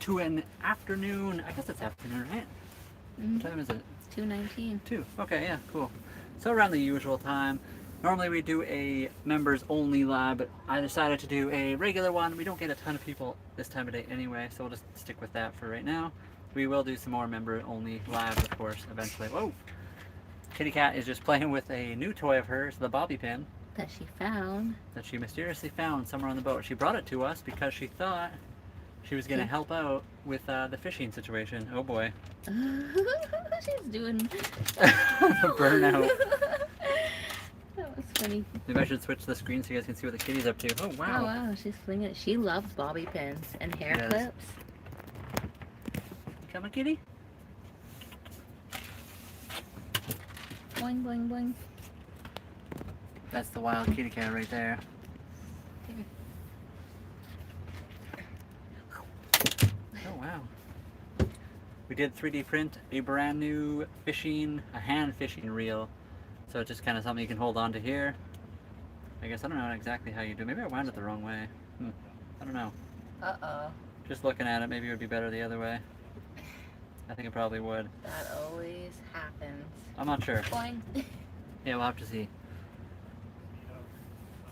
to an afternoon. I guess it's afternoon, right? Mm-hmm. What time is it? It's 2:19. 2. Okay, yeah, cool. So around the usual time. Normally we do a members only live, but I decided to do a regular one. We don't get a ton of people this time of day anyway, so we'll just stick with that for right now. We will do some more member only live, of course, eventually. Whoa! Kitty Cat is just playing with a new toy of hers, the bobby pin. That she found. That she mysteriously found somewhere on the boat. She brought it to us because she thought she was going to help out with the fishing situation. Oh boy. She's doing The burnout. That was funny. Maybe I should switch the screen so you guys can see what the kitty's up to. Oh wow. Oh wow, she's flinging it. She loves bobby pins and hair Yes. clips. Come on, kitty. Boing, boing, boing. That's the wild kitty cat right there. Oh wow. We did 3D print a brand new hand fishing reel. So it's just kind of something you can hold on to here. I guess I don't know exactly how you do it. Maybe I wound it the wrong way. I don't know. Uh-oh. Just looking at it, maybe it would be better the other way. I think it probably would. That always happens. I'm not sure. Boing. Yeah, we'll have to see.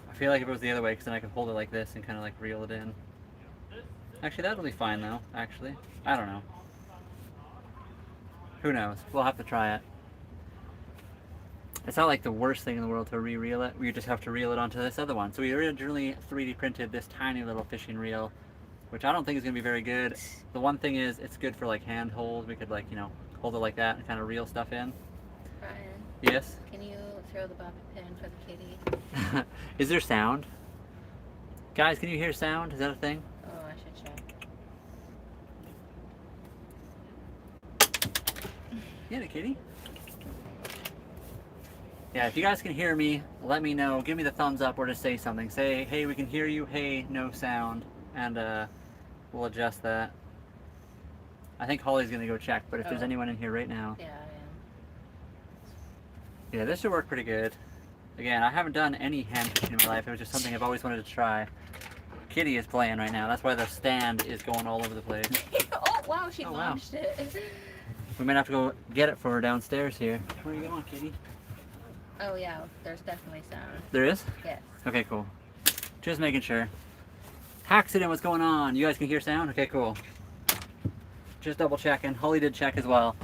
I feel like if it was the other way, because then I could hold it like this and kind of like reel it in. Actually, that'll be fine though, actually. I don't know. Who knows? We'll have to try it. It's not like the worst thing in the world to re-reel it. We just have to reel it onto this other one. So we originally 3D printed this tiny little fishing reel, which I don't think is going to be very good. The one thing is, it's good for like hand hold. We could like, you know, hold it like that and kind of reel stuff in. Brian, Yes? can you throw the bobby pin for the kitty? Is there sound? Guys, can you hear sound? Is that a thing? Oh, I should check. Yeah, the kitty. Yeah, if you guys can hear me, let me know. Give me the thumbs up or just say something. Say, hey, we can hear you. Hey, no sound. And we'll adjust that. I think Holly's going to go check, but if there's anyone in here right now. Yeah, I am. Yeah, this should work pretty good. Again, I haven't done any hand fishing in my life. It was just something I've always wanted to try. Kitty is playing right now. That's why the stand is going all over the place. Oh, wow, she Oh, wow. launched it. We might have to go get it for her downstairs here. Where are you going, kitty? Oh, yeah, there's definitely sound. There is? Yes. Okay, cool. Just making sure. Accident, what's going on? You guys can hear sound? Okay, cool. Just double checking. Holly did check as well.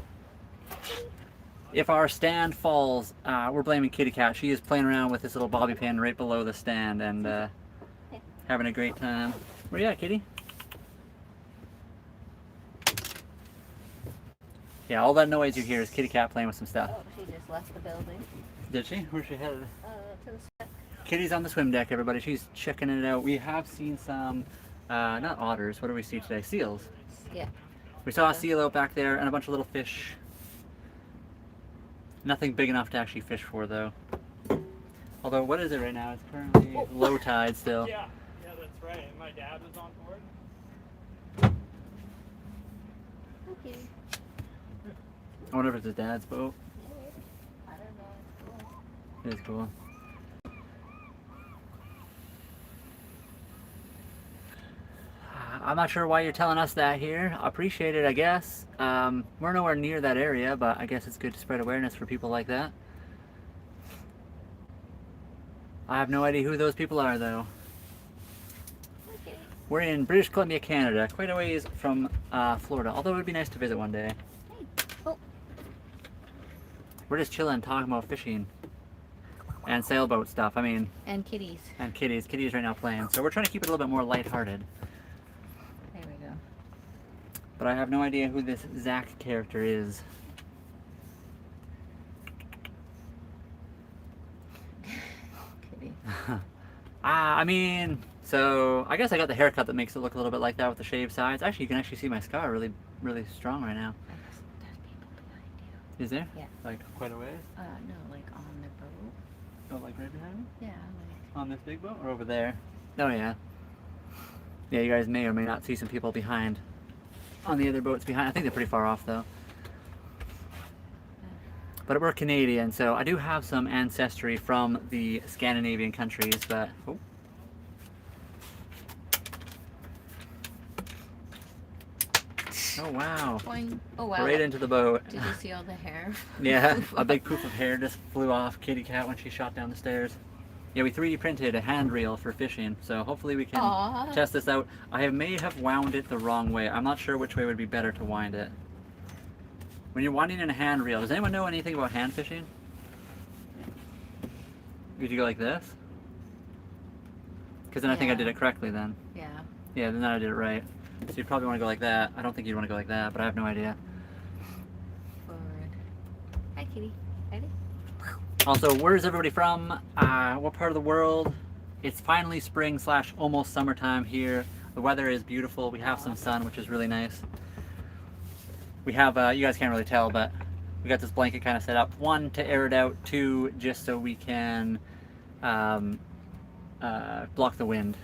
If our stand falls, we're blaming Kitty Cat. She is playing around with this little bobby pin right below the stand and having a great time. Where you at, kitty? Yeah, all that noise you hear is Kitty Cat playing with some stuff. Oh, she just left the building. Did she? Where's she headed? To the set. Kitty's on the swim deck, everybody. She's checking it out. We have seen some, not otters. What do we see today? Seals. Yeah. We saw a seal out back there and a bunch of little fish. Nothing big enough to actually fish for, though. Although, what is it right now? It's currently low tide still. Yeah, that's right. My dad was on board. Okay. I wonder if it's his dad's boat. I don't know. It's cool. It is cool. I'm not sure why you're telling us that here. I appreciate it, I guess. We're nowhere near that area, but I guess it's good to spread awareness for people like that. I have no idea who those people are, though. Okay. We're in British Columbia, Canada, quite a ways from Florida, although it would be nice to visit one day. Hey. Oh. We're just chilling, talking about fishing and sailboat stuff. I mean, And kitties. and kitties. Kitties right now playing. So we're trying to keep it a little bit more lighthearted. There we go. But I have no idea who this Zach character is. Kitty. I mean, so I guess I got the haircut that makes it look a little bit like that with the shaved sides. Actually, you can actually see my scar really, really strong right now. There's people behind you. Is there? Yeah. Like quite a ways? No, like on the boat. Oh, like right behind me? Yeah, like. On this big boat or over there? Oh yeah. Yeah, you guys may or may not see some people behind. On the other boats behind. I think they're pretty far off though. But we're Canadian, so I do have some ancestry from the Scandinavian countries, but... Oh. Oh wow. Boing. Oh wow. Right into the boat. Did you see all the hair? Yeah, a big poof of hair just flew off Kitty Cat when she shot down the stairs. Yeah, we 3D printed a hand reel for fishing, so hopefully we can Aww. test this out. I may have wound it the wrong way. I'm not sure which way would be better to wind it. When you're winding in a hand reel, does anyone know anything about hand fishing? Did you go like this? Because then I think I did it correctly then. Yeah. Yeah, then I did it right. So you'd probably want to go like that. I don't think you'd want to go like that, but I have no idea. Forward. Hi, kitty. Ready? Also, where's everybody from? What part of the world? It's finally spring / almost summertime here. The weather is beautiful. We have some sun, which is really nice. We have, you guys can't really tell, but we got this blanket kind of set up. 1, to air it out. 2, just so we can block the wind.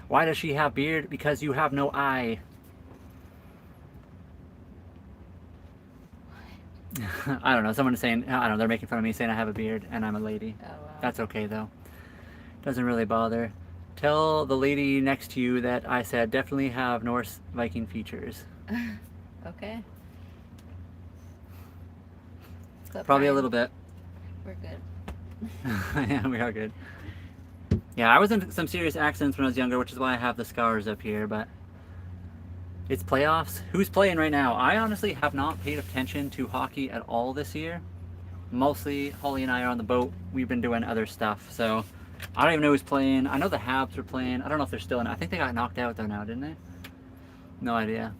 Why does she have beard? Because you have no eye. I don't know. Someone is saying, I don't know, they're making fun of me saying I have a beard and I'm a lady. Oh, wow. That's okay though. Doesn't really bother. Tell the lady next to you that I said definitely have Norse Viking features. Okay. But Probably a Brian, little bit. We're good. Yeah, we are good. Yeah, I was in some serious accidents when I was younger, which is why I have the scars up here, but it's playoffs. Who's playing right now? I honestly have not paid attention to hockey at all this year. Mostly, Holly and I are on the boat. We've been doing other stuff, so I don't even know who's playing. I know the Habs are playing. I don't know if they're still in. I think they got knocked out though now, didn't they? No idea.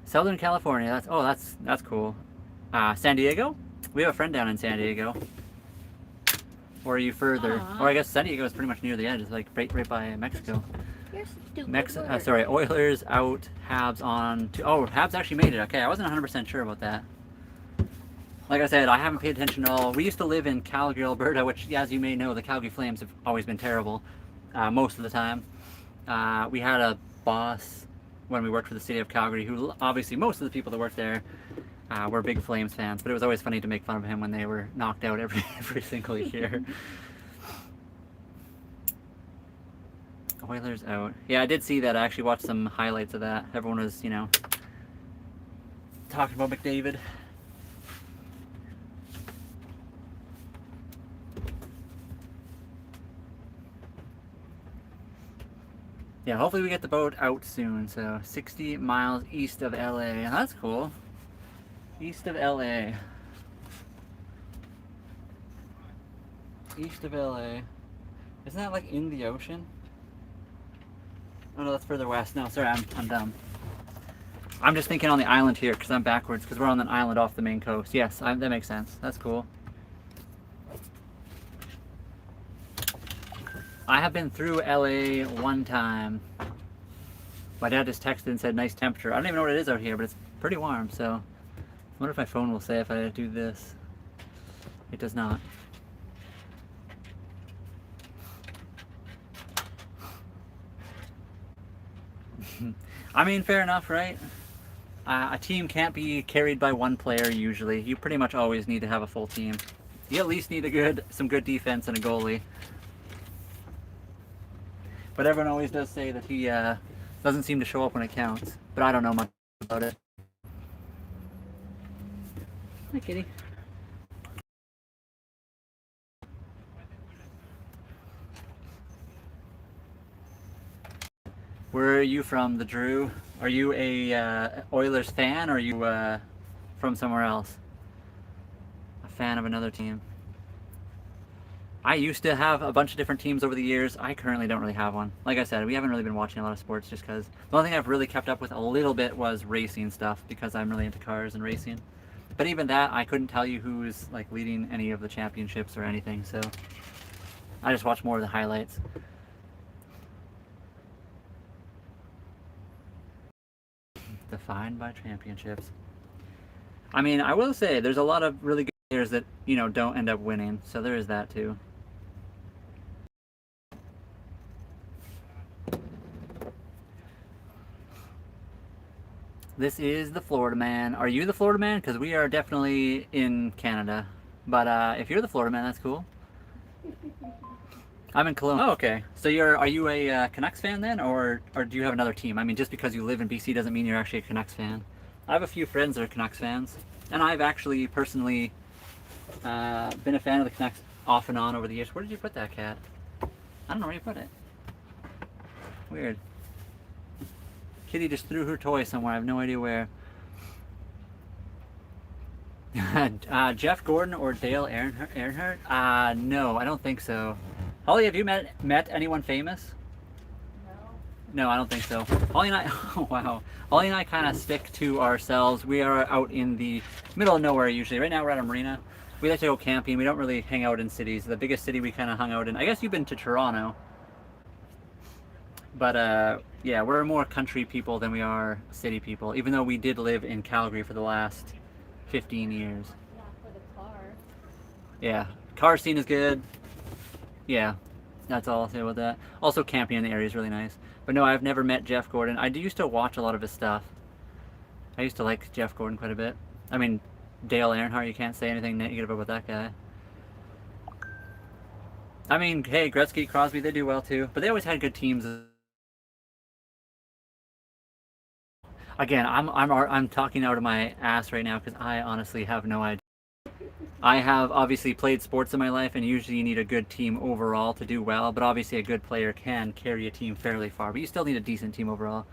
Southern California. That's cool. San Diego? We have a friend down in San Diego. Or are you further? Aww. Or I guess San Diego is pretty much near the edge. It's like right by Mexico. You're stupid. Sorry, Oilers out, Habs on. Oh, Habs actually made it. Okay, I wasn't 100% sure about that. Like I said, I haven't paid attention at all. We used to live in Calgary, Alberta, which, as you may know, the Calgary Flames have always been terrible most of the time. We had a boss when we worked for the city of Calgary who, obviously, most of the people that worked there were big Flames fans, but it was always funny to make fun of him when they were knocked out every single year. Oilers out. Yeah, I did see that. I actually watched some highlights of that. Everyone was, you know, talking about McDavid. Yeah, hopefully we get the boat out soon. So 60 miles east of LA. That's cool. East of LA. East of LA. Isn't that like in the ocean? Oh no, that's further west. No, sorry, I'm dumb. I'm just thinking on the island here because I'm backwards because we're on an island off the main coast. Yes, that makes sense. That's cool. I have been through LA one time. My dad just texted and said nice temperature. I don't even know what it is out here, but it's pretty warm, so I wonder if my phone will say if I do this. It does not. I mean, fair enough, right? A team can't be carried by one player usually. You pretty much always need to have a full team. You at least need some good defense and a goalie. But everyone always does say that he doesn't seem to show up when it counts. But I don't know much about it. Hi, kitty. Where are you from, the Drew? Are you a Oilers fan, or are you from somewhere else? A fan of another team? I used to have a bunch of different teams over the years. I currently don't really have one. Like I said, we haven't really been watching a lot of sports just because the only thing I've really kept up with a little bit was racing stuff because I'm really into cars and racing. But even that, I couldn't tell you who's like leading any of the championships or anything, so I just watch more of the highlights. Defined by championships. I mean, I will say there's a lot of really good players that, you know, don't end up winning, so there is that too. This is the Florida Man. Are you the Florida Man? Because we are definitely in Canada. But if you're the Florida Man, that's cool. I'm in Cologne. Oh, okay. So are you a Canucks fan then, or do you have another team? I mean, just because you live in BC doesn't mean you're actually a Canucks fan. I have a few friends that are Canucks fans, and I've actually personally been a fan of the Canucks off and on over the years. Where did you put that cat? I don't know where you put it. Weird. Kitty just threw her toy somewhere. I have no idea where. Jeff Gordon or Dale Earnhardt? No, I don't think so. Holly, have you met anyone famous? No, I don't think so. Holly and I, oh wow. Holly and I kind of stick to ourselves. We are out in the middle of nowhere usually. Right now we're at a marina. We like to go camping. We don't really hang out in cities. The biggest city we kind of hung out in, I guess you've been to Toronto. But yeah, we're more country people than we are city people, even though we did live in Calgary for the last 15 years. Yeah, for the car. Yeah, car scene is good. Yeah, that's all I'll say about that. Also, camping in the area is really nice. But no, I've never met Jeff Gordon. I used to watch a lot of his stuff. I used to like Jeff Gordon quite a bit. I mean, Dale Earnhardt, you can't say anything negative about that guy. I mean, hey, Gretzky, Crosby, they do well too. But they always had good teams. Again, I'm talking out of my ass right now because I honestly have no idea. I have obviously played sports in my life, and usually you need a good team overall to do well, but obviously a good player can carry a team fairly far, but you still need a decent team overall.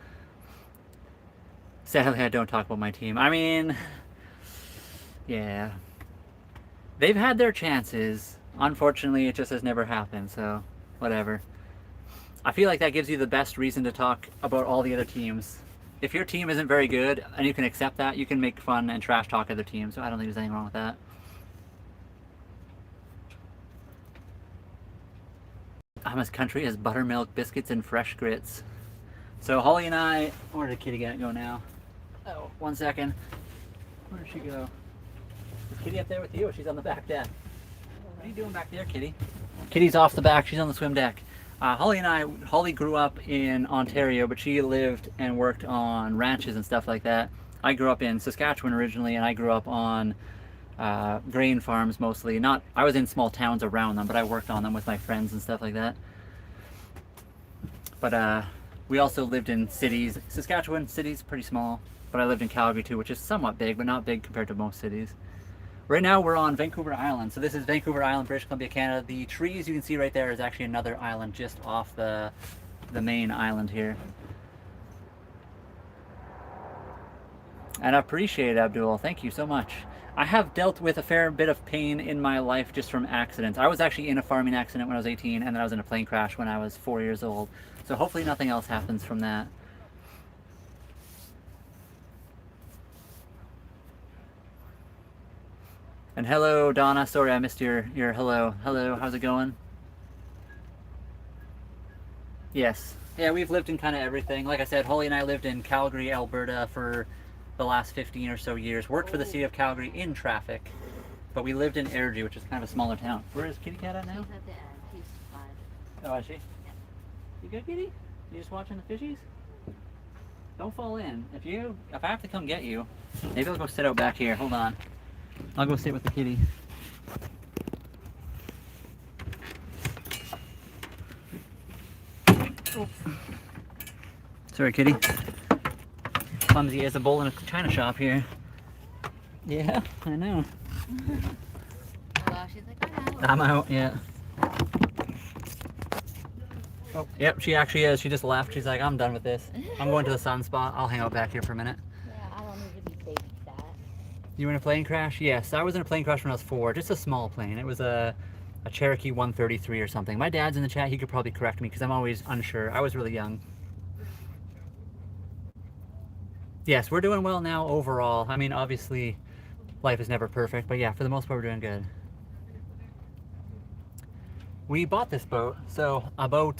Sadly, I don't talk about my team. I mean, yeah. They've had their chances. Unfortunately, it just has never happened, so whatever. I feel like that gives you the best reason to talk about all the other teams. If your team isn't very good, and you can accept that, you can make fun and trash talk other teams, so I don't think there's anything wrong with that. I'm as country as buttermilk, biscuits, and fresh grits. So Holly and I, where did Kitty go now? Oh, 1 second. Where did she go? Is Kitty up there with you, or she's on the back deck? What are you doing back there, Kitty? Kitty's off the back, she's on the swim deck. Holly grew up in Ontario, but she lived and worked on ranches and stuff like that. I grew up in Saskatchewan originally, and I grew up on grain farms mostly. I was in small towns around them, but I worked on them with my friends and stuff like that. But we also lived in cities. Saskatchewan city's pretty small, but I lived in Calgary too, which is somewhat big, but not big compared to most cities. Right now we're on Vancouver Island. So this is Vancouver Island, British Columbia, Canada. The trees you can see right there is actually another island just off the main island here. And I appreciate it, Abdul. Thank you so much. I have dealt with a fair bit of pain in my life just from accidents. I was actually in a farming accident when I was 18, and then I was in a plane crash when I was 4 years old. So hopefully nothing else happens from that. And hello, Donna. Sorry I missed your hello. Hello, how's it going? Yes. Yeah, we've lived in kind of everything. Like I said, Holly and I lived in Calgary, Alberta for the last 15 or so years. Worked for the city of Calgary in traffic. But we lived in Airdrie, which is kind of a smaller town. Where is Kitty Cat at now? She's at the end. She's 5. Oh, is she? Yeah. You good, Kitty? You just watching the fishies? Don't fall in. If I have to come get you, maybe I'll go sit out back here. Hold on. I'll go sit with the kitty. Oh. Sorry, kitty. Clumsy as a bull in a china shop here. Yeah, I know. Well, she's like, I'm out. I'm out, yeah. Oh, yep, she actually is. She just left. She's like, I'm done with this. I'm going to the sun spot. I'll hang out back here for a minute. Yeah, I don't need to be babysat. You were in a plane crash? Yes, I was in a plane crash when I was 4. Just a small plane. It was a Cherokee 133 or something. My dad's in the chat. He could probably correct me because I'm always unsure. I was really young. Yes, we're doing well now overall. I mean, obviously, life is never perfect. But yeah, for the most part, we're doing good. We bought this boat. So I'll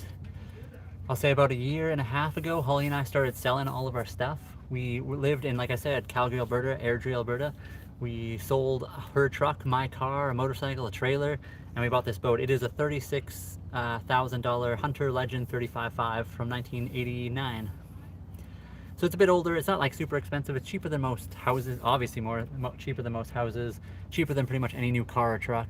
say about a year and a half ago, Holly and I started selling all of our stuff. We lived in, like I said, Calgary, Alberta, Airdrie, Alberta. We sold her truck, my car, a motorcycle, a trailer, and we bought this boat. It is a $36,000 Hunter Legend 35.5 from 1989. So it's a bit older. It's not like super expensive. It's cheaper than most houses, obviously cheaper than most houses, cheaper than pretty much any new car or truck.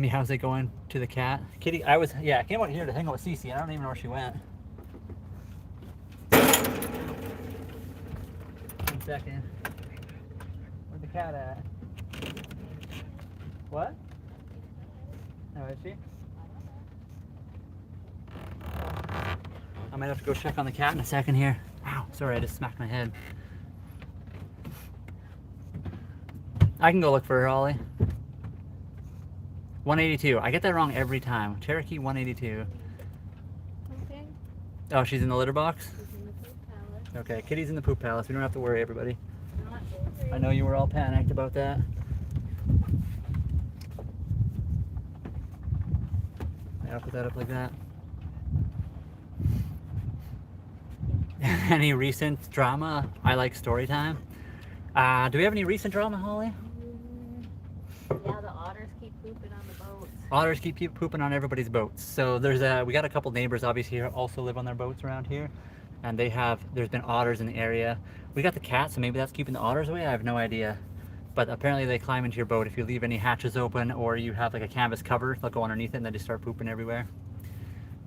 How's it going to the cat? Kitty, I came out here to hang out with Cece, and I don't even know where she went. 1 second. Where's the cat at? What? Oh, is she? I might have to go check on the cat in a second here. Ow, sorry, I just smacked my head. I can go look for her, Ollie. 182. I get that wrong every time. Cherokee 182. Okay. Oh, she's in the litter box? She's in the poop palace. Okay, Kitty's in the poop palace. We don't have to worry, everybody. Not worried. I know you were all panicked about that. Yeah, I'll put that up like that. Any recent drama? I like story time. Do we have any recent drama, Holly? Yeah, the otters keep pooping on the boats. Otters keep pooping on everybody's boats. So we got a couple neighbors obviously here also live on their boats around here, and there's been otters in the area. We got the cat, so maybe that's keeping the otters away. I have no idea, but apparently they climb into your boat if you leave any hatches open or you have like a canvas cover. They'll go underneath it and they just start pooping everywhere.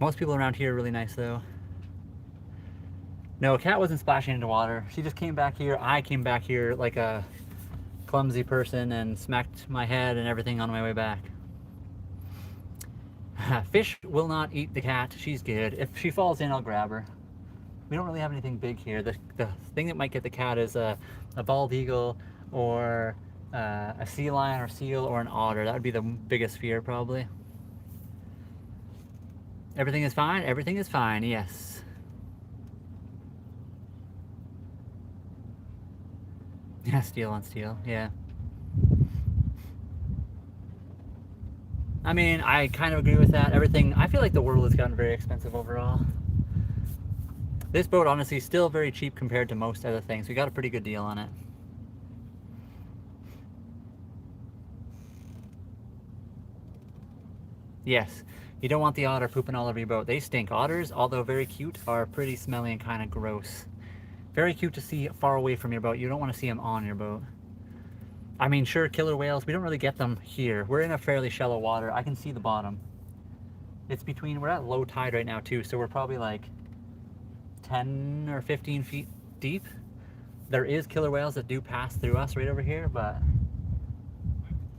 Most people around here are really nice though. No, cat wasn't splashing into water. She just came back here. I came back here like a clumsy person and smacked my head and everything on my way back. Fish will not eat the cat. She's good. If she falls in, I'll grab her. We don't really have anything big here. The thing that might get the cat is a bald eagle or a sea lion or seal or an otter. That would be the biggest fear probably. Everything is fine? Everything is fine, yes. Yeah, steel on steel, yeah. I mean, I kind of agree with that. Everything, I feel like the world has gotten very expensive overall. This boat, honestly, is still very cheap compared to most other things. We got a pretty good deal on it. Yes, you don't want the otter pooping all over your boat. They stink. Otters, although very cute, are pretty smelly and kind of gross. Very cute to see far away from your boat. You don't want to see them on your boat. I mean, sure, killer whales, we don't really get them here. We're in a fairly shallow water. I can see the bottom. We're at low tide right now too, so we're probably like 10 or 15 feet deep. There is killer whales that do pass through us right over here, but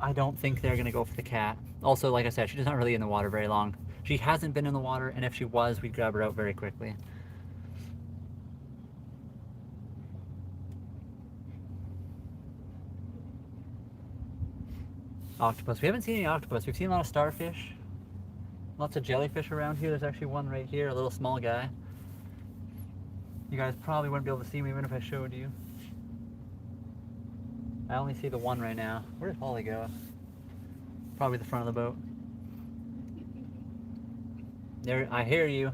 I don't think they're gonna go for the cat. Also, like I said, she's not really in the water very long. She hasn't been in the water, and if she was, we'd grab her out very quickly. Octopus. We haven't seen any octopus. We've seen a lot of starfish. Lots of jellyfish around here. There's actually one right here, a little small guy. You guys probably wouldn't be able to see me even if I showed you. I only see the one right now. Where did Holly go? Probably the front of the boat. There, I hear you.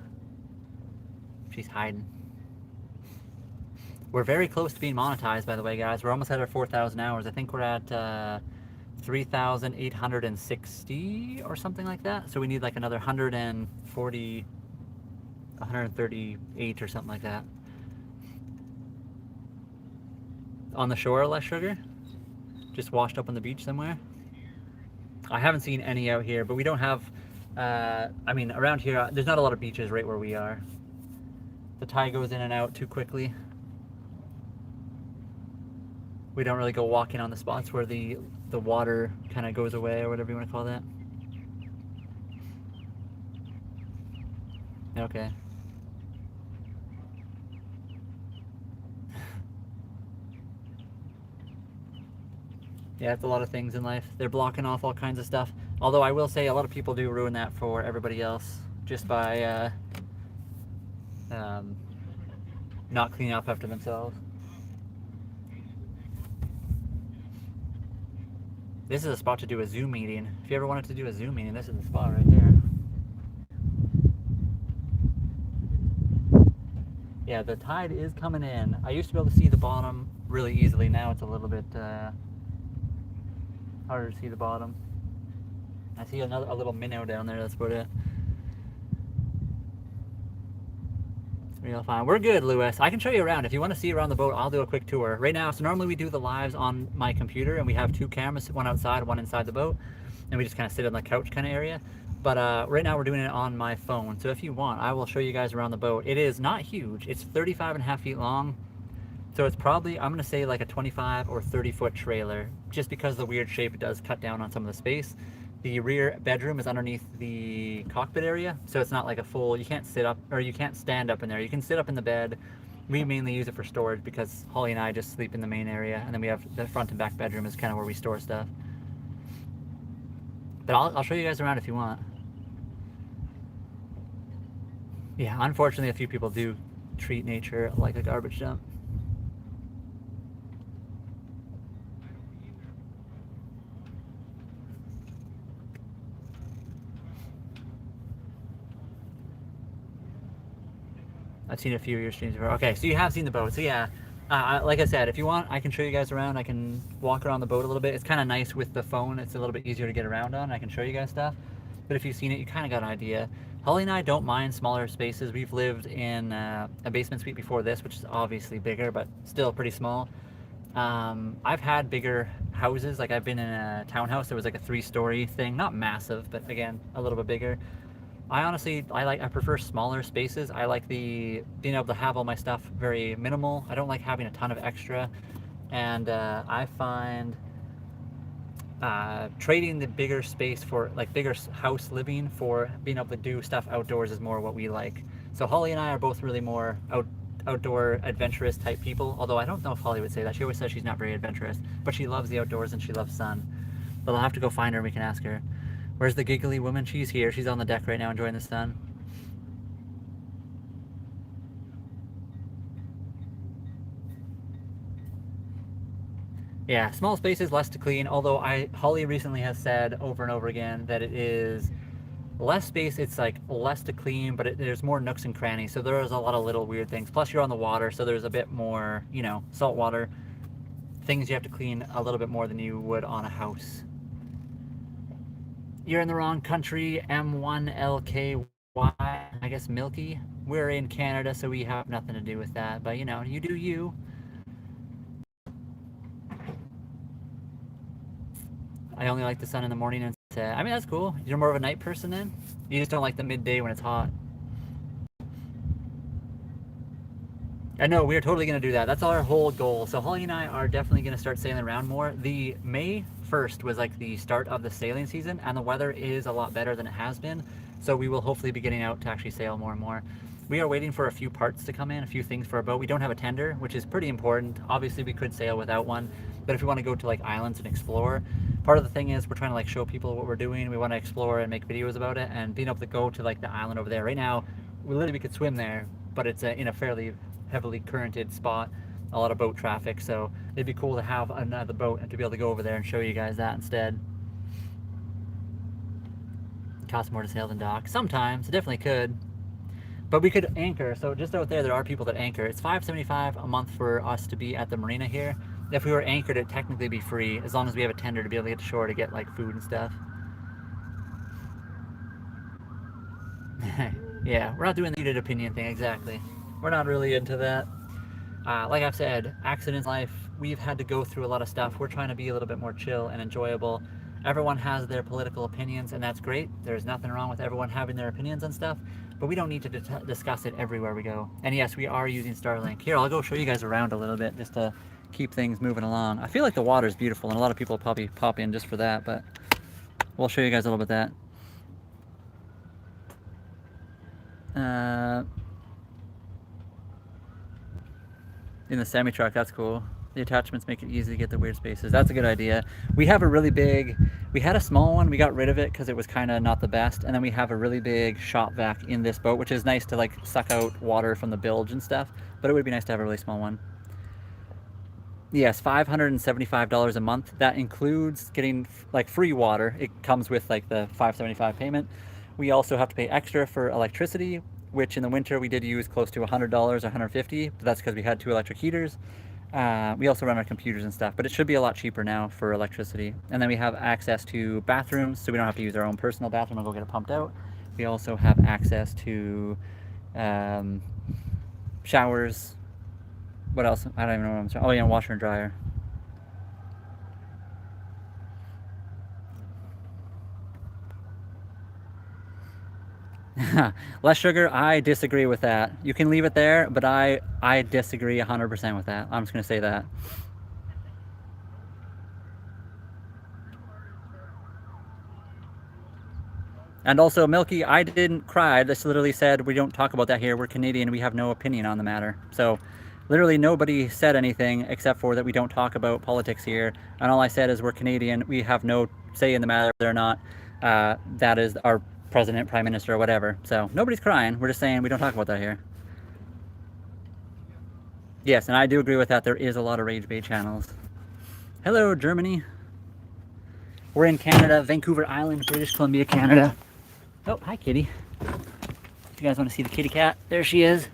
She's hiding. We're very close to being monetized, by the way, guys. We're almost at our 4,000 hours. I think we're at 3,860 or something like that. So we need like another 140, 138 or something like that. On the shore, less sugar? Just washed up on the beach somewhere? I haven't seen any out here, but we don't have, I mean, around here, there's not a lot of beaches right where we are. The tide goes in and out too quickly. We don't really go walking on the spots where the water kind of goes away, or whatever you want to call that. Okay. Yeah, it's a lot of things in life. They're blocking off all kinds of stuff. Although I will say a lot of people do ruin that for everybody else just by not cleaning up after themselves. This is a spot to do a Zoom meeting. If you ever wanted to do a Zoom meeting, this is the spot right here. Yeah, the tide is coming in. I used to be able to see the bottom really easily. Now it's a little bit harder to see the bottom. I see a little minnow down there. That's about it. It's real fine. We're good, Lewis. I can show you around. If you want to see around the boat, I'll do a quick tour. Right now, so normally we do the lives on my computer, and we have two cameras, one outside, one inside the boat. and we just kind of sit on the couch kind of area. But right now we're doing it on my phone. So if you want, I will show you guys around the boat. It is not huge. It's 35.5 feet long. So it's probably, I'm gonna say like a 25 or 30-foot trailer, just because of the weird shape it does cut down on some of the space. The rear bedroom is underneath the cockpit area, so it's not like a full, you can't sit up, or you can't stand up in there. You can sit up in the bed. We mainly use it for storage because Holly and I just sleep in the main area, and then we have the front and back bedroom is kind of where we store stuff. But I'll show you guys around if you want. Yeah, unfortunately a few people do treat nature like a garbage dump. I've seen a few of your streams before. Okay, so you have seen the boat. So yeah, like I said, if you want, I can show you guys around. I can walk around the boat a little bit. It's kind of nice with the phone. It's a little bit easier to get around on. I can show you guys stuff. But if you've seen it, you kind of got an idea. Holly and I don't mind smaller spaces. We've lived in a basement suite before this, which is obviously bigger, but still pretty small. I've had bigger houses. Like I've been in a townhouse that was like a 3-story thing. Not massive, but again, a little bit bigger. I prefer smaller spaces. I like being able to have all my stuff very minimal. I don't like having a ton of extra. And I find trading the bigger space for like bigger house living for being able to do stuff outdoors is more what we like. So Holly and I are both really more outdoor adventurous type people. Although I don't know if Holly would say that. She always says she's not very adventurous, but she loves the outdoors and she loves sun. But I'll have to go find her and we can ask her. Where's the giggly woman? She's here. She's on the deck right now enjoying the sun. Yeah, small spaces, less to clean. Although Holly recently has said over and over again that it is less space. It's like less to clean, but there's more nooks and crannies. So there is a lot of little weird things. Plus you're on the water, so there's a bit more, you know, salt water. Things you have to clean a little bit more than you would on a house. You're in the wrong country, M1LKY, I guess Milky. We're in Canada, so we have nothing to do with that. But, you know, you do you. I only like the sun in the morning and I mean, that's cool. You're more of a night person then? You just don't like the midday when it's hot. I know, we're totally going to do that. That's our whole goal. So Holly and I are definitely going to start sailing around more. The May 1st was like the start of the sailing season, and the weather is a lot better than it has been. So we will hopefully be getting out to actually sail more and more. We are waiting for a few parts to come in, a few things for our boat. We don't have a tender, which is pretty important. Obviously, we could sail without one, but if we want to go to like islands and explore, part of the thing is we're trying to like show people what we're doing. We want to explore and make videos about it, and being able to go to like the island over there. Right now, we could swim there, but it's in a fairly heavily currented spot, a lot of boat traffic, so it'd be cool to have another boat and to be able to go over there and show you guys that instead. It costs more to sail than dock. Sometimes, it definitely could. But we could anchor, so just out there are people that anchor. It's $5.75 a month for us to be at the marina here. If we were anchored, it'd technically be free, as long as we have a tender to be able to get to shore to get like food and stuff. Yeah, we're not doing the heated opinion thing, exactly. We're not really into that. Like I've said, accidents in life, we've had to go through a lot of stuff. We're trying to be a little bit more chill and enjoyable. Everyone has their political opinions, and that's great. There's nothing wrong with everyone having their opinions on stuff, but we don't need to discuss it everywhere we go. And yes, we are using Starlink. Here, I'll go show you guys around a little bit just to keep things moving along. I feel like the water is beautiful, and a lot of people will probably pop in just for that, but we'll show you guys a little bit of that. In the semi-truck, that's cool. The attachments make it easy to get the weird spaces. That's a good idea. We have a really big, we had a small one, we got rid of it because it was kind of not the best, and then we have a really big shop vac in this boat, which is nice to like suck out water from the bilge and stuff, but it would be nice to have a really small one. Yes, $575 a month. That includes getting like free water. It comes with like the $575 payment. We also have to pay extra for electricity, which in the winter we did use close to $100 or $150, but that's because we had 2 electric heaters. We also run our computers and stuff, but it should be a lot cheaper now for electricity. And then we have access to bathrooms, so we don't have to use our own personal bathroom and go get it pumped out. We also have access to showers. What else? I don't even know what I'm saying. Oh yeah, washer and dryer. Less sugar, I disagree with that. You can leave it there, but I disagree 100% with that. I'm just going to say that. And also, Milky, I didn't cry. I just literally said we don't talk about that here. We're Canadian. We have no opinion on the matter. So literally nobody said anything except for that we don't talk about politics here. And all I said is we're Canadian. We have no say in the matter whether or not that is our president, prime minister, or whatever. So nobody's crying. We're just saying we don't talk about that here. Yes, and I do agree with that. There is a lot of rage bait channels. Hello, Germany. We're in Canada, Vancouver Island, British Columbia, Canada. Oh, hi, kitty. If you guys want to see the kitty cat, there she is.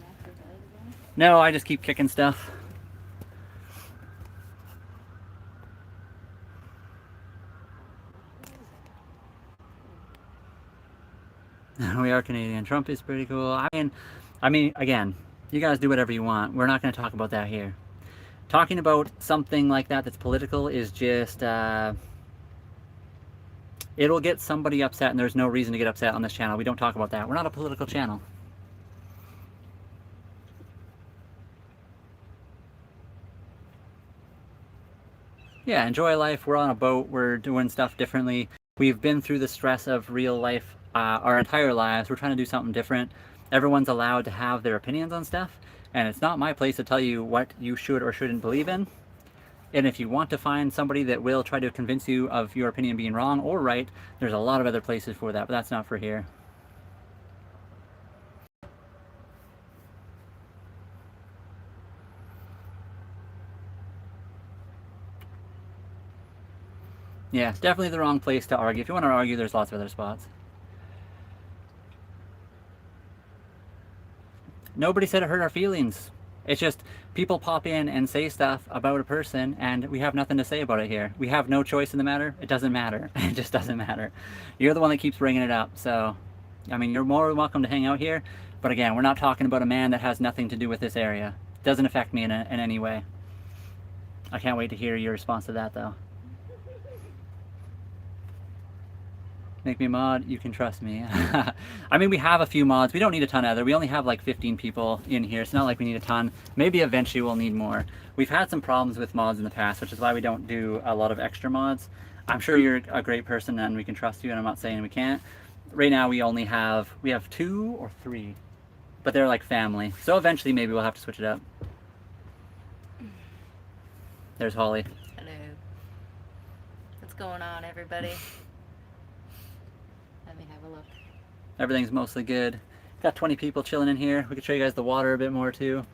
No, I just keep kicking stuff. We are Canadian. Trump is pretty cool. I mean, again, you guys do whatever you want. We're not going to talk about that here. Talking about something like that that's political is just, it'll get somebody upset, and there's no reason to get upset on this channel. We don't talk about that. We're not a political channel. Yeah, enjoy life. We're on a boat. We're doing stuff differently. We've been through the stress of real life our entire lives. We're trying to do something different. Everyone's allowed to have their opinions on stuff, and it's not my place to tell you what you should or shouldn't believe in. And if you want to find somebody that will try to convince you of your opinion being wrong or right, there's a lot of other places for that, but that's not for here. Yeah, it's definitely the wrong place to argue. If you want to argue, there's lots of other spots. Nobody said it hurt our feelings. It's just people pop in and say stuff about a person, and we have nothing to say about it here. We have no choice in the matter. It doesn't matter. It just doesn't matter. You're the one that keeps bringing it up. So, I mean, you're more than welcome to hang out here. But again, we're not talking about a man that has nothing to do with this area. It doesn't affect me in any way. I can't wait to hear your response to that, though. Make me a mod, you can trust me. I mean, we have a few mods. We don't need a ton either. We only have like 15 people in here. It's not like we need a ton. Maybe eventually we'll need more. We've had some problems with mods in the past, which is why we don't do a lot of extra mods. I'm sure you're a great person and we can trust you, and I'm not saying we can't. Right now we have 2 or 3, but they're like family. So eventually maybe we'll have to switch it up. There's Holly. Hello. What's going on, everybody? Let me have a look. Everything's mostly good. Got 20 people chilling in here. We could show you guys the water a bit more too.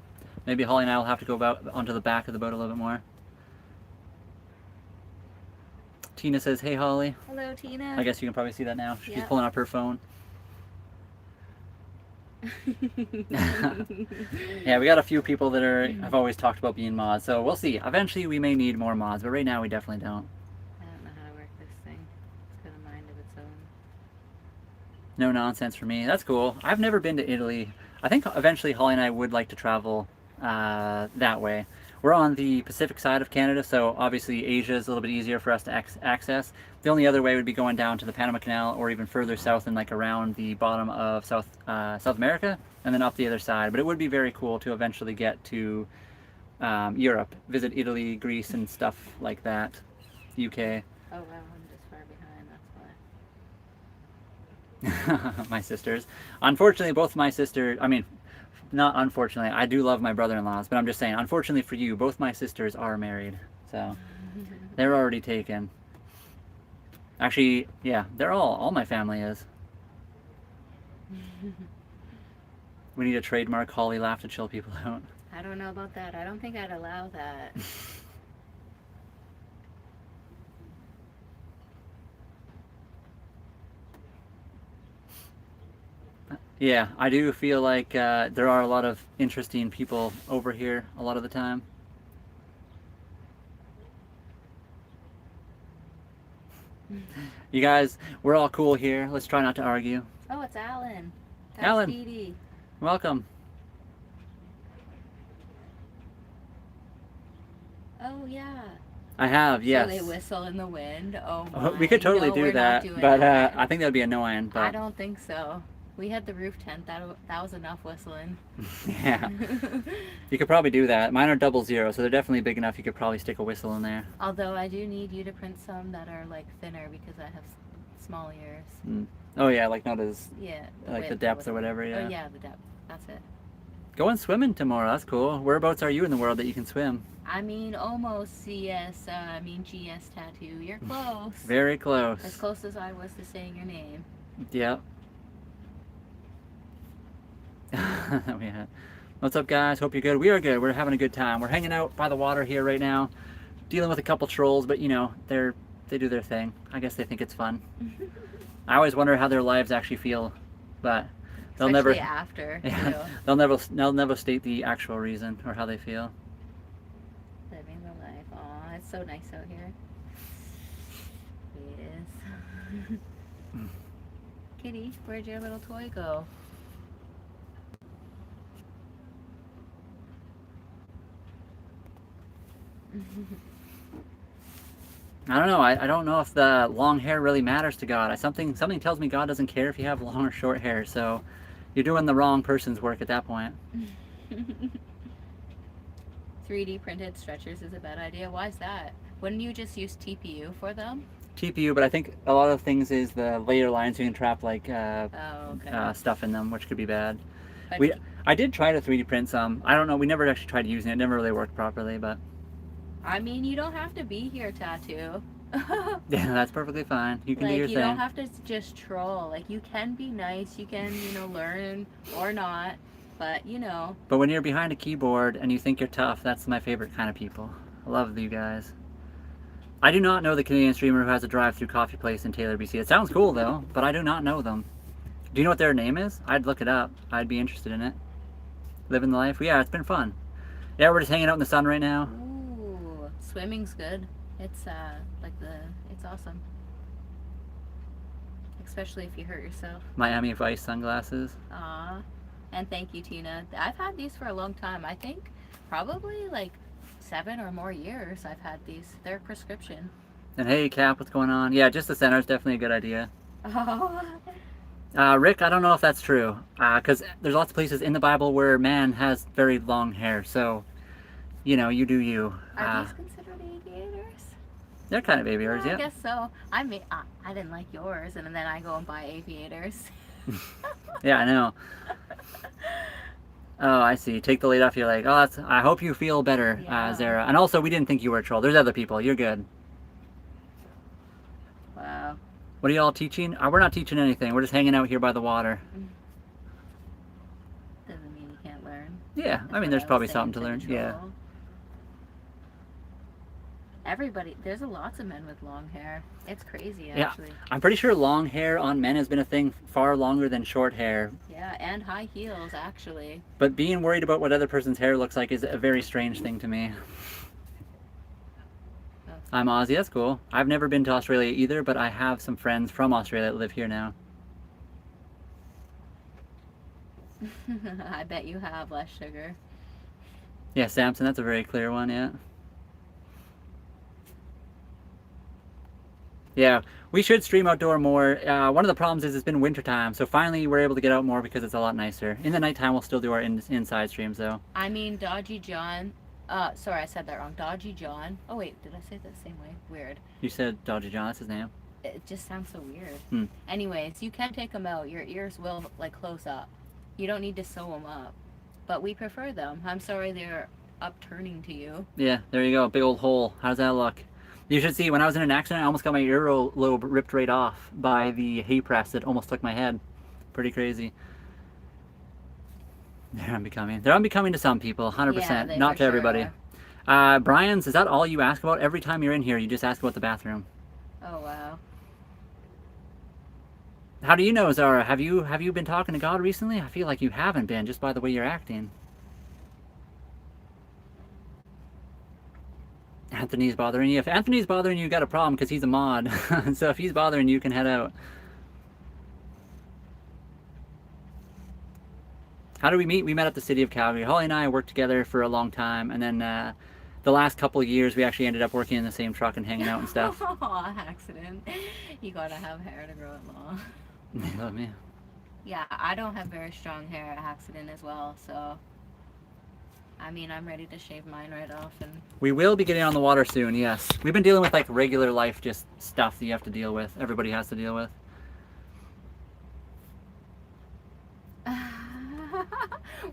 Maybe Holly and I will have to go about onto the back of the boat a little bit more. Tina says, hey Holly. Hello, Tina. I guess you can probably see that now. She's Yep. pulling up her phone. Yeah, we got a few people that have always talked about being mods, so we'll see. Eventually we may need more mods, but right now we definitely don't. I don't know how to work this thing. It's got a mind of its own. No nonsense for me. That's cool. I've never been to Italy. I think eventually Holly and I would like to travel that way. We're on the Pacific side of Canada, so obviously Asia is a little bit easier for us to access. The only other way would be going down to the Panama Canal, or even further south and like around the bottom of South America, and then up the other side. But it would be very cool to eventually get to Europe, visit Italy, Greece, and stuff like that. UK. Oh wow, I'm just far behind, that's why. My sisters. Unfortunately, both my sisters, I mean, not unfortunately, I do love my brother-in-laws, but I'm just saying, unfortunately for you, both my sisters are married, so they're already taken. Actually, yeah, they're all my family is. We need a trademark Holly laugh to chill people out. I don't know about that. I don't think I'd allow that. Yeah, I do feel like there are a lot of interesting people over here a lot of the time. You guys, we're all cool here. Let's try not to argue. Oh, it's Alan. That's Alan. Speedy. Welcome. Oh yeah. I have, yes. So they whistle in the wind. Oh Oh, my. we could totally No, do we're not that, doing but that. I think that would be annoying. But I don't think so. We had the roof tent. That was enough whistling. Yeah. You could probably do that. Mine are 00, so they're definitely big enough. You could probably stick a whistle in there. Although I do need you to print some that are like thinner because I have small ears. Mm. Oh yeah, like not as Yeah. like the depth or whatever. Yeah. Oh yeah, the depth. That's it. Going swimming tomorrow. That's cool. Whereabouts are you in the world that you can swim? I mean, almost GS tattoo. You're close. Very close. As close as I was to saying your name. Yep. Yeah. What's up, guys? Hope you're good. We are good. We're having a good time. We're hanging out by the water here right now, dealing with a couple trolls, but you know, they do their thing. I guess they think it's fun. I always wonder how their lives actually feel, but they'll Especially never. after. Yeah, too. they'll never state the actual reason or how they feel. Living the life. Aw, it's so nice out here. It is. Kitty, where'd your little toy go? I don't know. I don't know if the long hair really matters to God. Something tells me God doesn't care if you have long or short hair. So you're doing the wrong person's work at that point. 3D printed stretchers is a bad idea. Why is that? Wouldn't you just use TPU for them? TPU, but I think a lot of things is the layer lines. You can trap like Okay. stuff in them, which could be bad. But I did try to 3D print some. I don't know. We never actually tried using it. It never really worked properly, but I mean, you don't have to be here, tattoo. yeah, that's perfectly fine. You can do your you thing. don't have to just troll. Like, you can be nice. You can, learn or not. But, But when you're behind a keyboard and you think you're tough, that's my favorite kind of people. I love you guys. I do not know the Canadian streamer who has a drive-through coffee place in Taylor, BC. It sounds cool though, but I do not know them. Do you know what their name is? I'd look it up. I'd be interested in it. Living the life. Yeah, it's been fun. Yeah, we're just hanging out in the sun right now. Ooh, swimming's good. It's it's awesome. Especially if you hurt yourself. Miami Vice sunglasses. Aw. And thank you, Tina. I've had these for a long time. I think probably like 7 or more years I've had these. They're prescription. And hey, Cap, what's going on? Yeah, just the center is definitely a good idea. Oh. Rick, I don't know if that's true. Because there's lots of places in the Bible where man has very long hair. So, you do you. Are these considered aviators? They're kind of aviators, I yeah. guess so. I didn't like yours, and then I go and buy aviators. Yeah, I know. Oh, I see. Take the lid off. You're like, oh, I hope you feel better, Yeah. Zara. And also, we didn't think you were a troll. There's other people. You're good. Wow. What are y'all teaching? We're not teaching anything. We're just hanging out here by the water. Doesn't mean you can't learn. Yeah, That's I mean, what there's was probably saying something to the learn. Yeah. troll. Everybody, there's lots of men with long hair. It's crazy, actually. Yeah, I'm pretty sure long hair on men has been a thing far longer than short hair. Yeah, and high heels, actually. But being worried about what other person's hair looks like is a very strange thing to me. Oh. I'm Aussie, that's cool. I've never been to Australia either, but I have some friends from Australia that live here now. I bet you have less sugar. Yeah, Samson, that's a very clear one, yeah. Yeah, we should stream outdoor more. One of the problems is it's been wintertime, so finally we're able to get out more because it's a lot nicer. In the nighttime, we'll still do our inside streams, though. I mean, Dodgy John. Sorry, I said that wrong. Dodgy John. Oh, wait, did I say it the same way? Weird. You said Dodgy John, that's his name. It just sounds so weird. Hmm. Anyways, you can take them out. Your ears will, close up. You don't need to sew them up. But we prefer them. I'm sorry they're upturning to you. Yeah, there you go. Big old hole. How does that look? You should see, when I was in an accident, I almost got my earlobe ripped right off by the hay press that almost took my head. Pretty crazy. They're unbecoming. They're unbecoming to some people, 100%. Yeah, they not for to everybody. sure Brian's, is that all you ask about? Every time you're in here, you just ask about the bathroom. Oh, wow. How do you know, Zara? Have you been talking to God recently? I feel like you haven't been, just by the way you're acting. Anthony's bothering you. If Anthony's bothering you, you got a problem because he's a mod. So if he's bothering you, you can head out. How do we meet? We met at the city of Calgary. Holly and I worked together for a long time, and then the last couple of years we actually ended up working in the same truck and hanging out and stuff. Oh, accident. You gotta have hair to grow it long. You love me. Yeah, I don't have very strong hair accident as well, so I mean, I'm ready to shave mine right off. And We will be getting on the water soon, yes. We've been dealing with like regular life, just stuff that you have to deal with. Everybody has to deal with.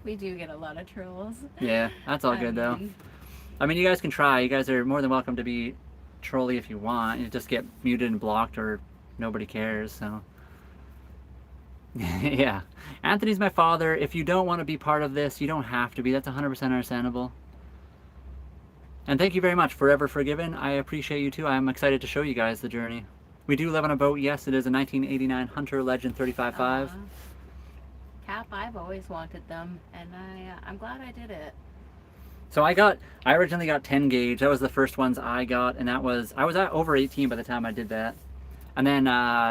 we do get a lot of trolls. Yeah, that's all good though. I mean, you guys can try. You guys are more than welcome to be trolly if you want. You just get muted and blocked or nobody cares, so. Yeah. Anthony's my father. If you don't want to be part of this, you don't have to be. That's 100% understandable. And thank you very much. Forever Forgiven. I appreciate you too. I'm excited to show you guys the journey. We do live on a boat. Yes, it is a 1989 Hunter Legend 35.5. Cap, I've always wanted them, and I'm glad I did it. So I originally got 10 gauge. That was the first ones I got, and I was at over 18 by the time I did that. And then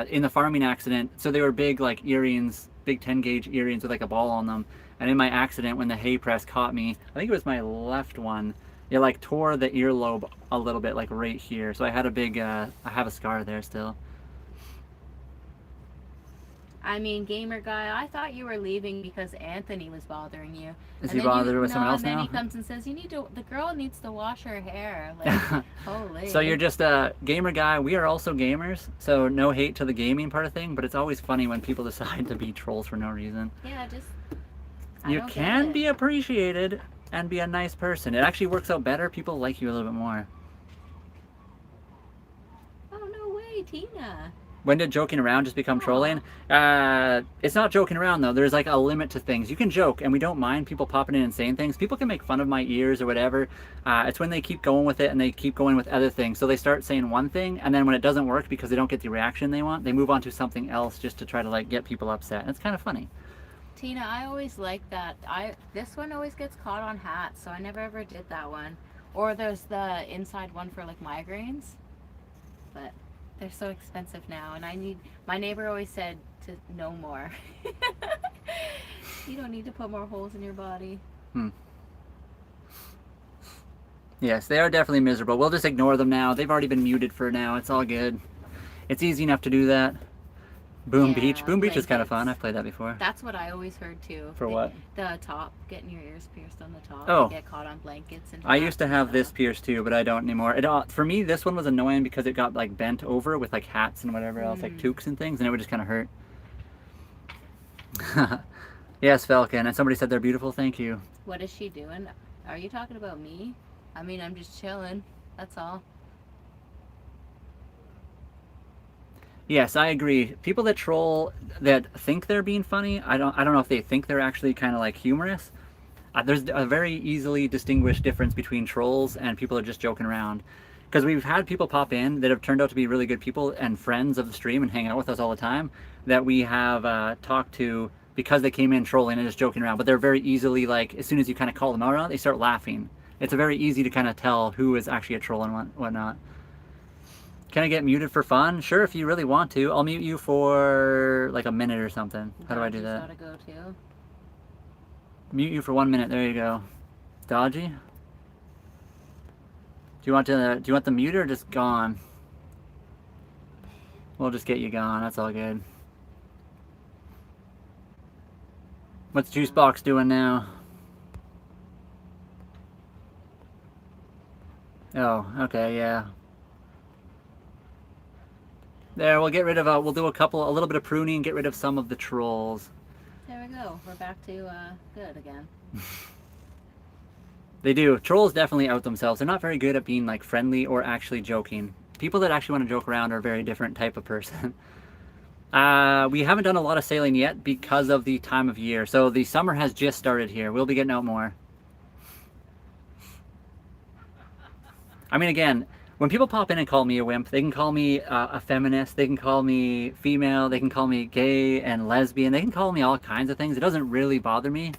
in the farming accident, so they were big like earrings, big 10 gauge earrings with like a ball on them. And in my accident, when the hay press caught me, I think it was my left one, it like tore the earlobe a little bit, like right here. So I had a big, I have a scar there still. I mean, gamer guy, I thought you were leaving because Anthony was bothering you. Is he bothered with someone else now? And then now? he comes and says, the girl needs to wash her hair. Like, holy. So you're just a gamer guy. We are also gamers, so no hate to the gaming part of thing, but it's always funny when people decide to be trolls for no reason. Yeah, just... You can be appreciated and be a nice person. It actually works out better. People like you a little bit more. Oh, no way, Tina. When did joking around just become trolling? It's not joking around though. There's like a limit to things. You can joke and we don't mind people popping in and saying things. People can make fun of my ears or whatever. It's when they keep going with it and they keep going with other things. So they start saying one thing and then when it doesn't work because they don't get the reaction they want, they move on to something else just to try to like get people upset. And it's kind of funny. Tina, I always like that. This one always gets caught on hats, so I never ever did that one. Or there's the inside one for like migraines. But they're so expensive now, and my neighbor always said to no more. You don't need to put more holes in your body. Yes, they are definitely miserable. We'll just ignore them now. They've already been muted for now. It's all good. It's easy enough to do that. Boom Beach. Boom Beach is kind of fun. I've played that before. That's what I always heard too. For what? The top, getting your ears pierced on the top. Oh. You get caught on blankets and. I used to have this pierced too, but I don't anymore. For me, this one was annoying because it got like bent over with like hats and whatever else, like toques and things, and it would just kind of hurt. Yes, Falcon. And somebody said they're beautiful. Thank you. What is she doing? Are you talking about me? I mean, I'm just chilling. That's all. Yes, I agree. People that troll that think they're being funny, I don't know if they think they're actually kind of like humorous. There's a very easily distinguished difference between trolls and people that are just joking around. Because we've had people pop in that have turned out to be really good people and friends of the stream and hang out with us all the time that we have talked to because they came in trolling and just joking around. But they're very easily like, as soon as you kind of call them out on it, they start laughing. It's very easy to kind of tell who is actually a troll and whatnot. Can I get muted for fun? Sure, if you really want to. I'll mute you for like a minute or something. How do I do that? Gotta go too. Mute you for 1 minute. There you go. Dodgy. Do you want the mute or just gone? We'll just get you gone. That's all good. What's Juicebox doing now? Oh, okay, yeah. There, we'll get rid of, we'll do a little bit of pruning, get rid of some of the trolls. There we go. We're back to good again. They do. Trolls definitely out themselves. They're not very good at being like friendly or actually joking. People that actually want to joke around are a very different type of person. We haven't done a lot of sailing yet because of the time of year. So the summer has just started here. We'll be getting out more. I mean, again, when people pop in and call me a wimp, they can call me a feminist, they can call me female, they can call me gay and lesbian, they can call me all kinds of things. It doesn't really bother me.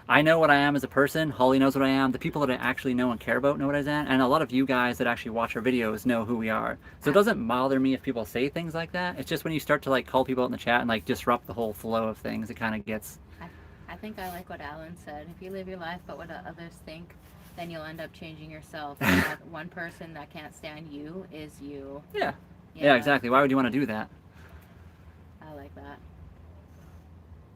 I know what I am as a person, Holly knows what I am, the people that I actually know and care about know what I am, and a lot of you guys that actually watch our videos know who we are. So it doesn't bother me if people say things like that. It's just when you start to like call people out in the chat and like disrupt the whole flow of things, it kind of gets... I think I like what Alan said. If you live your life but what others think, then you'll end up changing yourself. One person that can't stand you is you. Yeah, exactly. Why would you want to do that? I like that.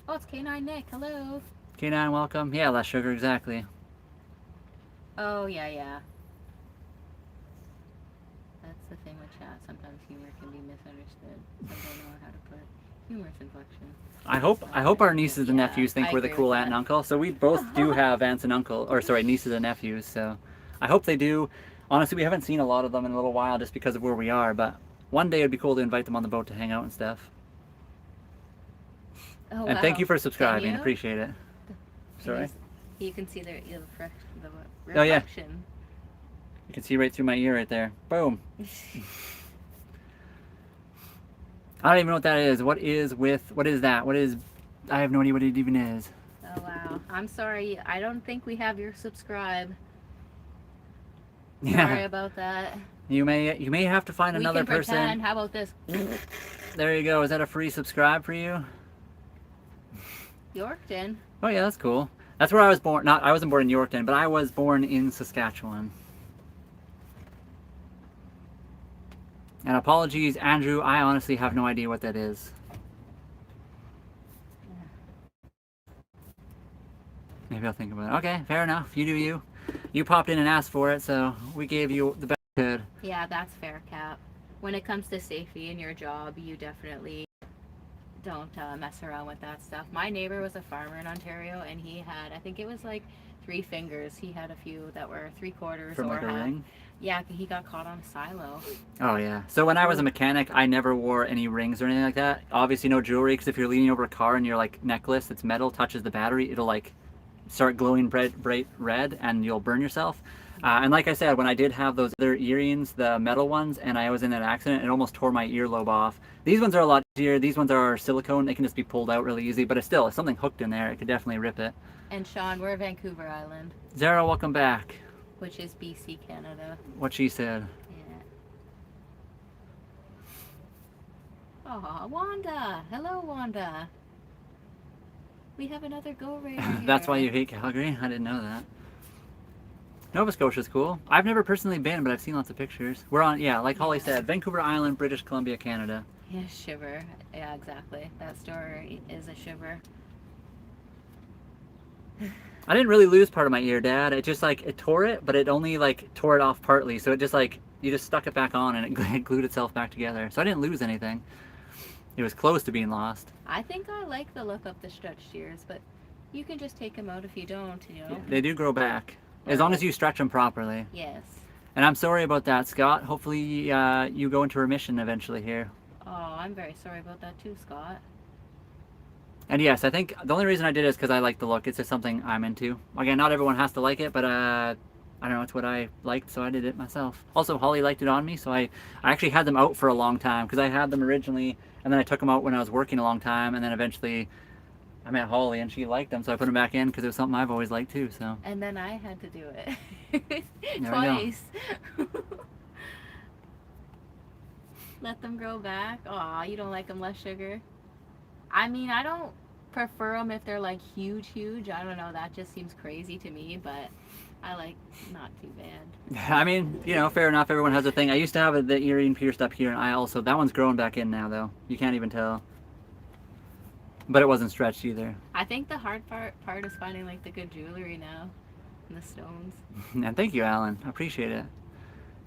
Oh, it's K9 Nick. Hello. K9, welcome. Yeah, less sugar, exactly. Oh, yeah, yeah. That's the thing with chat. Sometimes humor can be misunderstood. Some don't know how to put humorous inflection. I hope our nieces and Yeah, nephews think I we're the agree cool with aunt and that. uncle. So we both do have aunts and uncle, or sorry, nieces and nephews. So I hope they do. Honestly, we haven't seen a lot of them in a little while just because of where we are. But one day it'd be cool to invite them on the boat to hang out and stuff. Oh, And wow. thank you for Can subscribing. you? Appreciate it. Can Sorry. You can see the reflection. Oh, yeah. You can see right through my ear right there. Boom. I don't even know what that is. What is that? I have no idea what it even is. Oh, wow. I'm sorry. I don't think we have your subscribe. Sorry Yeah. about that. You may have to find another We can person. pretend. How about this? There you go. Is that a free subscribe for you? Yorkton. Oh yeah, that's cool. That's where I was born. I wasn't born in Yorkton, but I was born in Saskatchewan. And apologies, Andrew, I honestly have no idea what that is. Maybe I'll think about it. Okay, fair enough. You do you. You popped in and asked for it, so we gave you the best we could. Yeah, that's fair, Cap. When it comes to safety in your job, you definitely don't mess around with that stuff. My neighbor was a farmer in Ontario, and he had, I think it was like 3 fingers. He had a few that were 3/4 From or like a half. ring? Yeah, he got caught on a silo. Oh yeah. So when I was a mechanic, I never wore any rings or anything like that. Obviously no jewelry, because if you're leaning over a car and your like necklace that's metal touches the battery, it'll like start glowing bright red and you'll burn yourself. And like I said, when I did have those other earrings, the metal ones, and I was in that accident, it almost tore my earlobe off. These ones are a lot easier. These ones are silicone. They can just be pulled out really easy, but it's still, if something hooked in there, it could definitely rip it. And Sean, we're Vancouver Island, Zara, welcome back. which is BC, Canada. What she said. Yeah. Aw, Wanda. Hello, Wanda. We have another go raider here. That's why you hate Calgary? I didn't know that. Nova Scotia's cool. I've never personally been, but I've seen lots of pictures. We're on, yeah, like Holly said, Vancouver Island, British Columbia, Canada. Yeah, shiver. Yeah, exactly. That story is a shiver. I didn't really lose part of my ear, Dad. It just like, it tore it, but it only like tore it off partly. So it just like, you just stuck it back on and it glued itself back together. So I didn't lose anything. It was close to being lost. I think I like the look of the stretched ears, but you can just take them out if you don't, you know? They do grow back. As long as you stretch them properly. Yes. And I'm sorry about that, Scott. Hopefully you go into remission eventually here. Oh, I'm very sorry about that too, Scott. And yes, I think the only reason I did it is because I like the look. It's just something I'm into. Again, not everyone has to like it, but I don't know, it's what I liked, so I did it myself. Also, Holly liked it on me, so I actually had them out for a long time because I had them originally, and then I took them out when I was working a long time, and then eventually I met Holly and she liked them, so I put them back in because it was something I've always liked too. So. And then I had to do it. Twice. Let them grow back. Aw, you don't like them less sugar? I mean, I don't prefer them if they're like huge. I don't know, that just seems crazy to me, but I like not too bad. I mean, you know, fair enough. Everyone has a thing. I used to have the earring pierced up here, and that one's growing back in now, though. You can't even tell. But it wasn't stretched either. I think the hard part is finding like the good jewelry now, and the stones. And thank you, Alan. I appreciate it.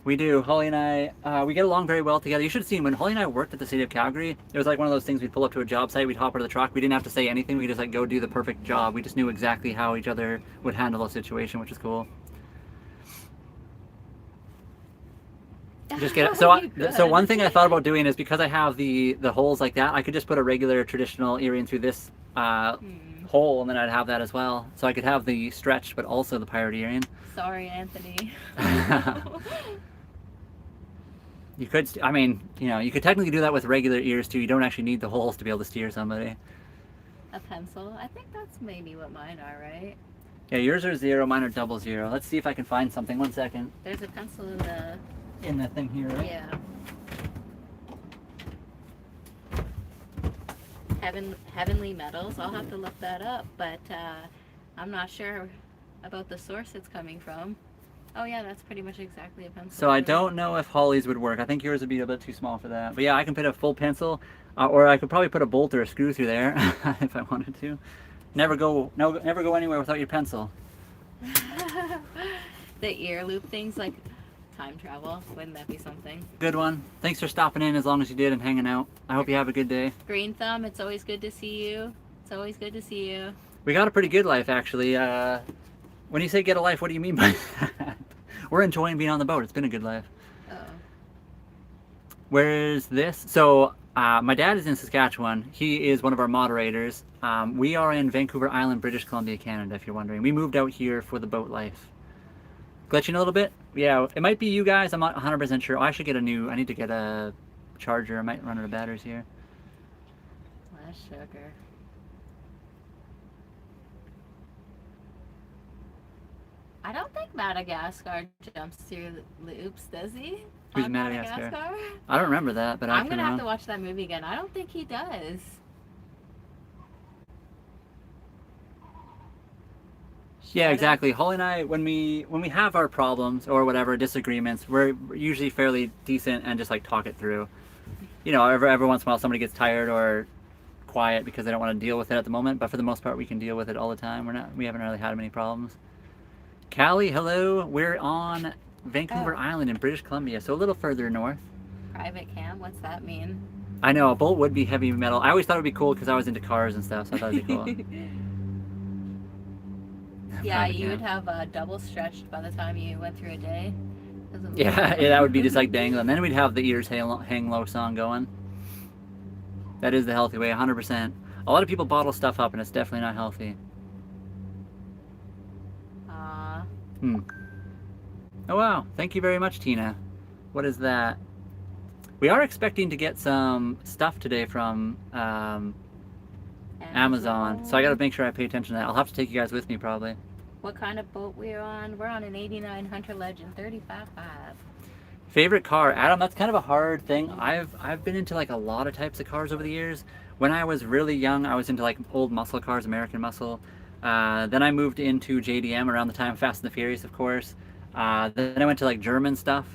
We do. Holly and I, we get along very well together. You should have seen when Holly and I worked at the city of Calgary. It was like one of those things. We'd pull up to a job site, we'd hop out of the truck. We didn't have to say anything. We just like go do the perfect job. We just knew exactly how each other would handle a situation, which is cool. Just get so one thing I thought about doing is because I have the holes like that, I could just put a regular traditional earring through this hole, and then I'd have that as well. So I could have the stretched, but also the pirate earring. Sorry, Anthony. You could, I mean, you know, you could technically do that with regular ears too. You don't actually need the holes to be able to steer somebody. A pencil? I think that's maybe what mine are, right? Yeah, yours are 0, mine are 00. Let's see if I can find something. 1 second. There's a pencil In that thing here, right? Yeah. Heavenly Metals. I'll have to look that up, but I'm not sure about the source it's coming from. Oh yeah, that's pretty much exactly a pencil. So I don't know if Holly's would work. I think yours would be a bit too small for that. But yeah, I can put a full pencil, or I could probably put a bolt or a screw through there if I wanted to. Never go anywhere without your pencil. The ear loop things, like time travel. Wouldn't that be something? Good one. Thanks for stopping in as long as you did and hanging out. I hope you have a good day. Green Thumb, it's always good to see you. It's always good to see you. We got a pretty good life, actually. When you say get a life, what do you mean by that? We're enjoying being on the boat. It's been a good life. Oh. Where is this? So my dad is in Saskatchewan. He is one of our moderators. We are in Vancouver Island, British Columbia, Canada, if you're wondering. We moved out here for the boat life. Glitching a little bit? Yeah, it might be you guys. I'm not 100% sure. Oh, I need to get a charger. I might run out of batteries here. Less sugar. I don't think Madagascar jumps through loops, does he? Who's On Madagascar? I don't remember that, but I'm gonna have to watch that movie again. I don't think he does. Yeah, exactly. Holly and I, when we have our problems or whatever disagreements, we're usually fairly decent and just like talk it through. You know, every once in a while somebody gets tired or quiet because they don't want to deal with it at the moment, but for the most part we can deal with it all the time. We haven't really had many problems. Callie, hello. We're on Vancouver Island in British Columbia, so a little further north. Private cam? What's that mean? I know, a bolt would be heavy metal. I always thought it would be cool because I was into cars and stuff, so I thought it'd be cool. Yeah, you would have double stretched by the time you went through a day. Yeah, that would be just like dangling. Then we'd have the ears hang low song going. That is the healthy way, 100%. A lot of people bottle stuff up and it's definitely not healthy. Oh wow, thank you very much, Tina. What is that? We are expecting to get some stuff today from Amazon, so I gotta make sure I pay attention to that. I'll have to take you guys with me probably. What kind of boat we're on? We're on an 89 Hunter Legend 35.5. Favorite car? Adam, that's kind of a hard thing. I've been into like a lot of types of cars over the years. When I was really young, I was into like old muscle cars, American muscle. Then I moved into JDM around the time of Fast and the Furious, of course. Then I went to like German stuff.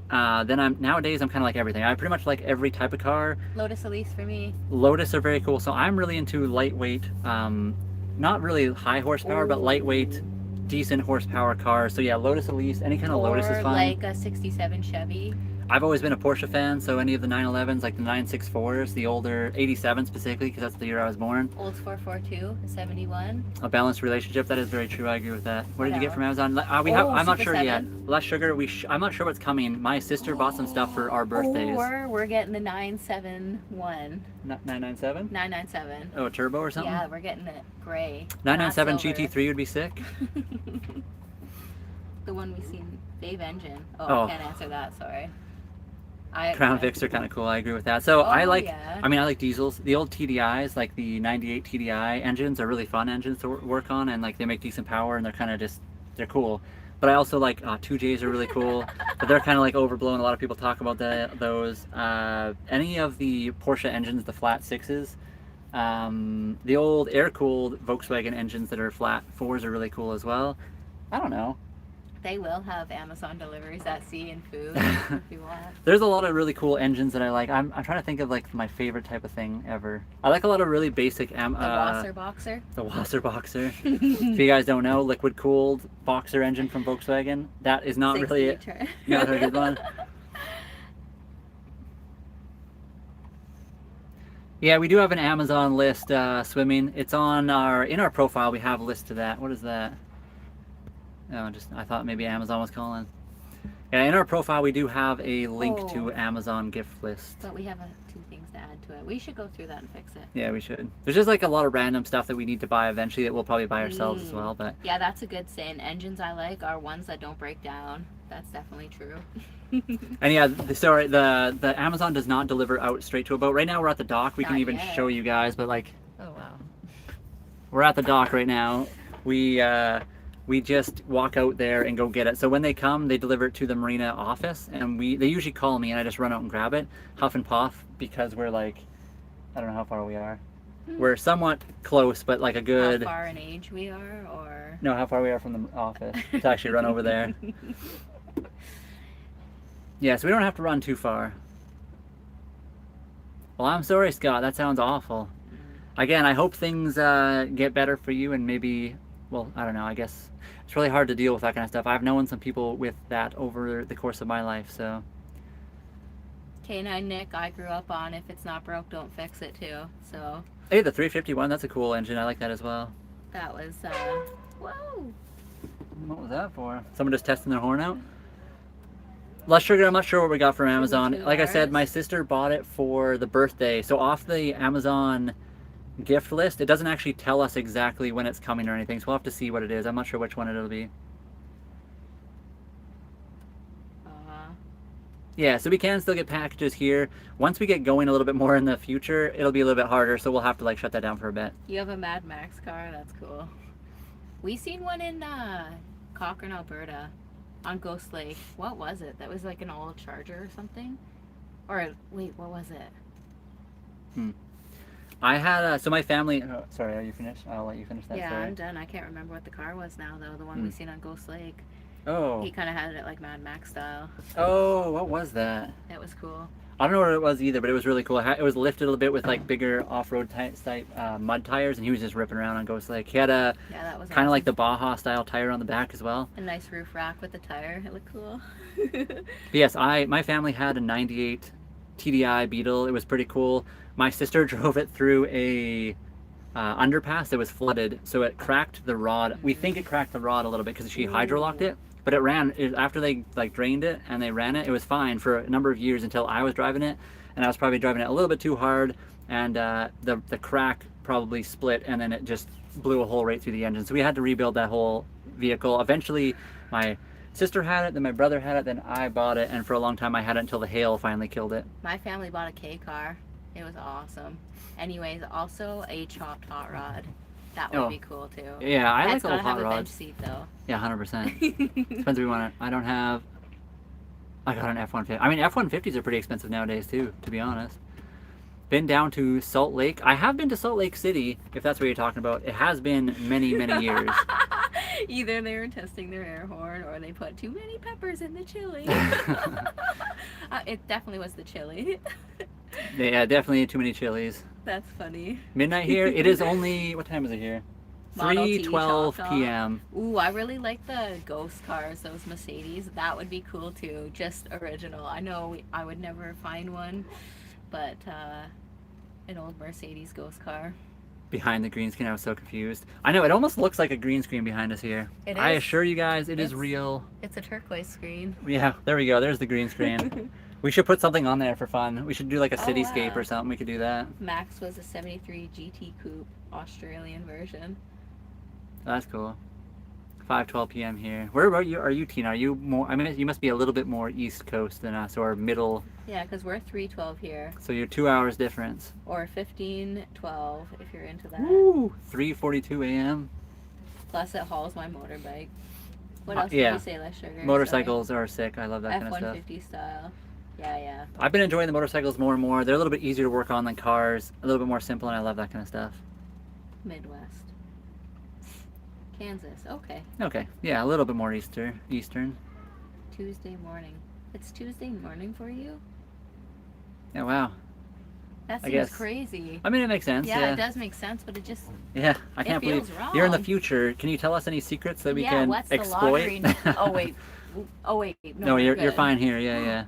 Nowadays I'm kind of like everything. I pretty much like every type of car. Lotus Elise for me. Lotus are very cool. So I'm really into lightweight, not really high horsepower, but lightweight, decent horsepower cars. So yeah, Lotus Elise, any kind of Lotus is fine. Like a 67 Chevy. I've always been a Porsche fan, so any of the 911s, like the 964s, the older 87 specifically, because that's the year I was born. Old 442, 71. A balanced relationship, that is very true. I agree with that. What did you get from Amazon? I'm not sure yet. Less sugar. I'm not sure what's coming. My sister bought some stuff for our birthdays. We're getting the 971. 997? 997. Oh, a turbo or something? Yeah, we're getting it gray. 997 GT3 would be sick. The one we seen, Dave Engine. Oh. I can't answer that. Sorry. Crown Vics are kind of cool. I agree with that. So I like diesels. The old TDIs, like the 98 TDI engines, are really fun engines to work on, and like they make decent power, and they're kind of they're cool. But I also like 2Js are really cool, but they're kind of like overblown. A lot of people talk about those. Any of the Porsche engines, the flat sixes, the old air-cooled Volkswagen engines that are flat fours are really cool as well. I don't know. They will have Amazon deliveries at sea and food if you want. There's a lot of really cool engines that I like. I'm trying to think of like my favorite type of thing ever. I like a lot of really basic the Wasser Boxer. The Wasser Boxer. If you guys don't know, liquid cooled Boxer engine from Volkswagen. That is not really not a good one. Yeah, we do have an Amazon list swimming. It's on in our profile. We have a list to that. What is that? No, I thought maybe Amazon was calling. Yeah, in our profile we do have a link to Amazon gift list. But we have two things to add to it. We should go through that and fix it. Yeah, we should. There's just like a lot of random stuff that we need to buy eventually that we'll probably buy ourselves as well. But yeah, that's a good saying. Engines I like are ones that don't break down. That's definitely true. And yeah, sorry, the Amazon does not deliver out straight to a boat. Right now we're at the dock. We can even show you guys, but like, oh wow, we're at the dock right now. We just walk out there and go get it. So when they come, they deliver it to the marina office, and they usually call me, and I just run out and grab it, huff and puff, because we're like, I don't know how far we are. We're somewhat close, but like a good. How far in age we are, or No, how far we are from the office to actually run over there. Yeah, so we don't have to run too far. Well, I'm sorry, Scott. That sounds awful. Again, I hope things get better for you, and maybe, well, I don't know. I guess it's really hard to deal with that kind of stuff. I've known some people with that over the course of my life, so. K9 Nick, I grew up on if it's not broke, don't fix it too. So Hey, the 351, that's a cool engine. I like that as well. that was, whoa. What was that for? Someone just testing their horn out? Less sugar, I'm not sure what we got from Amazon. Like I said, my sister bought it for the birthday. So off the Amazon gift list, it doesn't actually tell us exactly when it's coming or anything. So we'll have to see what it is. I'm not sure which one it'll be. Yeah, so we can still get packages here. Once we get going a little bit more in the future, it'll be a little bit harder, so we'll have to like shut that down for a bit. You have a Mad Max car? That's cool. We seen one in Cochrane, Alberta on Ghost Lake. What was it? That was like an old Charger or something? Or wait, what was it? I had, so my family, oh, sorry, are you finished? I'll let you finish that Yeah, story. I'm done. I can't remember what the car was now though, the one we seen on Ghost Lake. Oh. He kind of had it like Mad Max style. Oh, what was that? That was cool. I don't know what it was either, but it was really cool. It was lifted a little bit with like bigger off-road type mud tires, and he was just ripping around on Ghost Lake. He had a Yeah, that was kind of awesome. like the Baja style tire on the back as well. A nice roof rack with the tire. It looked cool. But yes, my family had a 98 TDI Beetle. It was pretty cool. My sister drove it through a underpass that was flooded, so it cracked the rod. We think it cracked the rod a little bit because she hydrolocked it. But it ran, after they like drained it and they ran it, it was fine for a number of years until I was driving it, and I was probably driving it a little bit too hard, and the crack probably split, and then it just blew a hole right through the engine. So we had to rebuild that whole vehicle. Eventually, my sister had it, then my brother had it, then I bought it, and for a long time I had it until the hail finally killed it. My family bought a K car. It was awesome. Anyways, also a chopped hot rod. That would be cool too. Yeah, I like It's old gotta hot have a bench rods. seat though. Yeah, 100%. Depends if we want to. I got an F-150. I mean, F-150s are pretty expensive nowadays too, to be honest. Been down to Salt Lake. I have been to Salt Lake City, if that's what you're talking about. It has been many, many years. Either they were testing their air horn or they put too many peppers in the chili. It definitely was the chili. Yeah, definitely too many chilies. That's funny. Midnight here. It is only, what time is it here? Model T 3:12 Choctaw. p.m. Ooh, I really like the ghost cars, those Mercedes. That would be cool too, just original. I know I would never find one, but an old Mercedes ghost car. Behind the green screen, I was so confused. I know, it almost looks like a green screen behind us here. It I is. assure you guys, it is real. It's a turquoise screen. Yeah, there we go. There's the green screen. We should put something on there for fun. We should do like a cityscape wow. or something. We could do that. Max was a 73 GT Coupe Australian version. That's cool. 5:12 p.m. here. Where are you? Are you, Tina? Are you more? I mean, you must be a little bit more East Coast than us, or middle. Yeah, because we're 3:12 here, So you're 2 hours difference. or 15:12 if you're into that. Woo! 3:42 a.m. Plus, it hauls my motorbike. What else yeah. did you say, less sugar? Motorcycles are sick. I love that kind of stuff. F-150 style. Yeah. I've been enjoying the motorcycles more and more. They're a little bit easier to work on than cars. A little bit more simple, and I love that kind of stuff. Midwest. Kansas. Okay. Okay. Yeah, a little bit more Eastern. Tuesday morning. It's Tuesday morning for you? Yeah. Wow. That I seems guess. crazy. I mean, it makes sense. Yeah, it does make sense, but it just... Yeah, I can't believe feels wrong. you're in the future. Can you tell us any secrets that we yeah, can what's the exploit? lottery? Oh, wait. No, we're you're good. fine here. Yeah.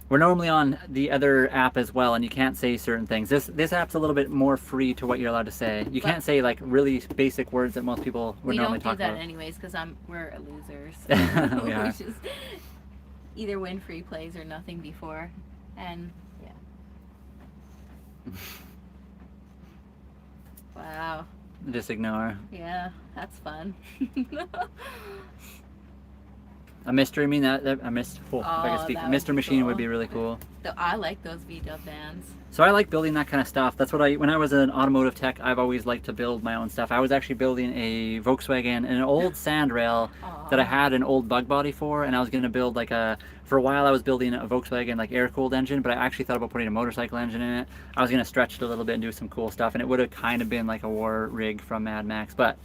We're normally on the other app as well, and you can't say certain things. This app's a little bit more free to what you're allowed to say. You can't say like really basic words that most people would we normally don't do talk that about. anyways, because we're losers. We are. just either win free plays or nothing before, and yeah. Wow. Just ignore. Yeah, that's fun. A Mister, I mean that a Mist. Oh, if I could speak, that would Mister be Machine cool. would be really cool. I like those V-dub vans. So I like building that kind of stuff. That's what when I was an automotive tech, I've always liked to build my own stuff. I was actually building a Volkswagen and an old sandrail that I had an old bug body for, and I was going to build like for a while I was building a Volkswagen like air-cooled engine, but I actually thought about putting a motorcycle engine in it. I was going to stretch it a little bit and do some cool stuff, and it would have kind of been like a war rig from Mad Max. But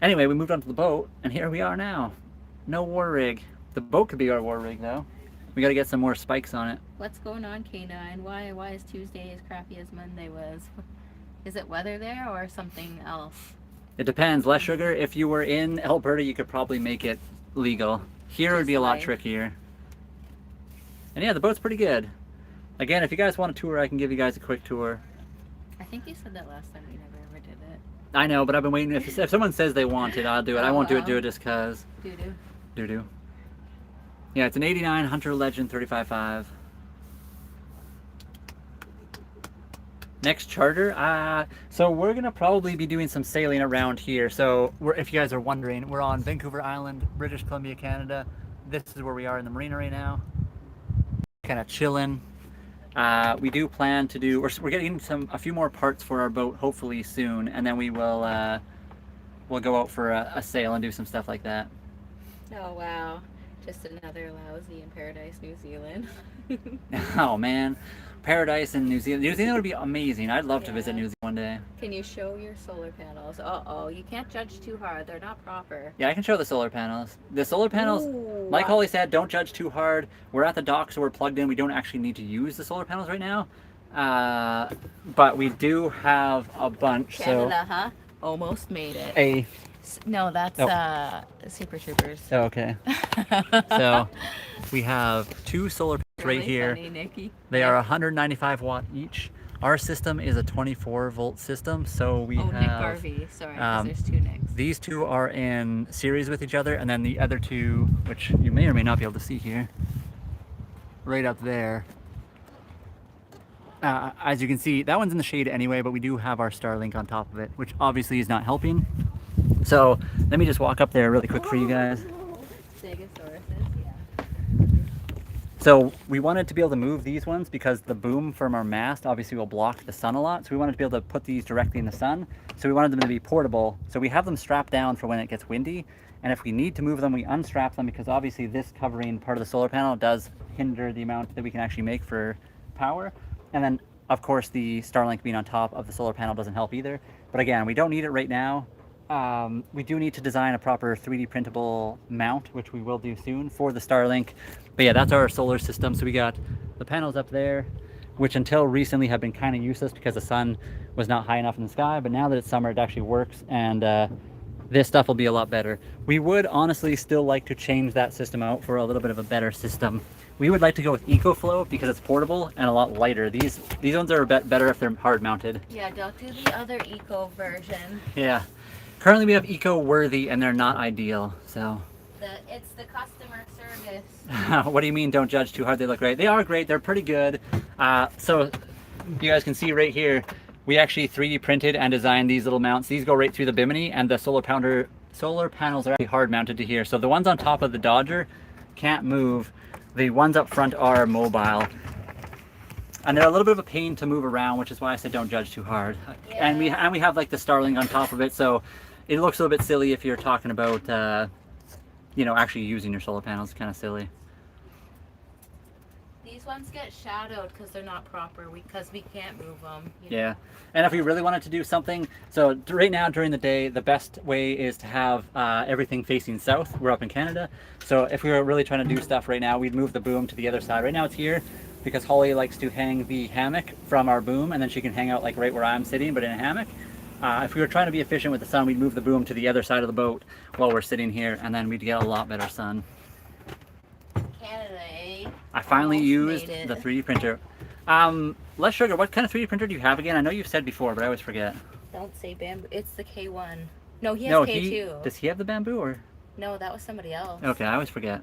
anyway, we moved on to the boat, and here we are now. No war rig. The boat could be our war rig though. We got to get some more spikes on it. What's going on, K9? Why is Tuesday as crappy as Monday was? Is it weather there or something else? It depends. Less sugar. If you were in Alberta, you could probably make it legal. Here it would be a lot trickier. And yeah, the boat's pretty good. Again, if you guys want a tour, I can give you guys a quick tour. I think you said that last time. You never ever did it. I know, but I've been waiting. If someone says they want it, I'll do it. I won't do it just cause. Doo-doo. Doo-doo. Yeah, it's an 89 Hunter Legend 35.5. Next charter, so we're gonna probably be doing some sailing around here. So if you guys are wondering, we're on Vancouver Island, British Columbia, Canada. This is where we are in the marina right now. Kind of chilling. We do plan to do, we're getting a few more parts for our boat hopefully soon, and then we will we'll go out for a sail and do some stuff like that. Oh wow. Just another lousy in Paradise, New Zealand. Oh man, Paradise in New Zealand. New Zealand would be amazing. I'd love to visit New Zealand one day. Can you show your solar panels? Uh-oh, you can't judge too hard. They're not proper. Yeah, I can show the solar panels. The solar panels, Ooh, like Holly said, don't judge too hard. We're at the dock, so we're plugged in. We don't actually need to use the solar panels right now. But we do have a bunch. Canada, so huh? Almost made it. No, that's Super Troopers. Oh, okay. So we have two solar panels right Really here. funny, Nikki. They are 195 watt each. Our system is a 24 volt system, so we have. Nick RV. Sorry, 'cause there's two Nicks. These two are in series with each other, and then the other two, which you may or may not be able to see here, right up there. As you can see, that one's in the shade anyway, but we do have our Starlink on top of it, which obviously is not helping. So let me just walk up there really quick for you guys. Stegosauruses, yeah. So we wanted to be able to move these ones because the boom from our mast obviously will block the sun a lot. So we wanted to be able to put these directly in the sun. So we wanted them to be portable. So we have them strapped down for when it gets windy. And if we need to move them, we unstrap them because obviously this covering part of the solar panel does hinder the amount that we can actually make for power. And then of course the Starlink being on top of the solar panel doesn't help either. But again, we don't need it right now. We do need to design a proper 3D printable mount, which we will do soon for the Starlink. But yeah, that's our solar system. So we got the panels up there, which until recently have been kind of useless because the sun was not high enough in the sky. But now that it's summer, it actually works, and this stuff will be a lot better. We would honestly still like to change that system out for a little bit of a better system. We would like to go with EcoFlow because it's portable and a lot lighter. These ones are a bit better if they're hard mounted. Yeah, don't do the other Eco version. Yeah. Currently we have Eco-worthy and they're not ideal, so. It's the customer service. What do you mean don't judge too hard? They look great. They are great. They're pretty good. So you guys can see right here, we actually 3D printed and designed these little mounts. These go right through the bimini, and the solar panels are actually hard mounted to here. So the ones on top of the Dodger can't move. The ones up front are mobile. And they're a little bit of a pain to move around, which is why I said don't judge too hard. Yeah. And we have like the Starlink on top of it, so it looks a little bit silly if you're talking about you know, actually using your solar panels. It's kind of silly. These ones get shadowed because they're not proper, because we can't move them. Yeah, and if we really wanted to do something, so right now during the day, the best way is to have everything facing south. We're up in Canada, so if we were really trying to do stuff right now, we'd move the boom to the other side. Right now it's here because Holly likes to hang the hammock from our boom, and then she can hang out like right where I'm sitting, but in a hammock. If we were trying to be efficient with the sun, we'd move the boom to the other side of the boat while we're sitting here, and then we'd get a lot better sun. Canada, eh? I finally used the 3D printer. Less sugar, what kind of 3D printer do you have again? I know you've said before, but I always forget. Don't say bamboo. It's the K1. No, he has K2. Does he have the bamboo or? No, that was somebody else. Okay, I always forget.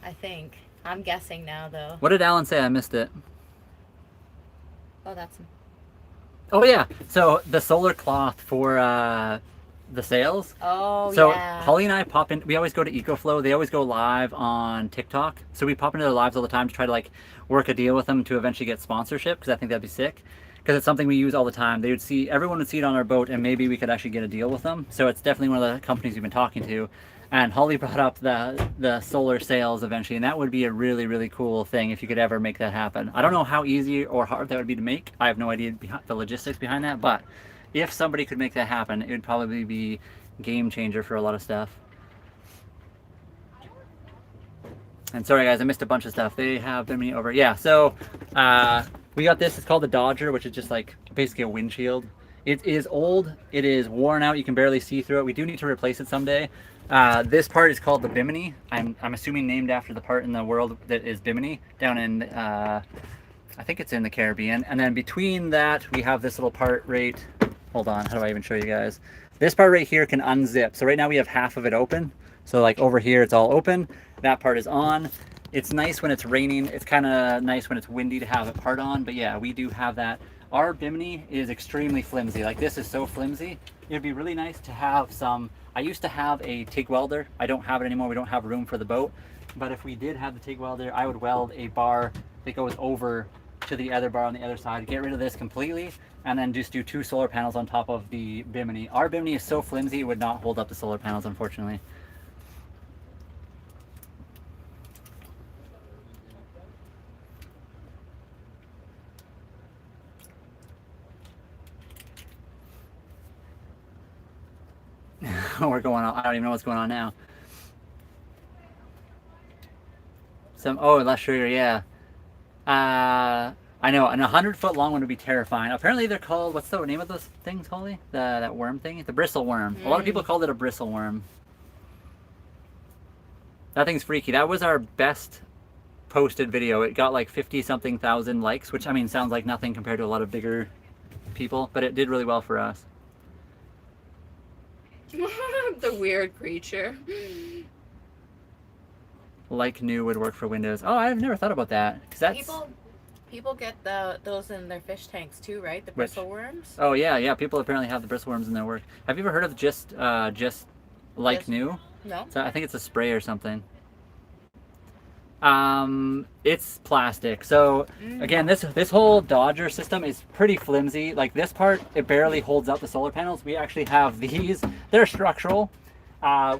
I think. I'm guessing now, though. What did Alan say? I missed it. Oh, that's... Oh yeah, so the solar cloth for the sales. Oh, So yeah. Holly and I pop in. We always go to EcoFlow. They always go live on TikTok. So we pop into their lives all the time to try to like work a deal with them to eventually get sponsorship, because I think that'd be sick. Because it's something we use all the time. They would see, everyone would see it on our boat, and maybe we could actually get a deal with them. So it's definitely one of the companies we've been talking to. And Holly brought up the solar sails eventually, and that would be a really, really cool thing if you could ever make that happen. I don't know how easy or hard that would be to make. I have no idea the logistics behind that, but if somebody could make that happen, it would probably be game changer for a lot of stuff. And sorry guys, I missed a bunch of stuff. They have been over. Yeah, so we got this. It's called the Dodger, which is just like basically a windshield. It is old. It is worn out. You can barely see through it. We do need to replace it someday. This part is called the Bimini. I'm assuming named after the part in the world that is Bimini, down in I think it's in the Caribbean. And then between that, we have this little part right. Hold on, how do I even show you guys? This part right here can unzip. So right now we have half of it open. So like over here, it's all open. That part is on. It's nice when it's raining. It's kind of nice when it's windy to have a part on. But yeah, we do have that. Our Bimini is extremely flimsy. Like this is so flimsy. It'd be really nice to have some. I used to have a TIG welder. I don't have it anymore. We don't have room for the boat. But if we did have the TIG welder, I would weld a bar that goes over to the other bar on the other side. Get rid of this completely, and then just do 2 solar panels on top of the Bimini. Our Bimini is so flimsy, it would not hold up the solar panels, unfortunately. We're going on. I don't even know what's going on now. Oh, less sugar, yeah. I know, and 100-foot long one would be terrifying. Apparently they're called, what's the name of those things, Holly? That worm thing? The bristle worm. A lot of people called it a bristle worm. That thing's freaky. That was our best posted video. It got like 50-something thousand likes, which I mean sounds like nothing compared to a lot of bigger people, but it did really well for us. The weird creature. Like new would work for Windows. Oh, I've never thought about that. 'Cause that's... People get those in their fish tanks too, right? The bristle worms. Oh yeah. People apparently have the bristle worms in their work. Have you ever heard of just like new? No. So I think it's a spray or something. It's plastic. So again, this whole Dodger system is pretty flimsy. Like this part, it barely holds up the solar panels. We actually have these. They're structural.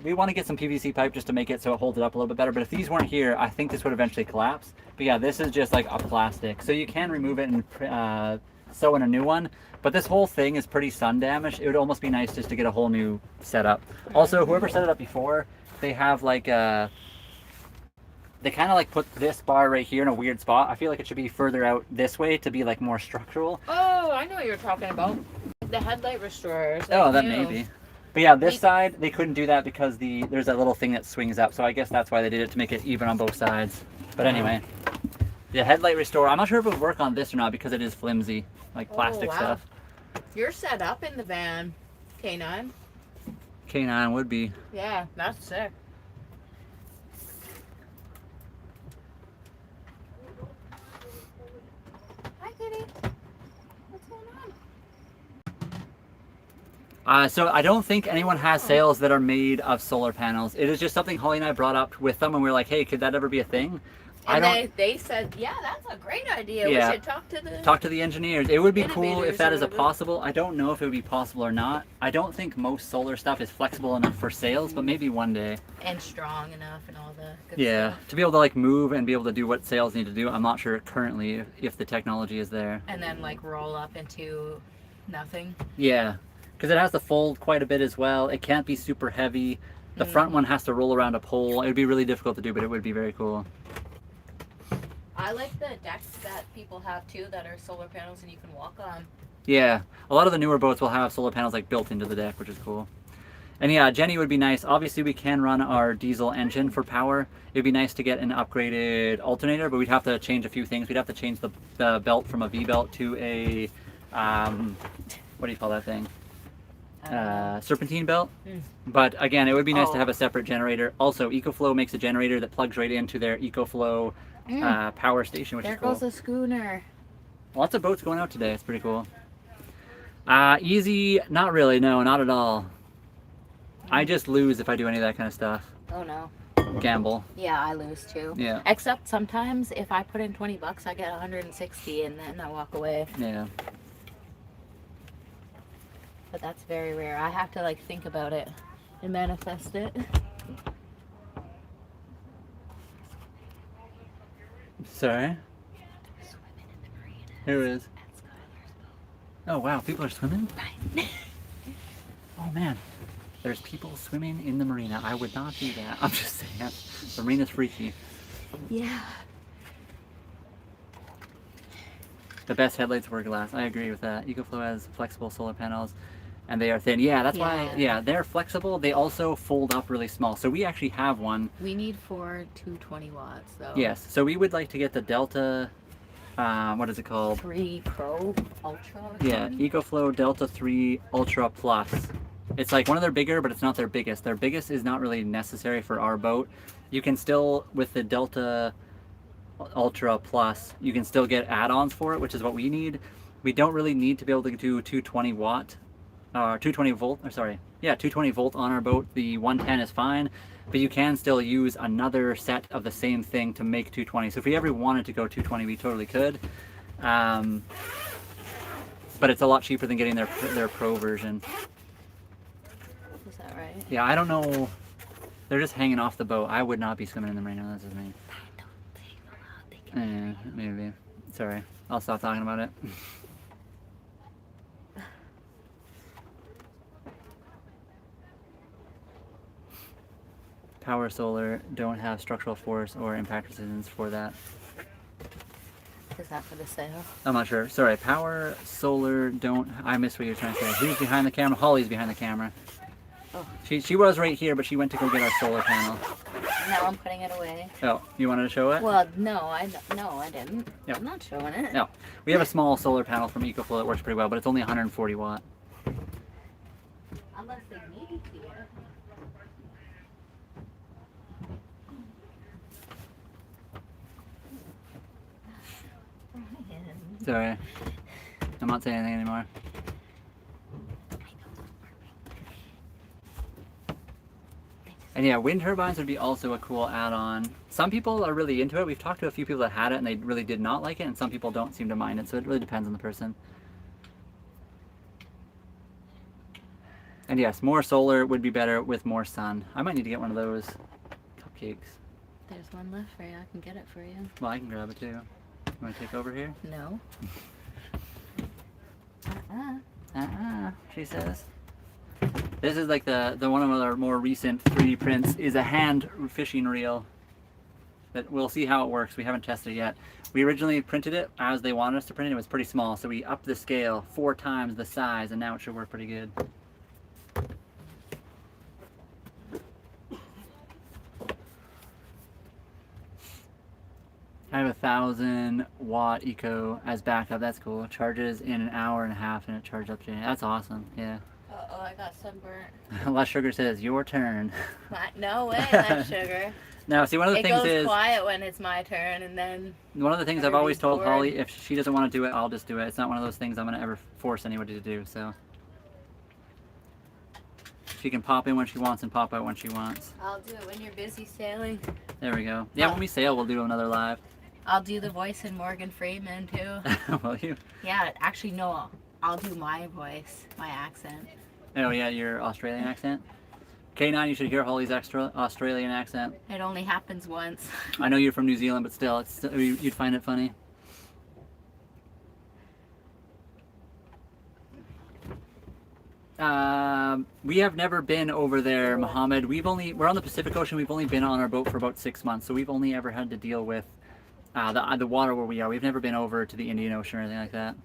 We want to get some PVC pipe just to make it so it holds it up a little bit better. But if these weren't here, I think this would eventually collapse. But yeah, this is just like a plastic. So you can remove it and sew in a new one. But this whole thing is pretty sun damaged. It would almost be nice just to get a whole new setup. Also, whoever set it up before, they have like a... They kind of like put this bar right here in a weird spot. I feel like it should be further out this way to be like more structural. Oh, I know what you're talking about. The headlight restorers. Oh, that may be. But yeah, this side, they couldn't do that because there's that little thing that swings up. So I guess that's why they did it, to make it even on both sides. But anyway, the headlight restorer, I'm not sure if it would work on this or not because it is flimsy, like plastic stuff. You're set up in the van, K9. K9 would be. Yeah, that's sick. Hi, kitty. What's going on? So I don't think anyone has sails that are made of solar panels. It is just something Holly and I brought up with them, and we were like, hey, could that ever be a thing? And they said, yeah, that's a great idea. Yeah. We should talk to the engineers. It would be cool if that is a whatever. possible. I don't know if it would be possible or not. I don't think most solar stuff is flexible enough for sails, but maybe one day. And strong enough and all the good stuff. To be able to like move and be able to do what sails need to do. I'm not sure currently if the technology is there. And then like roll up into nothing. Yeah, because it has to fold quite a bit as well. It can't be super heavy. The front one has to roll around a pole. It would be really difficult to do, but it would be very cool. I like the decks that people have too that are solar panels and you can walk on. Yeah, a lot of the newer boats will have solar panels like built into the deck, which is cool. And yeah, Jenny would be nice. Obviously, we can run our diesel engine for power. It'd be nice to get an upgraded alternator, but we'd have to change a few things. We'd have to change the belt from a V-belt to a, what do you call that thing? Serpentine belt. But again, it would be nice to have a separate generator. Also, EcoFlow makes a generator that plugs right into their EcoFlow power station, which is cool. There goes a schooner. Lots of boats going out today. It's pretty cool. Easy, not really. No, not at all. I just lose if I do any of that kind of stuff. Oh no. Gamble. Yeah, I lose too. Yeah. Except sometimes if I put in 20 bucks, I get 160 and then I walk away. Yeah. But that's very rare. I have to like think about it and manifest it. Sorry? Swimming in the marina. Who is? At Skylar's boat. Oh wow, people are swimming? Right. Oh man. There's people swimming in the marina. I would not do that. I'm just saying. The marina's freaky. Yeah. The best headlights were glass. I agree with that. EcoFlow has flexible solar panels and they are thin. Yeah, that's why, yeah, they're flexible. They also fold up really small. So we actually have one. We need 220 watts though. Yes. So we would like to get the Delta, what is it called? 3 Pro Ultra. Yeah, EcoFlow Delta 3 Ultra Plus. It's like one of their bigger, but it's not their biggest. Their biggest is not really necessary for our boat. You can still, with the Delta Ultra Plus, you can still get add-ons for it, which is what we need. We don't really need to be able to do 220 watt, 220 volt, or sorry, yeah, 220 volt on our boat. The 110 is fine, but you can still use another set of the same thing to make 220. So if we ever wanted to go 220, we totally could. But it's a lot cheaper than getting their Pro version. Is that right? Yeah, I don't know. They're just hanging off the boat. I would not be swimming in the marina. That's just me. I don't think allowed. They can. Yeah, maybe. Sorry. I'll stop talking about it. Power solar don't have structural force or impact resistance for that. Is that for the sale? I'm not sure. Sorry. Power solar don't. I missed what you were trying to say. Who's behind the camera? Holly's behind the camera. Oh. She was right here, but she went to go get our solar panel. Now I'm putting it away. Oh, you wanted to show it? Well, no, I didn't. Yep. I'm not showing it. No. We have a small solar panel from EcoFlow that works pretty well, but it's only 140 watt. Unless they need to. Sorry. I'm not saying anything anymore. And yeah, wind turbines would be also a cool add-on. Some people are really into it. We've talked to a few people that had it and they really did not like it, and some people don't seem to mind it, so it really depends on the person. And yes, more solar would be better with more sun. I might need to get one of those cupcakes. There's one left for you. I can get it for you. Well, I can grab it too. You want to take over here? No. She says. This is like the one of our more recent 3D prints is a hand fishing reel. But we'll see how it works. We haven't tested it yet. We originally printed it as they wanted us to print it. It was pretty small, so we upped the scale 4 times the size, and now it should work pretty good. I have a 1,000 watt eco as backup. That's cool. Charges in an hour and a half, and it charges up to. That's awesome. Yeah. Uh-oh, I got sunburnt. Less Sugar says your turn. No way, Less Sugar. Now, see, one of the It things goes is quiet when it's my turn, and then one of the things I've always told everybody's Holly, if she doesn't want to do it, I'll just do it. It's not one of those things I'm going to ever force anybody to do. So she can pop in when she wants and pop out when she wants. I'll do it when you're busy sailing. There we go. Yeah, when we sail, we'll do another live. I'll do the voice in Morgan Freeman too. Will you? Yeah, actually no, I'll do my voice, my accent. Oh yeah, your Australian accent. K9, you should hear Holly's extra Australian accent. It only happens once. I know you're from New Zealand, but still, you'd find it funny. We have never been over there, Mohammed. We're on the Pacific Ocean. We've only been on our boat for about 6 months, so we've only ever had to deal with the water where we are. We've never been over to the Indian Ocean or anything like that.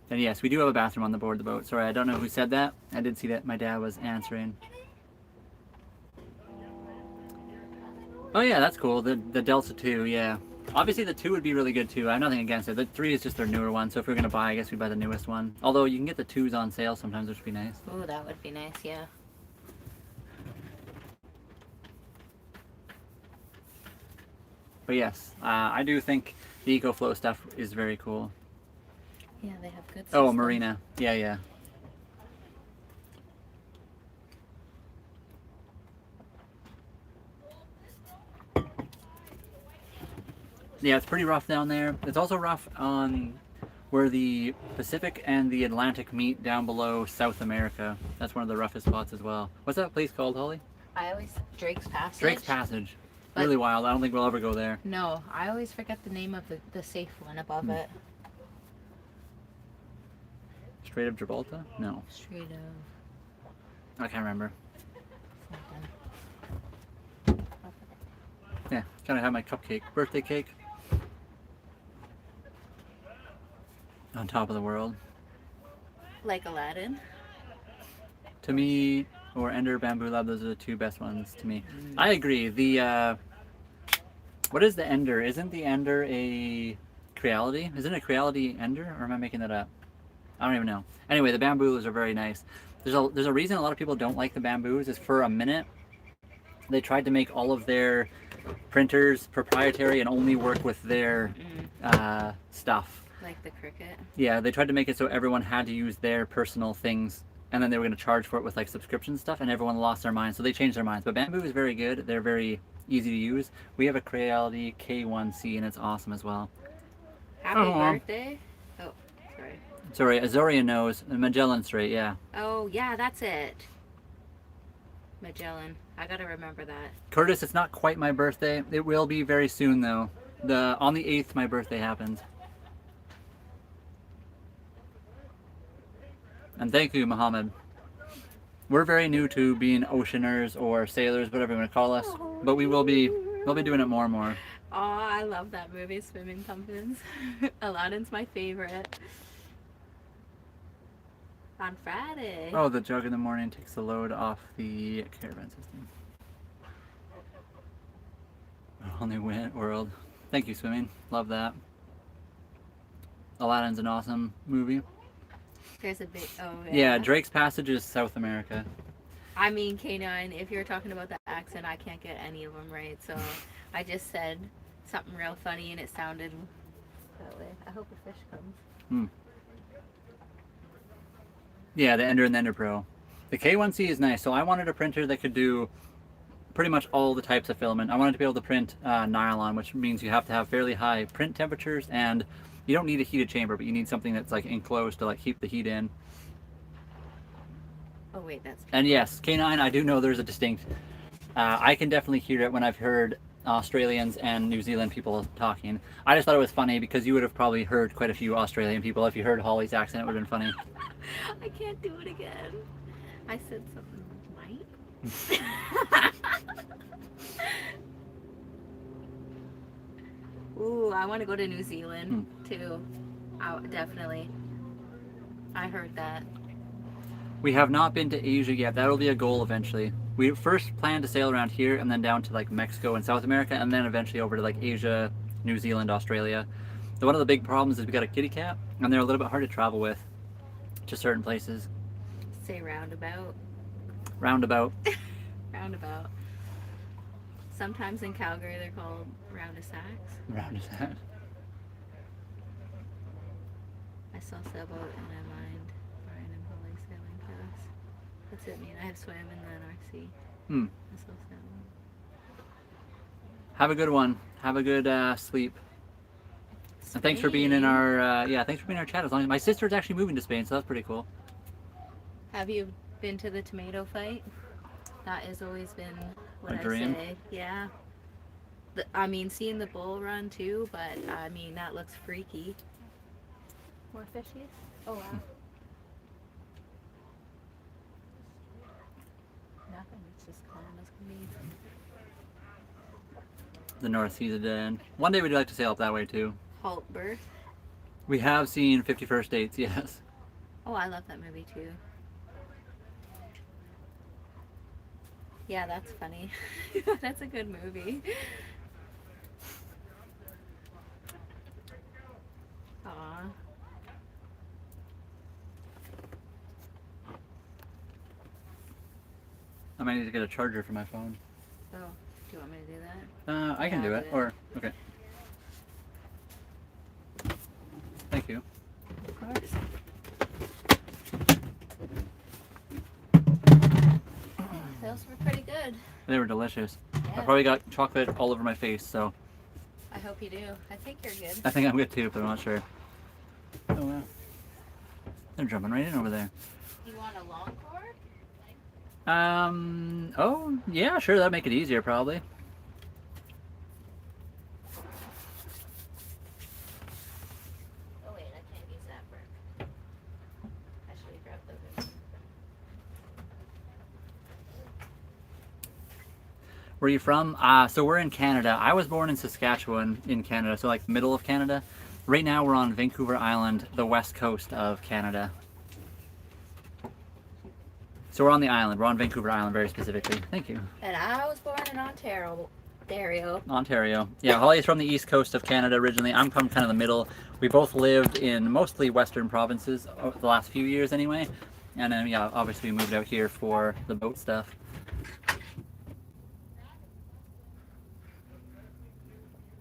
And yes, we do have a bathroom on the board of the boat. Sorry, I don't know who said that. I did see that my dad was answering. Oh yeah, that's cool. The Delta 2, yeah. Obviously the 2 would be really good too. I have nothing against it. The 3 is just their newer one, so if we're gonna buy, I guess we buy the newest one. Although you can get the 2s on sale sometimes, which would be nice. Ooh, that would be nice, yeah. But yes, I do think the EcoFlow stuff is very cool. Yeah, they have good stuff. Oh, Marina. Yeah, yeah. Yeah, it's pretty rough down there. It's also rough on where the Pacific and the Atlantic meet down below South America. That's one of the roughest spots as well. What's that place called, Holly? Drake's Passage. Drake's Passage. But- Really wild. I don't think we'll ever go there. No, I always forget the name of the safe one above it. Strait of Gibraltar? No. Straight of I can't remember. something. Yeah, gotta have my cupcake. Birthday cake. On top of the world. Like Aladdin. To me, or Ender Bamboo Lab, those are the two best ones to me. I agree. The what is the Ender? Isn't the Ender a Creality? Isn't it a Creality Ender, or am I making that up? I don't even know. Anyway, the bamboos are very nice. There's a reason a lot of people don't like the bamboos. Is for a minute they tried to make all of their printers proprietary and only work with their stuff. Like the Cricut. Yeah, they tried to make it so everyone had to use their personal things, and then they were going to charge for it with like subscription stuff, and everyone lost their minds, so they changed their minds. But bamboo is very good. They're very easy to use. We have a Creality K1C, and it's awesome as well. Happy Oh. birthday. Oh, sorry. Sorry, Azoria knows. Magellan Strait, yeah. Oh, yeah, that's it. Magellan. I gotta remember that. Curtis, it's not quite my birthday. It will be very soon, though. On the 8th, my birthday happens. And thank you, Mohammed. We're very new to being oceaners or sailors, whatever you want to call us, but we'll be doing it more and more. Oh, I love that movie, Swimming Pumpkins. Aladdin's my favorite. On Friday. Oh, the jug in the morning takes the load off the caravan system. A whole new world. Thank you, Swimming. Love that. Aladdin's an awesome movie. There's a big. Oh, yeah. Yeah, Drake's Passage is South America. I mean, K9, if you're talking about the accent, I can't get any of them right. So I just said something real funny and it sounded that way. I hope a fish comes. Yeah, the Ender and the Ender Pro. The K1C is nice. So I wanted a printer that could do pretty much all the types of filament. I wanted to be able to print nylon, which means you have to have fairly high print temperatures, and you don't need a heated chamber, but you need something that's like enclosed to like keep the heat in. Oh, wait, that's. And yes, K9, I do know there's a distinct. I can definitely hear it when I've heard Australians and New Zealand people talking. I just thought it was funny because you would have probably heard quite a few Australian people. If you heard Holly's accent, it would have been funny. I can't do it again. I said something white. Ooh, I want to go to New Zealand too. Definitely. I heard that. We have not been to Asia yet. That'll be a goal eventually. We first plan to sail around here and then down to like Mexico and South America, and then eventually over to like Asia, New Zealand, Australia. So one of the big problems is we got a kitty cat, and they're a little bit hard to travel with to certain places. Say roundabout. Roundabout. Roundabout. Sometimes in Calgary they're called round-a-sacks. Round is that? I saw Sailboat and I mind Brian and Holly sailing past. What's it mean? I have swam in the NRC. I saw Sailboat. Have a good one. Have a good sleep. And thanks for being in our thanks for being in our chat. As long as my sister's actually moving to Spain, so that's pretty cool. Have you been to the tomato fight? That has always been what A I dream? say. Yeah. I mean, seeing the bull run too, but I mean that looks freaky. More fishies? Oh wow. Nothing. It's just calm as can be. The North Sea's a dead end. One day we'd like to sail up that way too. Halt birth. We have seen 51st Dates, yes. Oh, I love that movie too. Yeah, that's funny. That's a good movie. Aw. I might need to get a charger for my phone. Oh, do you want me to do that? I can Yeah, do I'll it. do it. Or, okay. Thank you. Of course. Those were pretty good. They were delicious. I Yeah. probably got chocolate all over my face, so I hope you do. I think you're good. I think I'm good too, but I'm not sure. Oh wow. They're jumping right in over there. You want a long cord? Oh, yeah, sure, that'd make it easier probably. Oh wait, I can't use that for. I should have grabbed those. Where are you from? So we're in Canada. I was born in Saskatchewan in Canada, so like middle of Canada. Right now we're on Vancouver Island, the west coast of Canada. So we're on the island. We're on Vancouver Island very specifically. Thank you. And I was born in Ontario. Ontario. Yeah, Holly's from the east coast of Canada originally. I'm from kind of the middle. We both lived in mostly western provinces the last few years anyway. And then, yeah, obviously we moved out here for the boat stuff.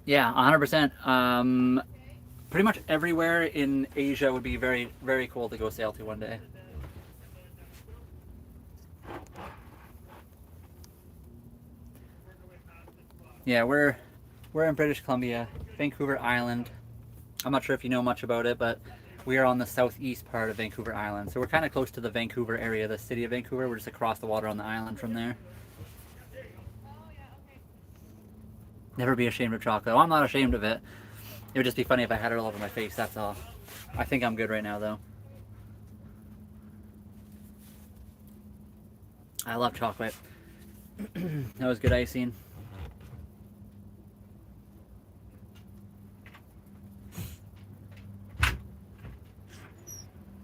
Yeah, 100%. Pretty much everywhere in Asia would be very, very cool to go sail to one day. Yeah, we're in British Columbia, Vancouver Island. I'm not sure if you know much about it, but we are on the southeast part of Vancouver Island. So we're kind of close to the Vancouver area, the city of Vancouver. We're just across the water on the island from there. Never be ashamed of chocolate. Well, I'm not ashamed of it. It would just be funny if I had it all over my face, that's all. I think I'm good right now, though. I love chocolate. That was good icing.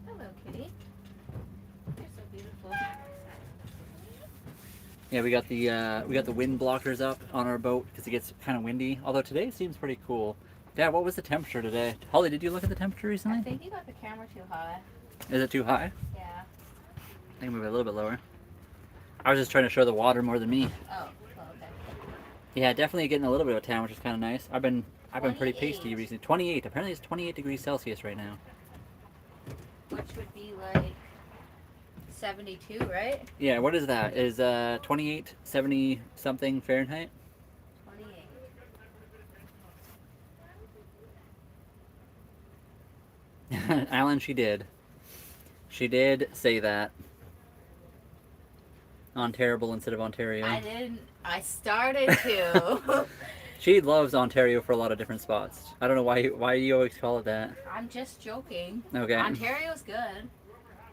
Hello, kitty. You're so beautiful. Yeah, we got the wind blockers up on our boat because it gets kind of windy. Although today seems pretty cool. Dad, what was the temperature today? Holly, did you look at the temperature recently? I think you got the camera too high. Is it too high? Yeah. I can move it a little bit lower. I was just trying to show the water more than me. Oh, well, okay. Yeah, definitely getting a little bit of a tan, which is kind of nice. I've been pretty 28. pasty recently. 28. Apparently it's 28 degrees Celsius right now. Which would be like 72, right? Yeah, what is that? Is 28 70 something Fahrenheit? 28. Alan, she did. She did say that. On terrible instead of Ontario. I didn't. I started to. She loves Ontario for a lot of different spots. I don't know why you always call it that. I'm just joking. Okay. Ontario's good.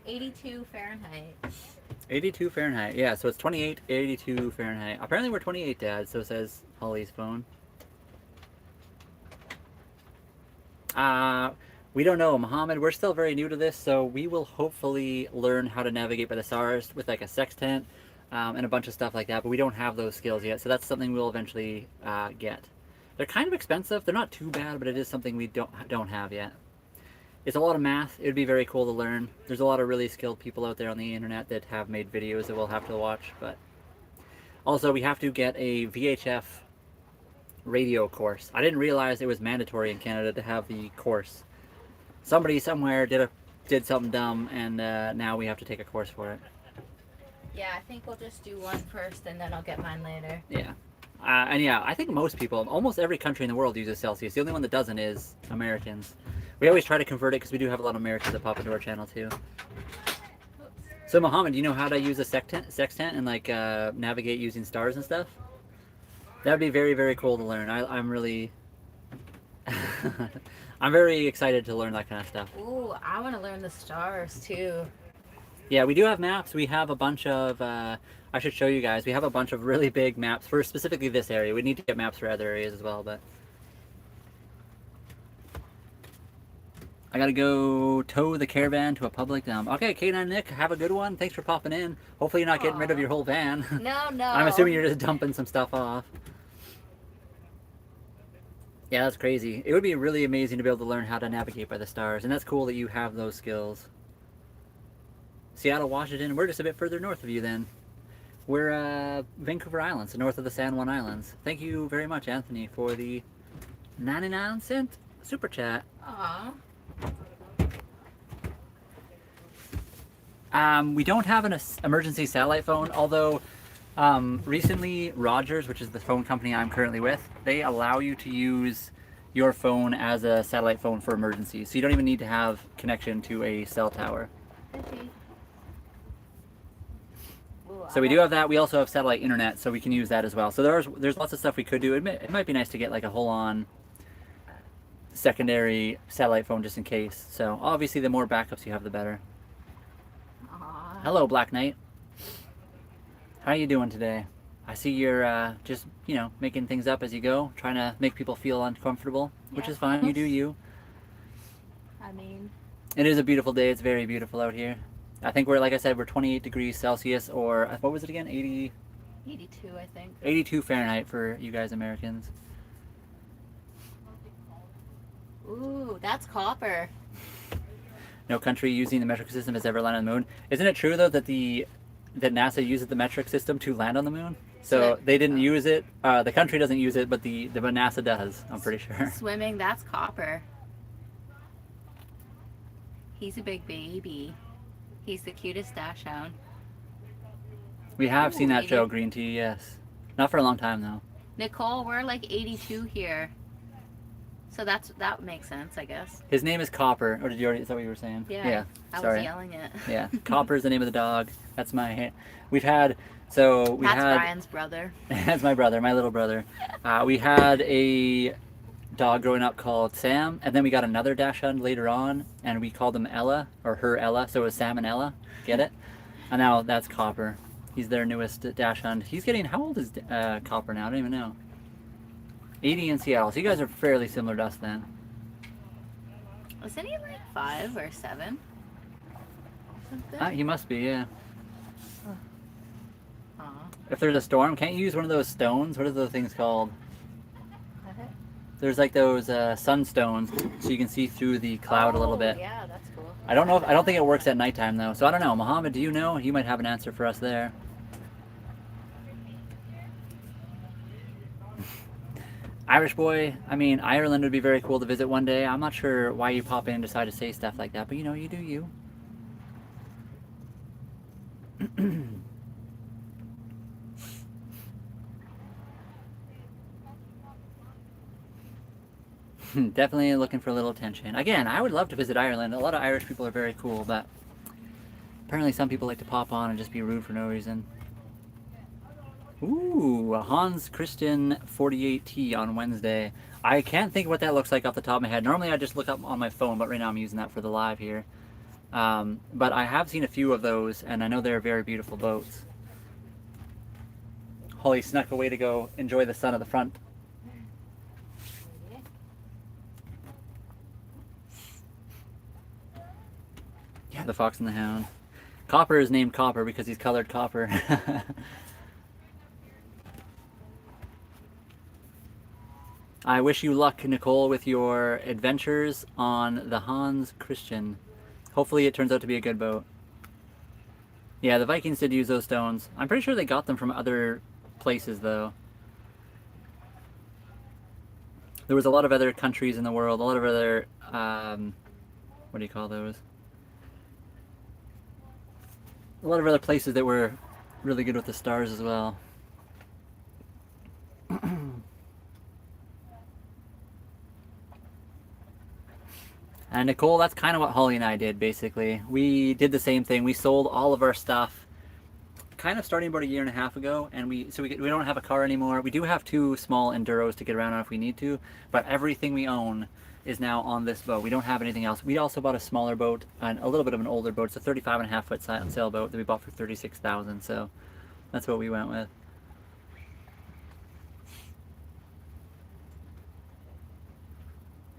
82 Fahrenheit. 82 Fahrenheit. Yeah, so it's 28, 82 Fahrenheit. Apparently we're 28, Dad, so says Holly's phone. We don't know, Mohammed. We're still very new to this, so we will hopefully learn how to navigate by the stars with like a sextant and a bunch of stuff like that, but we don't have those skills yet, so that's something we'll eventually get. They're kind of expensive. They're not too bad, but it is something we don't have yet. It's a lot of math. It would be very cool to learn. There's a lot of really skilled people out there on the internet that have made videos that we'll have to watch, but also we have to get a VHF radio course. I didn't realize it was mandatory in Canada to have the course. Somebody somewhere did something dumb, and now we have to take a course for it. Yeah, I think we'll just do one first, and then I'll get mine later. Yeah. And yeah, I think most people, almost every country in the world uses Celsius. The only one that doesn't is Americans. We always try to convert it because we do have a lot of Americans that pop into our channel too. So Mohammed, do you know how to use a sextant and like navigate using stars and stuff? That would be very, very cool to learn. I'm really... I'm very excited to learn that kind of stuff. Ooh, I want to learn the stars too. Yeah, we do have maps. We have a bunch of, I should show you guys. We have a bunch of really big maps for specifically this area. We need to get maps for other areas as well, but. I gotta go tow the caravan to a public dump. Okay, K9 Nick, have a good one. Thanks for popping in. Hopefully you're not getting rid of your whole van. No, no. I'm assuming you're just dumping some stuff off. Yeah, that's crazy. It would be really amazing to be able to learn how to navigate by the stars, and that's cool that you have those skills. Seattle, Washington, we're just a bit further north of you then. We're Vancouver Island, so north of the San Juan Islands. Thank you very much, Anthony, for the 99-cent super chat. Aww. We don't have an emergency satellite phone, although Recently, Rogers, which is the phone company I'm currently with, they allow you to use your phone as a satellite phone for emergencies. So you don't even need to have connection to a cell tower. So we do have that. We also have satellite internet, so we can use that as well. So there's lots of stuff we could do. It might be nice to get like a whole-on secondary satellite phone just in case. So obviously, the more backups you have, the better. Aw. Hello, Black Knight. How are you doing today? I see you're just, making things up as you go, trying to make people feel uncomfortable, which is fine. You do you. I mean, It is a beautiful day. It's very beautiful out here. I think like I said, we're 28 degrees Celsius, or what was it again? 82, I think. 82 Fahrenheit for you guys Americans. Ooh, that's copper. No country using the metric system has ever landed on the moon. Isn't it true though that that NASA uses the metric system to land on the moon? So they didn't use it. The country doesn't use it, but but NASA does. I'm pretty sure. Swimming, that's copper. He's a big baby. He's the cutest dachshund. We have seen that 80. show, Green Tea. Yes, not for a long time though. Nicole, we're like 82 here. So that makes sense, I guess. His name is Copper. Or did you already? Is that what you were saying? Yeah. I Sorry. was yelling it. Yeah, Copper is the name of the dog. That's my. We've had. So we That's had. Brian's brother. That's my brother, my little brother. We had a dog growing up called Sam, and then we got another dachshund later on, and we called him Ella, or her Ella, so it was Sam and Ella. Get it? And now that's Copper. He's their newest dachshund. He's getting. How old is Copper now? I don't even know. 80 in Seattle. So you guys are fairly similar to us then. Wasn't he like 5 or 7? Something? He must be, yeah. Aw. If there's a storm, can't you use one of those stones? What are those things called? There's like those sunstones, so you can see through the cloud a little bit. Yeah, that's cool. I don't know. I don't think it works at nighttime though. So I don't know. Mohammed, do you know? You might have an answer for us there. Irish boy. I mean, Ireland would be very cool to visit one day. I'm not sure why you pop in and decide to say stuff like that, but you do you. Definitely looking for a little attention. Again, I would love to visit Ireland. A lot of Irish people are very cool, but apparently some people like to pop on and just be rude for no reason. Ooh, a Hans Christian 48T on Wednesday. I can't think what that looks like off the top of my head. Normally I just look up on my phone, but right now I'm using that for the live here. But I have seen a few of those, and I know they're very beautiful boats. Holly snuck away to go enjoy the sun at the front. Yeah, the Fox and the Hound. Copper is named Copper because he's colored copper. I wish you luck, Nicole, with your adventures on the Hans Christian. Hopefully it turns out to be a good boat. Yeah, the Vikings did use those stones. I'm pretty sure they got them from other places, though. There was a lot of other countries in the world, a lot of other, what do you call those? A lot of other places that were really good with the stars as well. And Nicole, that's kind of what Holly and I did, basically. We did the same thing. We sold all of our stuff kind of starting about a year and a half ago, and we don't have a car anymore. We do have 2 small Enduros to get around on if we need to, but everything we own is now on this boat. We don't have anything else. We also bought a smaller boat and a little bit of an older boat. It's a 35.5-foot sailboat that we bought for $36,000, so that's what we went with.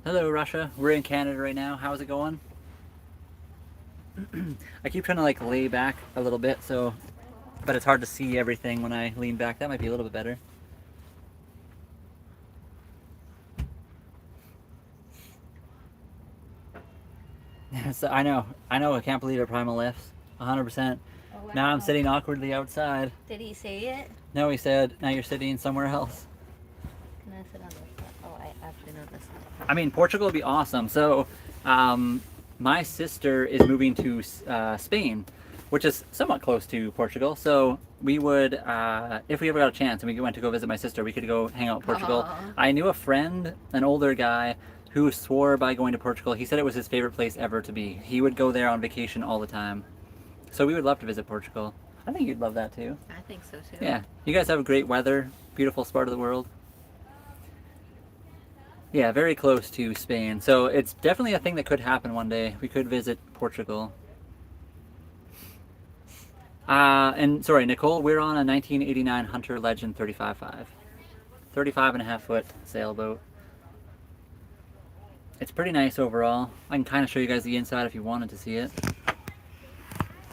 Hello, Russia. We're in Canada right now. How's it going? I keep trying to like lay back a little bit, but it's hard to see everything when I lean back. That might be a little bit better. So I know. I can't believe it. Primal lifts, 100%. Oh, wow. Now I'm sitting awkwardly outside. Did he say it? No, he said, now you're sitting somewhere else. Can I sit on this side? Oh, I actually know this side. I mean, Portugal would be awesome. So, my sister is moving to Spain which is somewhat close to Portugal. So we would, if we ever got a chance and we went to go visit my sister, we could go hang out in Portugal. Aw. I knew a friend, an older guy, who swore by going to Portugal. He said it was his favorite place ever to be. He would go there on vacation all the time. So we would love to visit Portugal. I think you'd love that too. I think so too. Yeah. You guys have great weather, beautiful part of the world. Yeah, very close to Spain. So it's definitely a thing that could happen one day. We could visit Portugal. And sorry, Nicole, we're on a 1989 Hunter Legend 35.5. 35.5 foot sailboat. It's pretty nice overall. I can kind of show you guys the inside if you wanted to see it.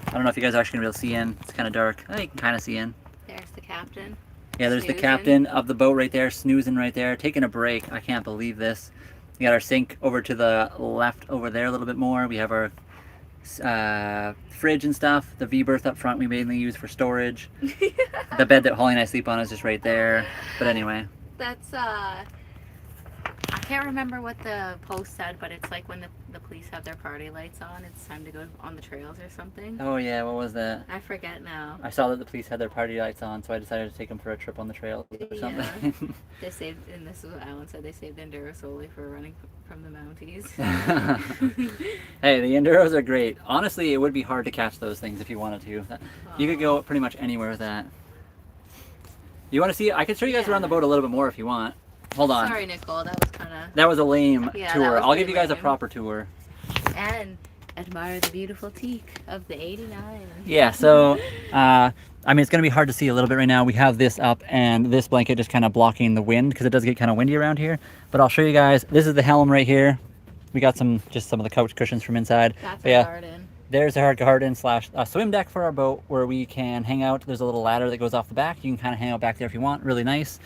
I don't know if you guys are actually going to be able to see in. It's kind of dark. I think you can kind of see in. There's the captain. Yeah, there's the Snoozing. captain of the boat right there, snoozing right there, taking a break. I can't believe this. We got our sink over to the left over there a little bit more. We have our fridge and stuff. The V-berth up front we mainly use for storage. The bed that Holly and I sleep on is just right there. But anyway. That's I can't remember what the post said, but it's like when the police have their party lights on, it's time to go on the trails or something. Oh yeah, what was that? I forget now. I saw that the police had their party lights on, so I decided to take them for a trip on the trail or something. They saved, and this is what Alan said, they saved Enduro solely for running from the Mounties. Hey, the Enduros are great. Honestly, it would be hard to catch those things if you wanted to. You could go pretty much anywhere with that. You want to see? I can show you guys around the boat a little bit more if you want. Hold on. Sorry, Nicole, that was kind of... That was a lame Yeah, that tour. was I'll give you pretty guys a lame. proper tour. And admire the beautiful teak of the 89. Yeah, so, I mean, it's going to be hard to see a little bit right now. We have this up and this blanket just kind of blocking the wind because it does get kind of windy around here. But I'll show you guys. This is the helm right here. We got just some of the couch cushions from inside. That's But our yeah, garden. there's our garden slash swim deck for our boat where we can hang out. There's a little ladder that goes off the back. You can kind of hang out back there if you want. Really nice.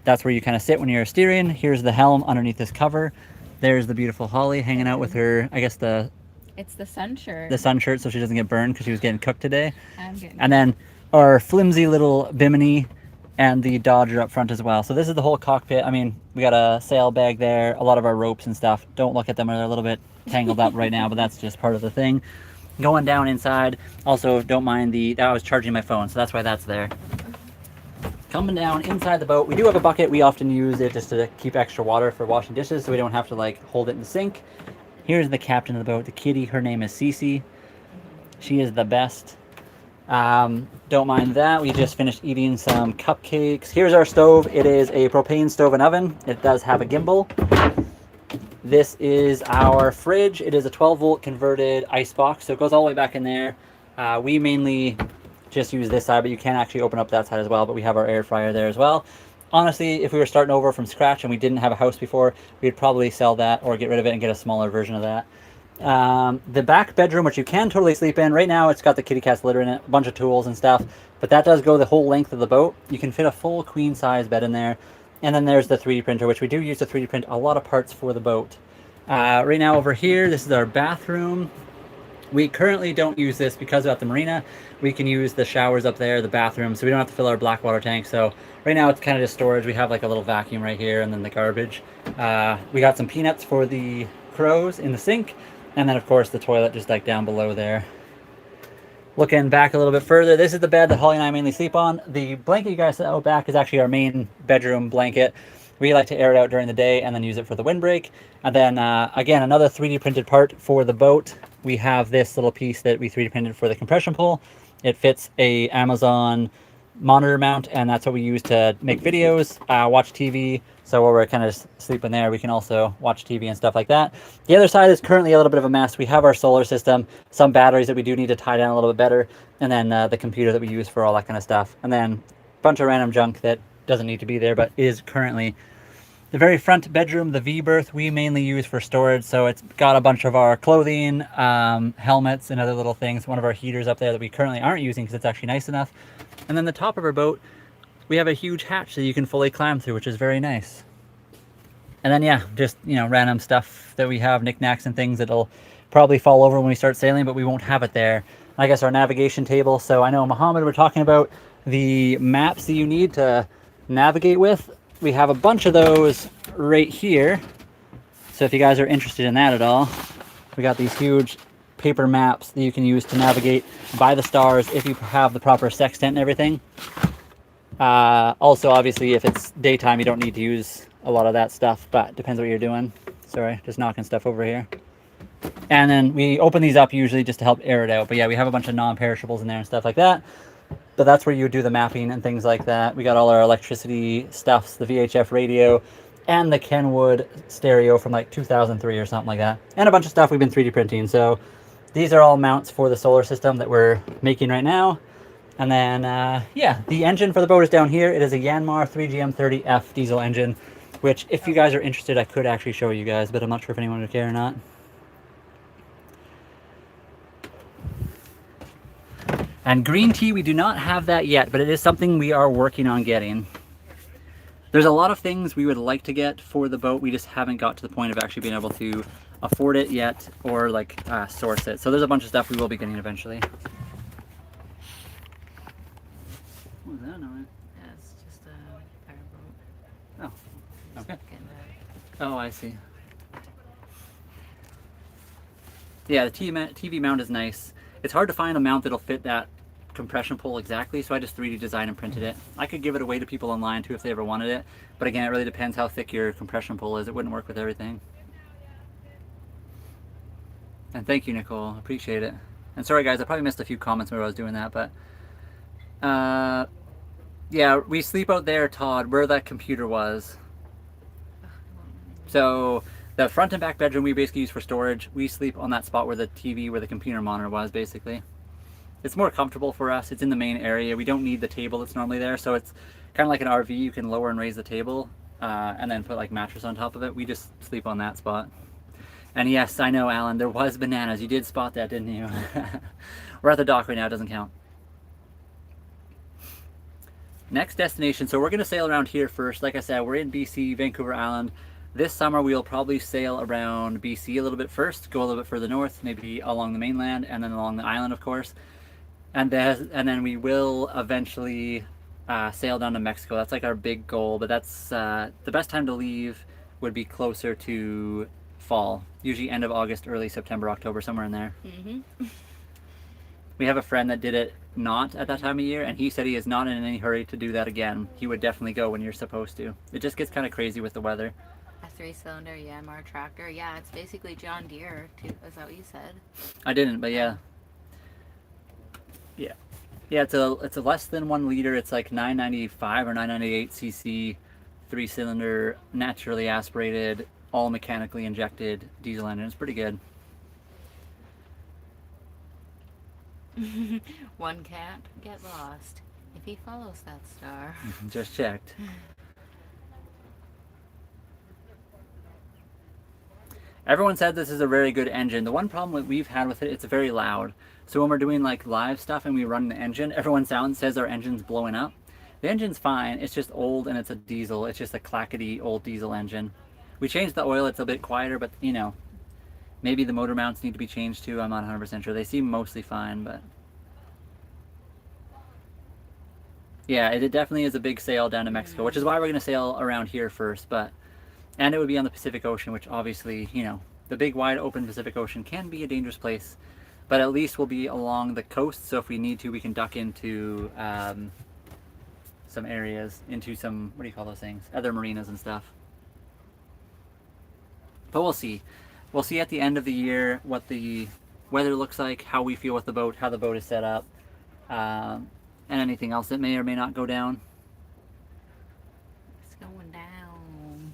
That's where you kind of sit when you're steering. Here's the helm underneath this cover. There's the beautiful Holly hanging out with her, I guess It's the sun shirt. the sun shirt so she doesn't get burned because she was getting cooked today. I'm getting... And then our flimsy little Bimini and the Dodger up front as well. So this is the whole cockpit. I mean, we got a sail bag there, a lot of our ropes and stuff. Don't look at them, they're a little bit tangled up right now, but that's just part of the thing. Going down inside, also don't mind I was charging my phone, so that's why that's there. Coming down inside the boat, we do have a bucket. We often use it just to keep extra water for washing dishes so we don't have to like hold it in the sink. Here's the captain of the boat, the kitty. Her name is Cece. She is the best. Don't mind that. We just finished eating some cupcakes. Here's our stove. It is a propane stove and oven. It does have a gimbal. This is our fridge. It is a 12-volt converted ice box, so it goes all the way back in there. We mainly just use this side, but you can actually open up that side as well. But we have our air fryer there as well. Honestly, if we were starting over from scratch and we didn't have a house before, we'd probably sell that or get rid of it and get a smaller version of that. The back bedroom, which you can totally sleep in. Right now, it's got the kitty cat's litter in it, a bunch of tools and stuff. But that does go the whole length of the boat. You can fit a full queen-size bed in there. And then there's the 3D printer, which we do use to 3D print a lot of parts for the boat. Right now over here, this is our bathroom. We currently don't use this because we're at the marina. We can use the showers up there, the bathroom, so we don't have to fill our black water tank. So right now it's kind of just storage. We have like a little vacuum right here and then the garbage. We got some peanuts for the crows in the sink. And then of course the toilet just like down below there. Looking back a little bit further, this is the bed that Holly and I mainly sleep on. The blanket you guys saw out back is actually our main bedroom blanket. We like to air it out during the day and then use it for the windbreak. And then again, another 3D printed part for the boat. We have this little piece that we 3D printed for the compression pole. It fits a Amazon monitor mount, and that's what we use to make videos, watch TV. So while we're kind of sleeping there, we can also watch TV and stuff like that. The other side is currently a little bit of a mess. We have our solar system, some batteries that we do need to tie down a little bit better, and then the computer that we use for all that kind of stuff. And then a bunch of random junk that doesn't need to be there, but is currently. The very front bedroom, the V-berth, we mainly use for storage. So it's got a bunch of our clothing, helmets, and other little things. One of our heaters up there that we currently aren't using because it's actually nice enough. And then the top of our boat, we have a huge hatch that you can fully climb through, which is very nice. And then, yeah, just, random stuff that we have, knickknacks and things that'll probably fall over when we start sailing, but we won't have it there. I guess our navigation table. So I know, Mohammed, we're talking about the maps that you need to navigate with. We have a bunch of those right here. So if you guys are interested in that at all, we got these huge paper maps that you can use to navigate by the stars if you have the proper sextant and everything. Also, obviously, if it's daytime, you don't need to use a lot of that stuff, but depends what you're doing. Sorry, just knocking stuff over here. And then we open these up usually just to help air it out. But yeah, we have a bunch of non-perishables in there and stuff like that. But that's where you do the mapping and things like that. We got all our electricity stuffs, the VHF radio, and the Kenwood stereo from like 2003 or something like that. And a bunch of stuff we've been 3D printing. So these are all mounts for the solar system that we're making right now. And then, yeah, the engine for the boat is down here. It is a Yanmar 3GM30F diesel engine, which if you guys are interested, I could actually show you guys, but I'm not sure if anyone would care or not. And green tea, we do not have that yet, but it is something we are working on getting. There's a lot of things we would like to get for the boat. We just haven't got to the point of actually being able to afford it yet or like source it. So there's a bunch of stuff we will be getting eventually. What was that noise? Yeah, it's just a fireboat. Oh, okay. Oh, I see. Yeah, the TV mount is nice. It's hard to find a mount that'll fit that compression pull exactly, so I just 3D designed and printed it. I could give it away to people online too if they ever wanted it, but again, it really depends how thick your compression pull is. It wouldn't work with everything. And thank you, Nicole. Appreciate it. And sorry guys, I probably missed a few comments where I was doing that, but yeah, we sleep out there, Todd, where that computer was. So the front and back bedroom we basically use for storage. We sleep on that spot where the TV, where the computer monitor was, basically. It's more comfortable for us. It's in the main area. We don't need the table that's normally there, so it's kind of like an RV. You can lower and raise the table and then put like mattress on top of it. We just sleep on that spot. And yes, I know, Alan, there was bananas. You did spot that, didn't you? We're at the dock right now. It doesn't count. Next destination. So we're going to sail around here first. Like I said, we're in BC, Vancouver Island. This summer we'll probably sail around BC a little bit first, go a little bit further north, maybe along the mainland, and then along the island, of course. And then we will eventually sail down to Mexico. That's like our big goal, but that's the best time to leave would be closer to fall. Usually end of August, early September, October, somewhere in there. Mm-hmm. We have a friend that did it not at that time of year, and he said he is not in any hurry to do that again. He would definitely go when you're supposed to. It just gets kind of crazy with the weather. A 3-cylinder Yanmar tractor. Yeah, it's basically John Deere, too. Is that what you said? I didn't, but yeah. Yeah. Yeah, it's a less than 1 liter. It's like 995 or 998 cc, 3-cylinder, naturally aspirated, all mechanically injected diesel engine. It's pretty good. One can't get lost if he follows that star. Just checked. Everyone said this is a very good engine. The one problem that we've had with it, it's very loud. So when we're doing like live stuff and we run the engine, everyone says our engine's blowing up. The engine's fine, it's just old and it's a diesel. It's just a clackety old diesel engine. We changed the oil, it's a bit quieter, but you know, maybe the motor mounts need to be changed too. I'm not 100% sure. They seem mostly fine, but yeah, it definitely is a big sail down to Mexico, which is why we're going to sail around here first. And it would be on the Pacific Ocean, which obviously, you know, the big wide open Pacific Ocean can be a dangerous place, but at least we'll be along the coast. So if we need to, we can duck into some areas, into some, what do you call those things? Other marinas and stuff. But we'll see. We'll see at the end of the year what the weather looks like, how we feel with the boat, how the boat is set up, and anything else that may or may not go down. It's going down.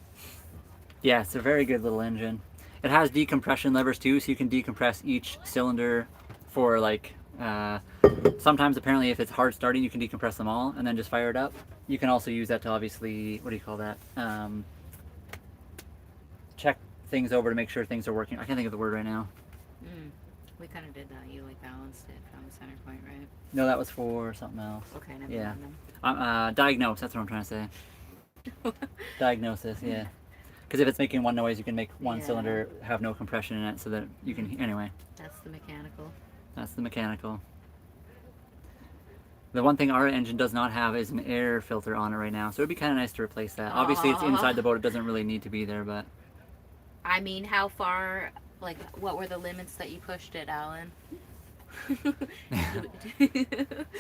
Yeah, it's a very good little engine. It has decompression levers too, so you can decompress each cylinder for like, sometimes apparently if it's hard starting, you can decompress them all and then just fire it up. You can also use that to obviously, what do you call that? Check things over to make sure things are working. I can't think of the word right now. We kind of did that. You like balanced it from the center point, right? No, that was for something else. Okay, never Yeah. mind then. Diagnose, that's what I'm trying to say. Diagnosis, yeah. Because if it's making one noise, you can make one cylinder have no compression in it so that you can, anyway. That's the mechanical. That's the mechanical. The one thing our engine does not have is an air filter on it right now, so it'd be kind of nice to replace that. Obviously, it's inside the boat. It doesn't really need to be there, but... I mean, how far Like, what were the limits that you pushed it, Alan?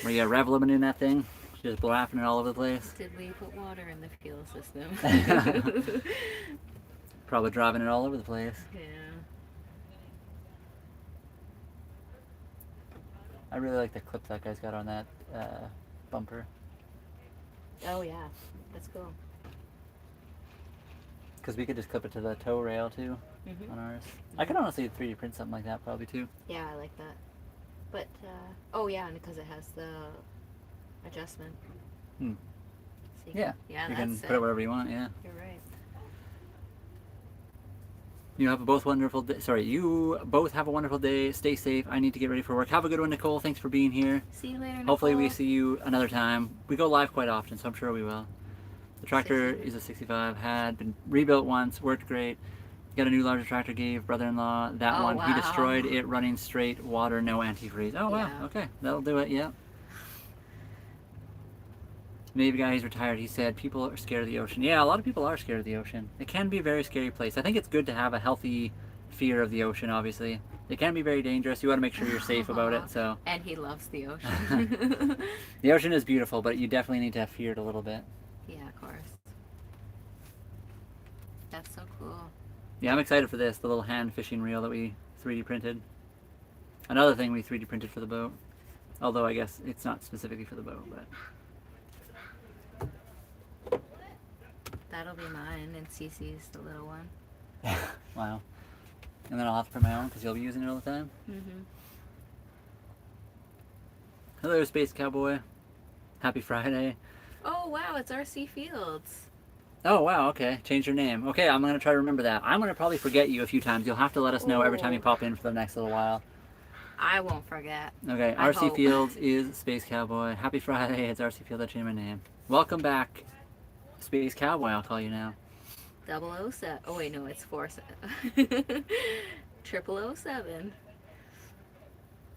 Were you rev limiting that thing? Just blasting it all over the place? Did we put water in the fuel system? Probably driving it all over the place. Yeah. I really like the clip that guy's got on that bumper. Oh yeah, that's cool. Because we could just clip it to the tow rail too on ours. I could honestly 3D print something like that probably too. Yeah, I like that. But oh yeah, and because it has the adjustment. Hmm. So Yeah. Yeah, You that's can it. put it wherever you want. Yeah. You're right. You have both wonderful day. Sorry, you both have a wonderful day. Stay safe. I need to get ready for work. Have a good one, Nicole. Thanks for being here. See you later, Hopefully we Nicole. see you another time. We go live quite often, so I'm sure we will. The tractor 65. is a 65. Had been rebuilt once. Worked great. Got a new larger tractor. Gave brother-in-law that Oh, one. He wow. destroyed it running straight water, no antifreeze. Oh wow. Yeah. Okay, that'll do it. Yeah. Navy guy, he's retired. He said people are scared of the ocean. Yeah, a lot of people are scared of the ocean. It can be a very scary place. I think it's good to have a healthy fear of the ocean. Obviously, it can be very dangerous. You want to make sure you're safe about it. So And he loves the ocean. the ocean is beautiful, but you definitely need to have fear it a little bit. Yeah, of course. That's so cool. Yeah, I'm excited for this. The little hand fishing reel that we 3D printed. Another thing we 3D printed for the boat. Although I guess it's not specifically for the boat, but. That'll be mine, and Cece's the little one. Wow. And then I'll have to print my own because you'll be using it all the time. Hello, Space Cowboy. Happy Friday. Oh wow, it's RC Fields. Oh, wow, okay. Change your name. Okay, I'm going to try to remember that. I'm going to probably forget you a few times. You'll have to let us know every time you pop in for the next little while. I won't forget. Okay, I RC hope. Fields is Space Cowboy. Happy Friday. It's RC Field. I changed my name. Welcome back, Space Cowboy. I'll call you now. 007. Oh wait, no, it's 007.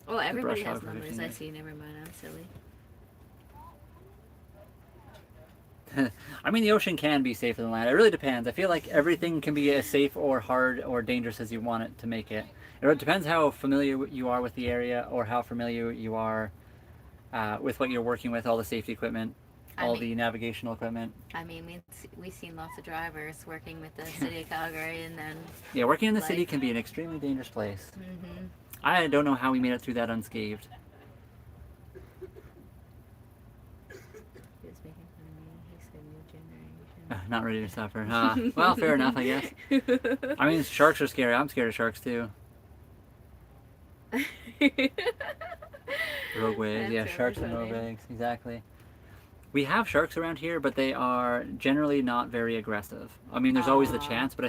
Oh, everybody brush has hog numbers. fishing. I see. Never mind. I'm silly. I mean, the ocean can be safer than land. It really depends. I feel like everything can be as safe or hard or dangerous as you want it to make it. It depends how familiar you are with the area or how familiar you are with what you're working with, all the safety equipment, the navigational equipment. I mean, we've seen lots of drivers working with the city of Calgary, and then. Yeah, working in the city can be an extremely dangerous place. I don't know how we made it through that unscathed. He was making fun of me. He said new generation. Not ready to suffer. Well, fair enough, I guess. I mean, sharks are scary. I'm scared of sharks too. Rogue waves, yeah, That's sharks really and rogue funny. waves, exactly. We have sharks around here, but they are generally not very aggressive. I mean, there's always the chance, but I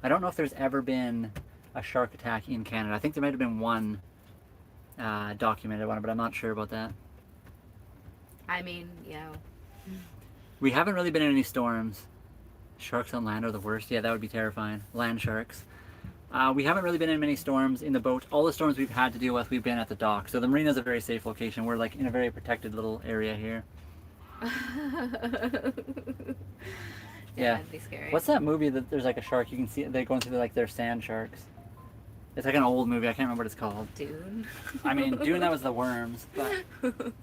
don't know if there's ever been a shark attack in Canada. I think there might have been one documented one, but I'm not sure about that. I mean, yeah. We haven't really been in any storms. Sharks on land are the worst. Yeah, that would be terrifying. Land sharks. We haven't really been in many storms in the boat. All the storms we've had to deal with, we've been at the dock. So the marina's a very safe location. We're like in a very protected little area here. Yeah. That'd be scary. What's that movie that there's like a shark? You can see they're going through like their sand sharks. It's like an old movie. I can't remember what it's called. Dune? I mean, Dune, that was the worms. But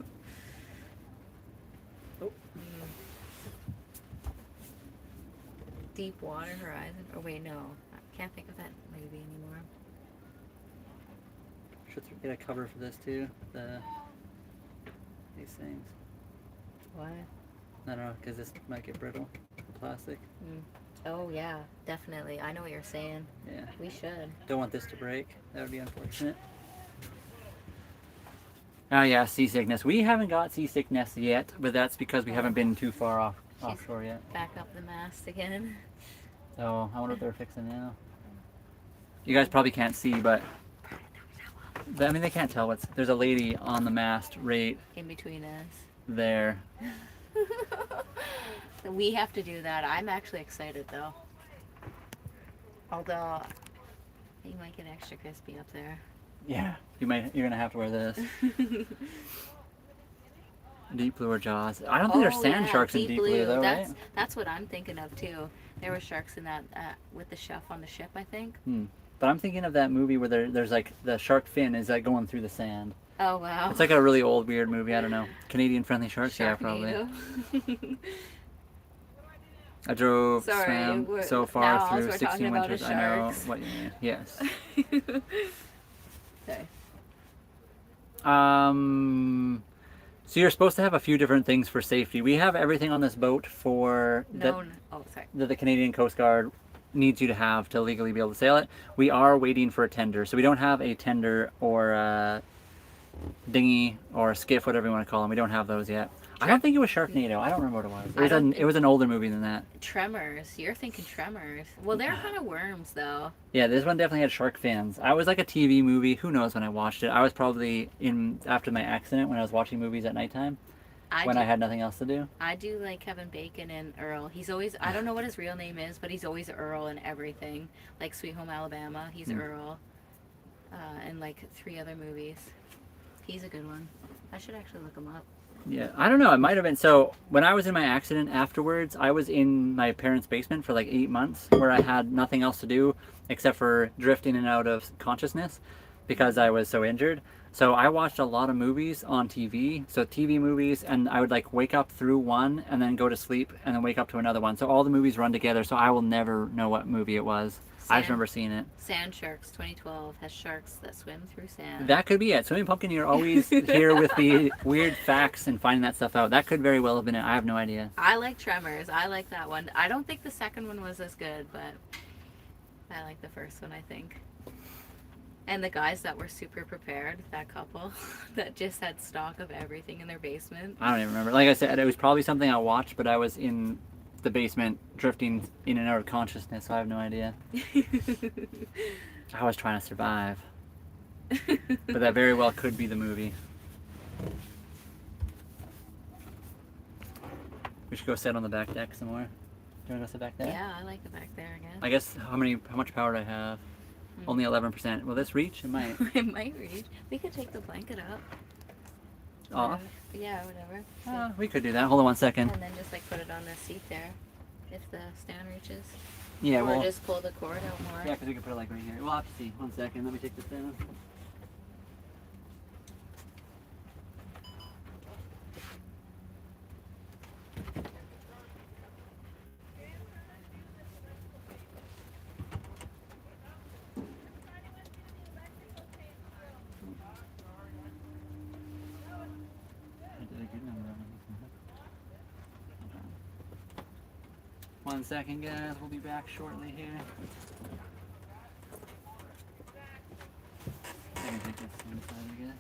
Deepwater Horizon. Oh wait, no. I can't think of that movie anymore. should get a cover for this too. These things. What? I don't know, because this might get brittle. The plastic. Oh yeah, definitely. I know what you're saying. Yeah. We should. Don't want this to break. That would be unfortunate. Oh yeah, seasickness. We haven't got seasickness yet, but that's because we haven't been too far offshore yet. Back up the mast again. So I wonder what they're fixing now. You guys probably can't see, but I mean they can't tell what's. There's a lady on the mast right In between us. there. We have to do that. I'm actually excited though. Although you might get extra crispy up there. Yeah, you're gonna have to wear this. Deep blue or jaws. I don't think there's sand sharks in deep blue though, That's what I'm thinking of too. There were sharks in that with the chef on the ship, I think. But I'm thinking of that movie where there's like the shark fin is like going through the sand. Oh wow. It's like a really old, weird movie. I don't know. Canadian friendly sharks? Yeah, probably. Sharknado. I drove, Sorry, swam we're- so now far all through we're 16 talking about winters. is I know sharks. what you mean. Yes. Okay. So you're supposed to have a few different things for safety. We have everything on this boat for No. Oh, sorry. that the Canadian Coast Guard needs you to have to legally be able to sail it. We are waiting for a tender, so we don't have a tender or a dinghy or a skiff, whatever you want to call them. We don't have those yet. I don't think it was Sharknado. I don't remember what it was. It was an older movie than that. Tremors. You're thinking Tremors. Well, they're kind of worms, though. Yeah, this one definitely had shark fins. I was like a TV movie. Who knows when I watched it? I was probably in after my accident when I was watching movies at nighttime when I had nothing else to do. I do like Kevin Bacon and Earl. He's always, I don't know what his real name is, but he's always Earl in everything. Like Sweet Home Alabama, he's Earl. And like 3 other movies. He's a good one. I should actually look him up. Yeah, I don't know. It might have been. So when I was in my accident afterwards, I was in my parents' basement for like 8 months where I had nothing else to do except for drift in and out of consciousness because I was so injured. So I watched a lot of movies on TV. So TV movies, and I would like wake up through one and then go to sleep and then wake up to another one. So all the movies run together. So I will never know what movie it was. I just remember seeing it. Sand Sharks 2012 has sharks that swim through sand. That could be it. Swimming Pumpkin, you're always here with the weird facts and finding that stuff out. That could very well have been it. I have no idea. I like Tremors. I like that one. I don't think the second one was as good, but I like the first one, I think. And the guys that were super prepared, that couple that just had stock of everything in their basement. I don't even remember. Like I said, it was probably something I watched, but I was in the basement drifting in and out of consciousness, so I have no idea. I was trying to survive. But that very well could be the movie. We should go sit on the back deck some more. Do you want to go sit back there? Yeah, I like it back there again. I guess how much power do I have? Only 11%. Will this reach? It might. It might reach. We could take the blanket up. Off? Yeah, whatever. We could do that. Hold on one second. And then just like put it on the seat there, if the stand reaches. Yeah, or well. just pull the cord out more. Yeah, because we can put it like right here. We'll have to see. One second. Let me take this down. One second, guys. We'll be back shortly here. I can take this inside, I guess.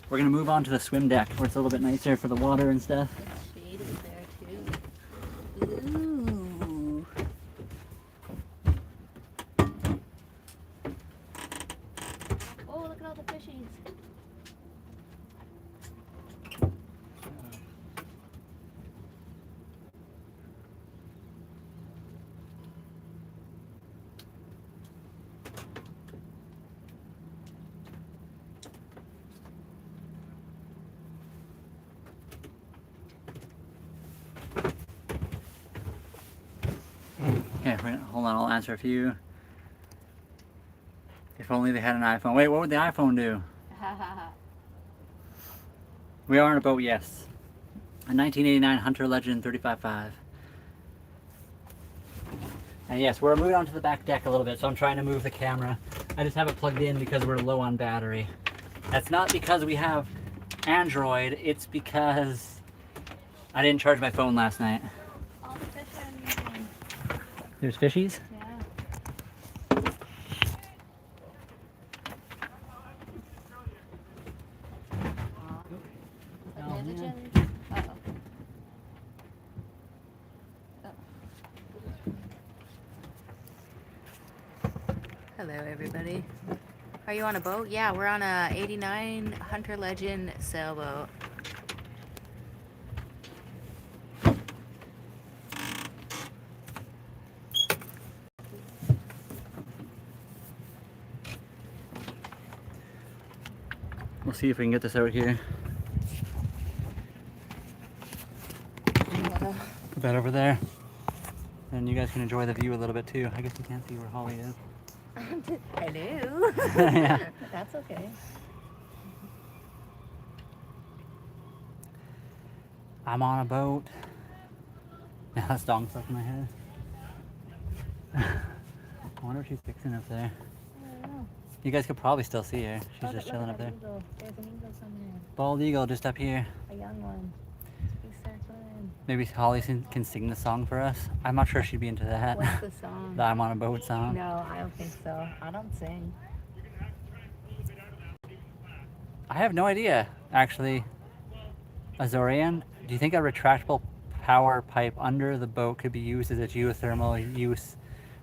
We're gonna move on to the swim deck, where it's a little bit nicer for the water and stuff. It's shaded there too. Ooh. Oh, look at all the fishies. Okay, hold on, I'll answer a few. If only they had an iPhone. Wait, what would the iPhone do? We are on a boat, yes. A 1989 Hunter Legend 35.5. And yes, we're moving on to the back deck a little bit, so I'm trying to move the camera. I just have it plugged in because we're low on battery. That's not because we have Android, it's because I didn't charge my phone last night. All the fish are in your phone. There's fishies? Yeah. Oh, There's a yeah. jelly. Hello, everybody. Are you on a boat? Yeah, we're on a 89 Hunter Legend sailboat. We'll see if we can get this out here. Put that over there. and you guys can enjoy the view a little bit too. I guess you can't see where Holly is. Hello. Yeah. That's okay. I'm on a boat. Now that song stuck in my head. I wonder what she's fixing up there. I don't know. You guys could probably still see her. She's just chilling up there. Eagle. There's an eagle somewhere. Bald eagle just up here. A young one. He's circling. Maybe Holly can sing the song for us. I'm not sure she'd be into that. What's the song? The I'm on a boat song. No, I don't think so. I don't sing. I have no idea, actually. Azorian, do you think a retractable power pipe under the boat could be used as a geothermal use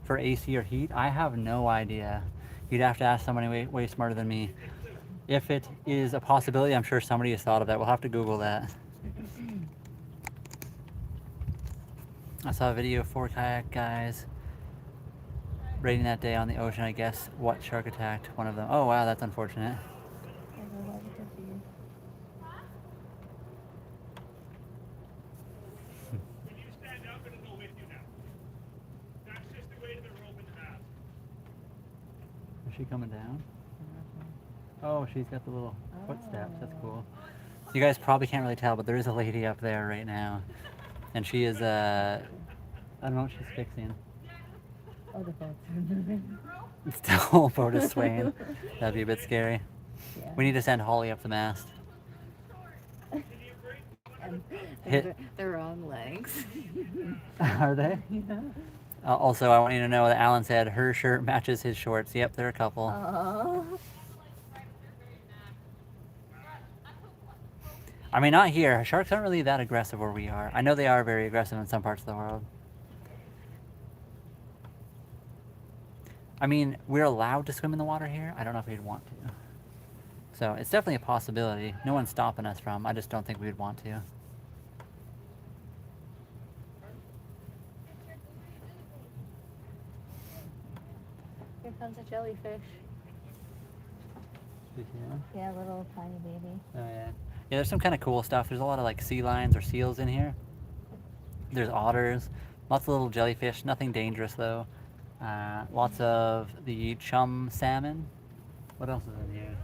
for AC or heat? I have no idea. You'd have to ask somebody way smarter than me. If it is a possibility, I'm sure somebody has thought of that. We'll have to Google that. I saw a video of 4 kayak guys raiding that day on the ocean. I guess what shark attacked one of them. Oh wow, that's unfortunate. When you stand up, it'll go with you now. That's just the weight of the rope in the mast. Is she coming down? Oh, she's got the little footsteps. That's cool. You guys probably can't really tell, but there is a lady up there right now. And she is, I don't know what she's fixing. Oh, the boat's moving. The whole boat is swaying. That'd be a bit scary. Yeah. We need to send Holly up the mast. And Hit. the wrong legs. Are they? Yeah. Also, I want you to know that Alan said her shirt matches his shorts. Yep, they're a couple. Oh. I mean, not here. Sharks aren't really that aggressive where we are. I know they are very aggressive in some parts of the world. I mean, we're allowed to swim in the water here. I don't know if we'd want to. So it's definitely a possibility. No one's stopping us from. I just don't think we'd want to. Here comes a jellyfish. Yeah, little tiny baby. Oh yeah. Yeah, there's some kind of cool stuff. There's a lot of like sea lions or seals in here. There's otters, lots of little jellyfish, nothing dangerous though. Lots of the chum salmon. What else is in here?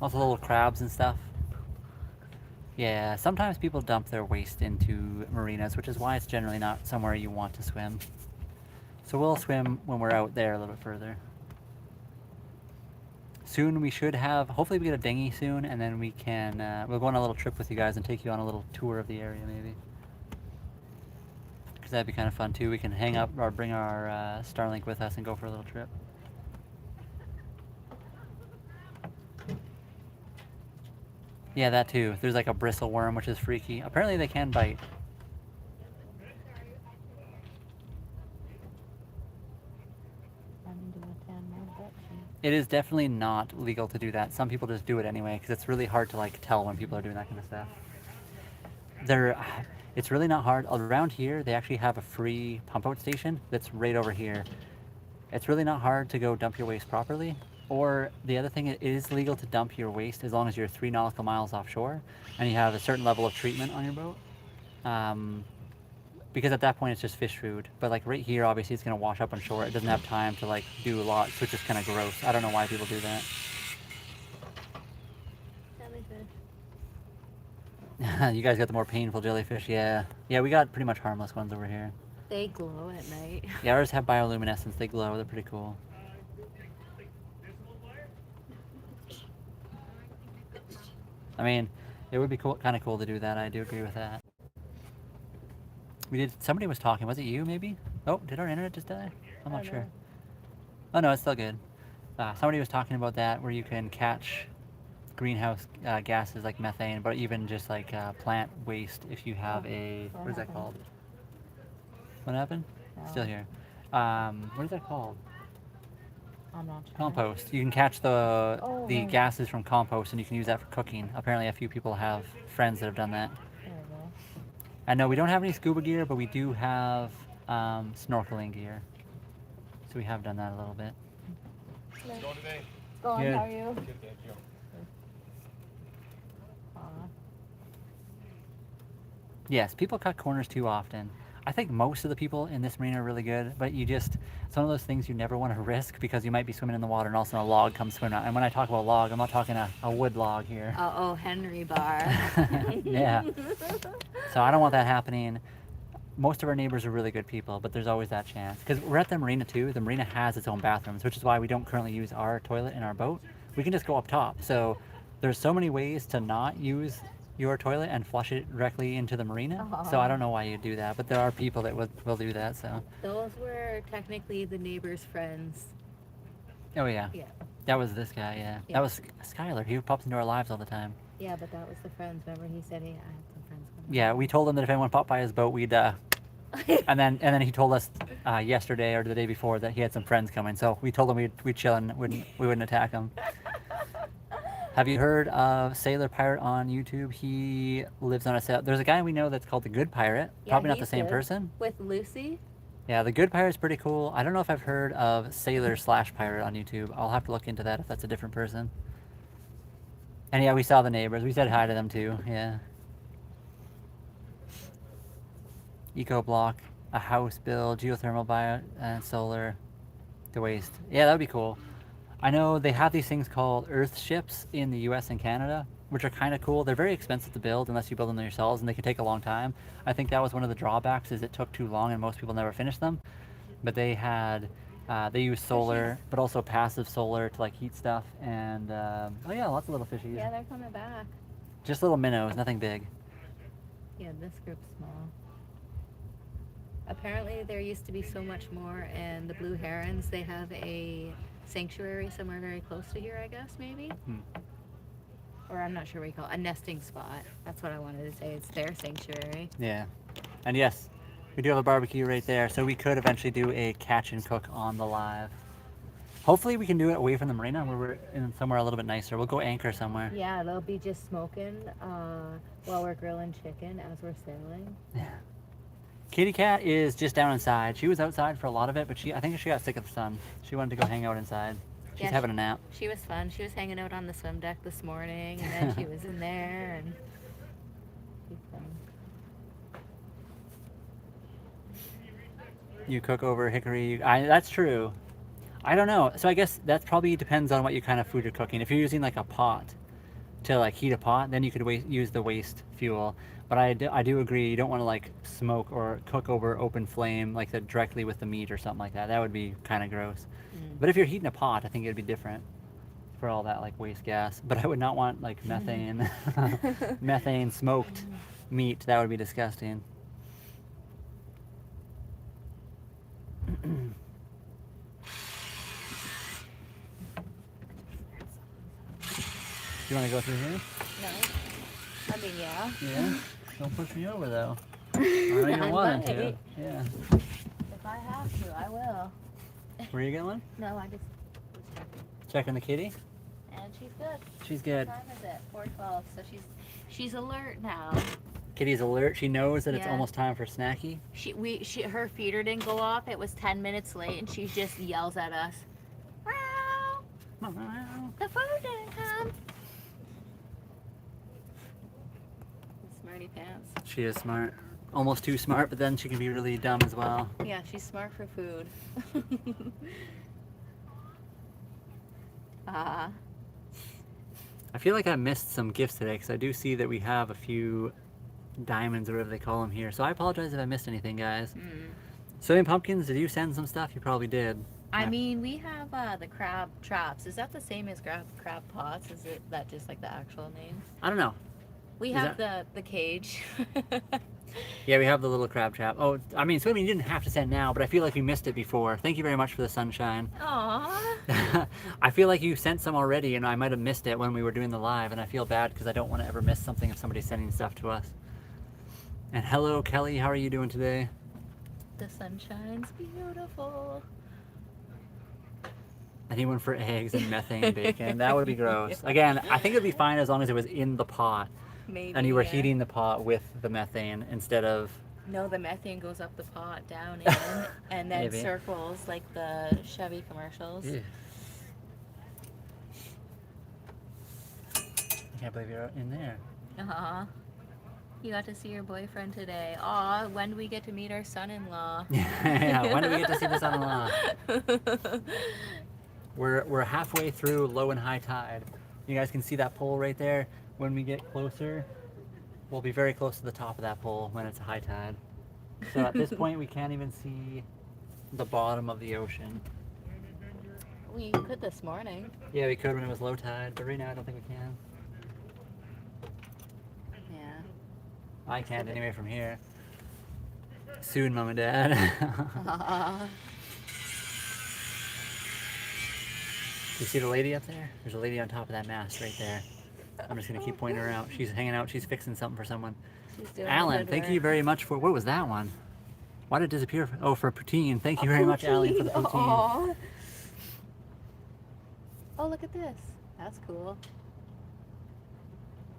Lots of little crabs and stuff. Yeah, sometimes people dump their waste into marinas, which is why it's generally not somewhere you want to swim. So we'll swim when we're out there a little bit further. Soon we should have, hopefully we get a dinghy soon, and then we can, we'll go on a little trip with you guys and take you on a little tour of the area maybe. Because that'd be kind of fun too. We can hang up or bring our Starlink with us and go for a little trip. Yeah, that too. There's like a bristle worm, which is freaky. Apparently they can bite. It is definitely not legal to do that. Some people just do it anyway because it's really hard to like tell when people are doing that kind of stuff. It's really not hard. Around here, they actually have a free pump out station that's right over here. It's really not hard to go dump your waste properly. Or the other thing, it is legal to dump your waste as long as you're 3 nautical miles offshore and you have a certain level of treatment on your boat. Because at that point it's just fish food. But like right here, obviously it's gonna wash up on shore. It doesn't have time to like do a lot, so it's just kind of gross. I don't know why people do that. You guys got the more painful jellyfish, yeah. Yeah, we got pretty much harmless ones over here. They glow at night. Yeah, ours have bioluminescence. They glow. They're pretty cool. I mean, it would be cool, kind of cool to do that. I do agree with that. Somebody was talking. Was it you, maybe? Oh, did our internet just die? I'm not sure. Oh, no, it's still good. Somebody was talking about that, where you can catch greenhouse gases like methane, but even just like plant waste if you have a, what is that called? What happened? Still here. What is that called? I'm not sure. Compost. You can catch the gases from compost and you can use that for cooking. Apparently a few people have friends that have done that. There we go. I know we don't have any scuba gear, but we do have snorkeling gear. So we have done that a little bit. Let's go today. Go on, Good. how are you? Good, thank you. Yes, people cut corners too often. I think most of the people in this marina are really good, but it's one of those things you never want to risk because you might be swimming in the water and all of a sudden a log comes swimming out. And when I talk about log, I'm not talking a wood log here. Oh, Henry Bar. Yeah. So I don't want that happening. Most of our neighbors are really good people, but there's always that chance. Because we're at the marina too. The marina has its own bathrooms, which is why we don't currently use our toilet in our boat. We can just go up top. So there's so many ways to not use your toilet and flush it directly into the marina. So I don't know why you do that, but there are people that will do that. So. Those were technically the neighbors' friends. Oh yeah. Yeah. That was this guy. Yeah. Yeah. That was Skylar. He pops into our lives all the time. Yeah, but that was the friends. Remember, he said he had some friends coming. Yeah, we told him that if anyone popped by his boat, we'd. And then he told us yesterday or the day before that he had some friends coming. So we told him we'd chill and we wouldn't attack him. Have you heard of Sailor Pirate on YouTube? He lives on a sail. There's a guy we know that's called the Good Pirate. Yeah, Probably not the he's same good. person. With Lucy. Yeah, the Good Pirate's pretty cool. I don't know if I've heard of Sailor/Pirate on YouTube. I'll have to look into that if that's a different person. And yeah, we saw the neighbors. We said hi to them too. Yeah. Eco block, a house build, geothermal bio, and solar to waste. Yeah, that would be cool. I know they have these things called earth ships in the US and Canada, which are kind of cool. They're very expensive to build unless you build them yourselves, and they can take a long time. I think that was one of the drawbacks is it took too long and most people never finished them. But they use solar, but also passive solar to like heat stuff. And oh yeah, lots of little fishies. Yeah, they're coming back. Just little minnows, nothing big. Yeah, this group's small. Apparently there used to be so much more, and the blue herons, they have a sanctuary somewhere very close to here, I guess, maybe? Or I'm not sure what you call it, a nesting spot. That's what I wanted to say, it's their sanctuary. Yeah. And yes, we do have a barbecue right there, so we could eventually do a catch and cook on the live. Hopefully we can do it away from the marina where we're in somewhere a little bit nicer. We'll go anchor somewhere. Yeah, they'll be just smoking while we're grilling chicken as we're sailing. Yeah. Kitty Cat is just down inside. She was outside for a lot of it, but I think she got sick of the sun. She wanted to go hang out inside. She's Yeah, having a nap. She was fun. She was hanging out on the swim deck this morning, and then she was in there, and she's fun. You cook over hickory. That's true. I don't know. So I guess that probably depends on what you kind of food you're cooking. If you're using like a pot to like heat a pot, then you could use the waste fuel. But I do agree, you don't want to like smoke or cook over open flame like that directly with the meat or something like that. That would be kind of gross. But if you're heating a pot, I think it'd be different for all that like waste gas. But I would not want like methane, methane smoked meat. That would be disgusting. You want to go through here? No. I mean, yeah. Yeah. Don't push me over though. I know you I wanted to. might. Yeah. If I have to, I will. Where are you going? No, I just was checking. Checking the kitty? And she's good. She's good. What time is it? 4:12. So she's alert now. Kitty's alert. She knows that it's Yeah. almost time for snacky. Her feeder didn't go off. It was 10 minutes late, and she just yells at us. Wow! The food didn't come. Smarty pants. She is smart. Almost too smart, but then she can be really dumb as well. Yeah, she's smart for food. I feel like I missed some gifts today because I do see that we have a few diamonds or whatever they call them here. So I apologize if I missed anything, guys. Swimming Pumpkins, did you send some stuff? You probably did. I mean, we have the crab traps. Is that the same as crab pots? Is it that just like the actual name? I don't know. We Is have the cage. Yeah, we have the little crab trap. Oh, I mean, swimming you didn't have to send now, but I feel like we missed it before. Thank you very much for the sunshine. Aww. I feel like you sent some already, and I might have missed it when we were doing the live, and I feel bad because I don't want to ever miss something if somebody's sending stuff to us. And hello, Kelly. How are you doing today? The sunshine's beautiful. Anyone for eggs and methane bacon? That would be gross. Again, I think it'd be fine as long as it was in the pot. Maybe, And you were yeah. heating the pot with the methane instead of... No, the methane goes up the pot, down in, and then Maybe. circles like the Chevy commercials. Ew. I can't believe you're in there. Uh-huh. You got to see your boyfriend today. Aw, when do we get to meet our son-in-law? Yeah, when do we get to see the son-in-law? We're halfway through low and high tide. You guys can see that pole right there. When we get closer, we'll be very close to the top of that pole when it's high tide. So at this point, we can't even see the bottom of the ocean. We could this morning. Yeah, we could when it was low tide, but right now I don't think we can. Yeah. I can't anyway from here. Soon, Mom and Dad. You see the lady up there? There's a lady on top of that mast right there. I'm just gonna keep pointing her out. She's hanging out. She's fixing something for someone. She's doing Alan, good thank work. you very much for, what was that one? Why did it disappear? Oh, for poutine. Thank you very much, Alan, for the poutine. Aw. Oh, look at this. That's cool.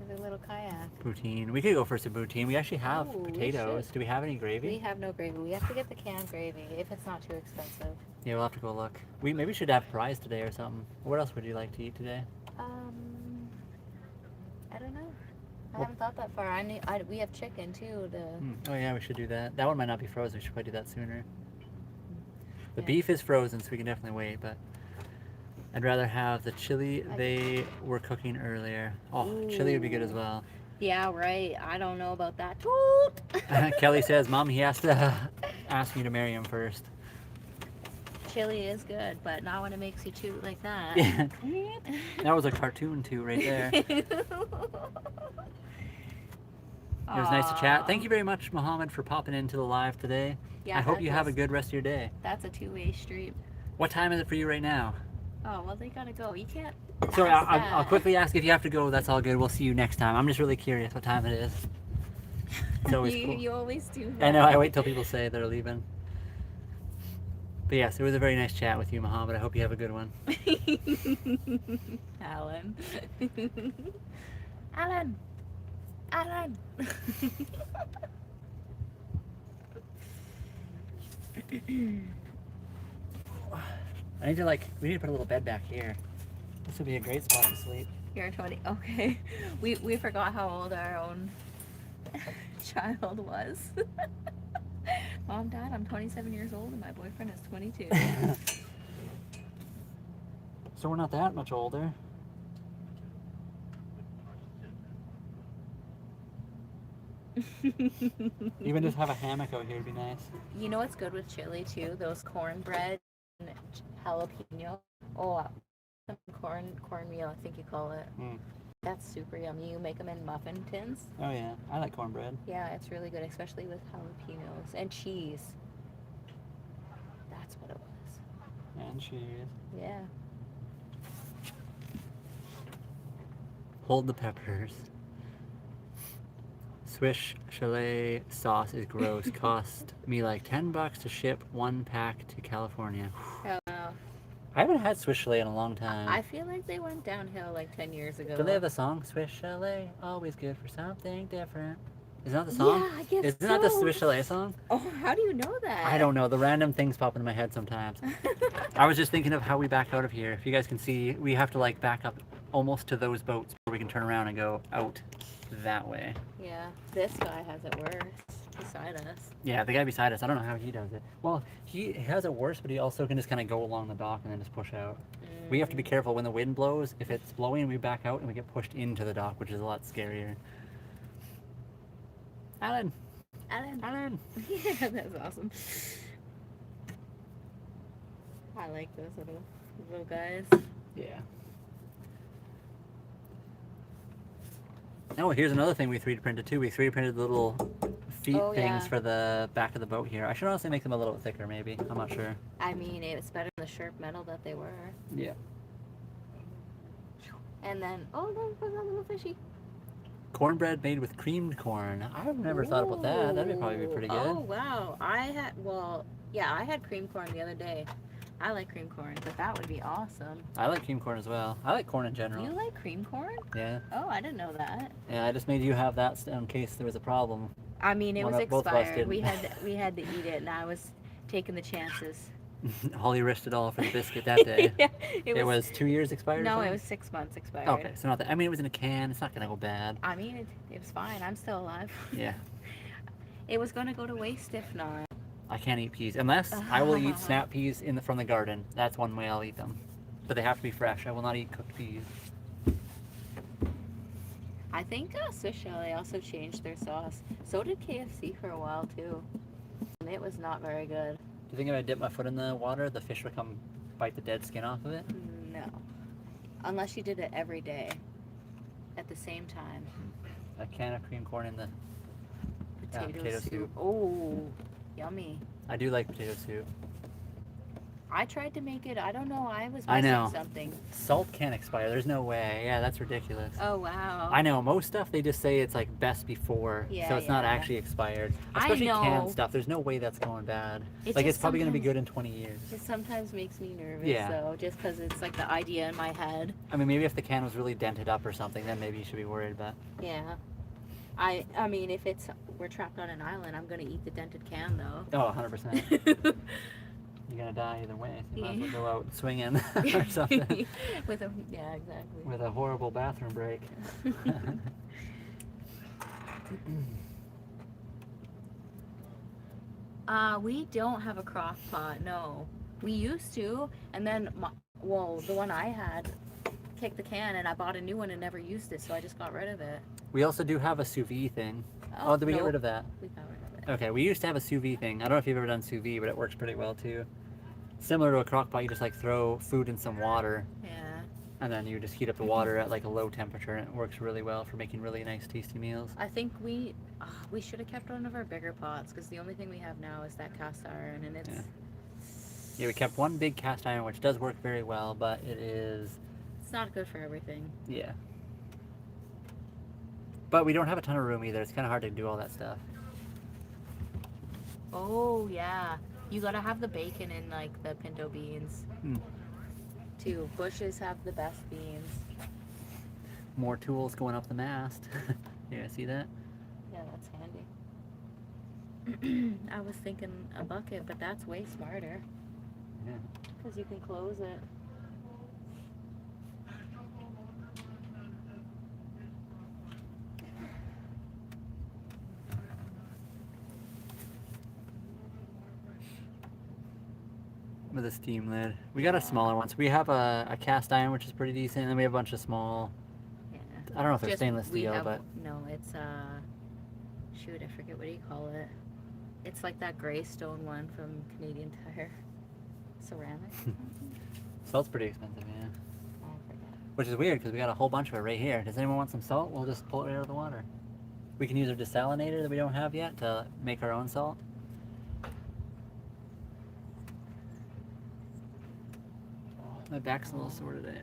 There's a little kayak. Poutine. We could go for some poutine. We actually have Ooh, we potatoes. should. Do we have any gravy? We have no gravy. We have to get the canned gravy if it's not too expensive. Yeah, we'll have to go look. We maybe should have fries today or something. What else would you like to eat today? I don't know. I Well- haven't thought that far. We have chicken too. Oh yeah, we should do that. That one might not be frozen. We should probably do that sooner. The Yeah. beef is frozen, so we can definitely wait, but I'd rather have the chili they were cooking earlier. Oh, chili would be good as well. Yeah, right. I don't know about that. Toot! Kelly says, Mom, he has to ask me to marry him first. Chili is good, but not when it makes you toot like that. Yeah. That was a cartoon too right there. It was nice to chat. Thank you very much, Mohammed, for popping into the live today. Yeah, I hope that you have a was- good rest of your day. That's a two-way street. What time is it for you right now? Oh, well, they gotta go. You can't. Sorry, ask I'll that. quickly ask if you have to go. That's all good. We'll see you next time. I'm just really curious what time it is. It's always you, cool. you always do that. I know. I wait till people say they're leaving. But yes, it was a very nice chat with you, Mohammed. I hope you have a good one. Alan. Alan. Alan. I need to we need to put a little bed back here. This would be a great spot to sleep. You're 20. Okay. We forgot how old our own child was. Mom, Dad, I'm 27 years old and my boyfriend is 22. So we're not that much older. Even just have a hammock out here would be nice. You know what's good with chili too? Those cornbread and jalapeno. Oh, some cornmeal, I think you call it. Mm. That's super yummy. You make them in muffin tins. Oh yeah, I like cornbread. Yeah, it's really good, especially with jalapenos and cheese. That's what it was. And cheese. Yeah. Hold the peppers. Swiss chalet sauce is gross. Cost me like $10 to ship one pack to California. Oh, I haven't had Swiss chalet in a long time. I feel like they went downhill like 10 years ago. Do they have the song Swiss chalet? Always good for something different. Isn't that the song? Yeah, I guess Isn't that the so. Swiss chalet song? Oh, how do you know that? I don't know. The random things pop into my head sometimes. I was just thinking of how we back out of here. If you guys can see, we have to back up almost to those boats where we can turn around and go out that way. Yeah, this guy has it worse beside us. Yeah, the guy beside us, I don't know how he does it. Well, he has it worse, but he also can just kind of go along the dock and then just push out. We have to be careful when the wind blows. If it's blowing, we back out and we get pushed into the dock, which is a lot scarier. Alan! Alan. Alan! Yeah, that's awesome. I like those little guys. Yeah. Oh, here's another thing we 3D printed too. We 3D printed the little feet Oh, things yeah. for the back of the boat here. I should honestly make them a little bit thicker, maybe. I'm not sure. I mean, it's better than the sharp metal that they were. Yeah. And then, oh, look, there's a little fishy. Cornbread made with creamed corn. I've never thought about that. That'd probably be pretty good. Oh, wow. I had cream corn the other day. I like cream corn, but that would be awesome. I like cream corn as well. I like corn in general. You like cream corn? Yeah. Oh, I didn't know that. Yeah, I just made you have that in case there was a problem. I mean, it One was of- both of us expired. didn't. We had to eat it, and I was taking the chances. Holly risked it all for the biscuit that day. Yeah, It was 2 years expired? or no, it something? was 6 months expired. Okay, so not that. I mean, it was in a can. It's not gonna go bad. I mean, it was fine. I'm still alive. Yeah. It was gonna go to waste if not. I can't eat peas unless I will eat snap peas from the garden. That's one way I'll eat them, but they have to be fresh. I will not eat cooked peas. I think Swiss Chalet also changed their sauce. So did KFC for a while too, and it was not very good. Do you think if I dip my foot in the water, the fish would come bite the dead skin off of it? No, unless you did it every day, at the same time. A can of cream corn in the Potato soup. Oh, yummy. I do like potato soup. I tried to make it. I don't know. I was I missing know. something. Salt can't expire. There's no way. Yeah, that's ridiculous. Oh wow. I know. Most stuff they just say it's like best before, so Yeah, it's not yeah. actually expired. I Especially canned know. stuff. There's no way that's going bad. It Like it's just probably going to be sometimes- good in 20 years. It sometimes makes me nervous Yeah. though, just because it's like the idea in my head. I mean, maybe if the can was really dented up or something, then maybe you should be worried. But Yeah. I mean, if we're trapped on an island, I'm gonna eat the dented can though. oh, 100%. You're gonna die either way. So you might as well go out swinging or something Yeah, exactly. with a horrible bathroom break. We don't have a crock pot. No, we used to, and then the one I had kicked the can, and I bought a new one and never used it, so I just got rid of it. We also do have a sous vide thing. Oh, did we get nope. rid of that? We got rid of it. Okay, we used to have a sous vide thing. I don't know if you've ever done sous vide, but it works pretty well too. Similar to a crock pot, you just like throw food in some water, Yeah. and then you just heat up the water at like a low temperature, and it works really well for making really nice, tasty meals. I think we should have kept one of our bigger pots because the only thing we have now is that cast iron, and it's Yeah, we kept one big cast iron, which does work very well, but it's not good for everything. yeah. But we don't have a ton of room either. It's kind of hard to do all that stuff. Oh yeah, you gotta have the bacon in like the pinto beans. Too. Bushes have the best beans. More tools going up the mast. Yeah, see that? Yeah, that's handy. I was thinking a bucket, but that's way smarter. Yeah. Because you can close it. With a steam lid. We got a smaller one. So we have a cast iron, which is pretty decent, and then we have a bunch of small. Yeah. I don't know if they're Just- stainless we steel, have- but no, it's shoot, I forget what do you call it. It's like that gray stone one from Canadian Tire. Ceramic. salt's pretty expensive, yeah. I forget. Which is weird because we got a whole bunch of it right here. Does anyone want some salt? We'll just pull it right out of the water. We can use our desalinator that we don't have yet to make our own salt. My back's a little sore today.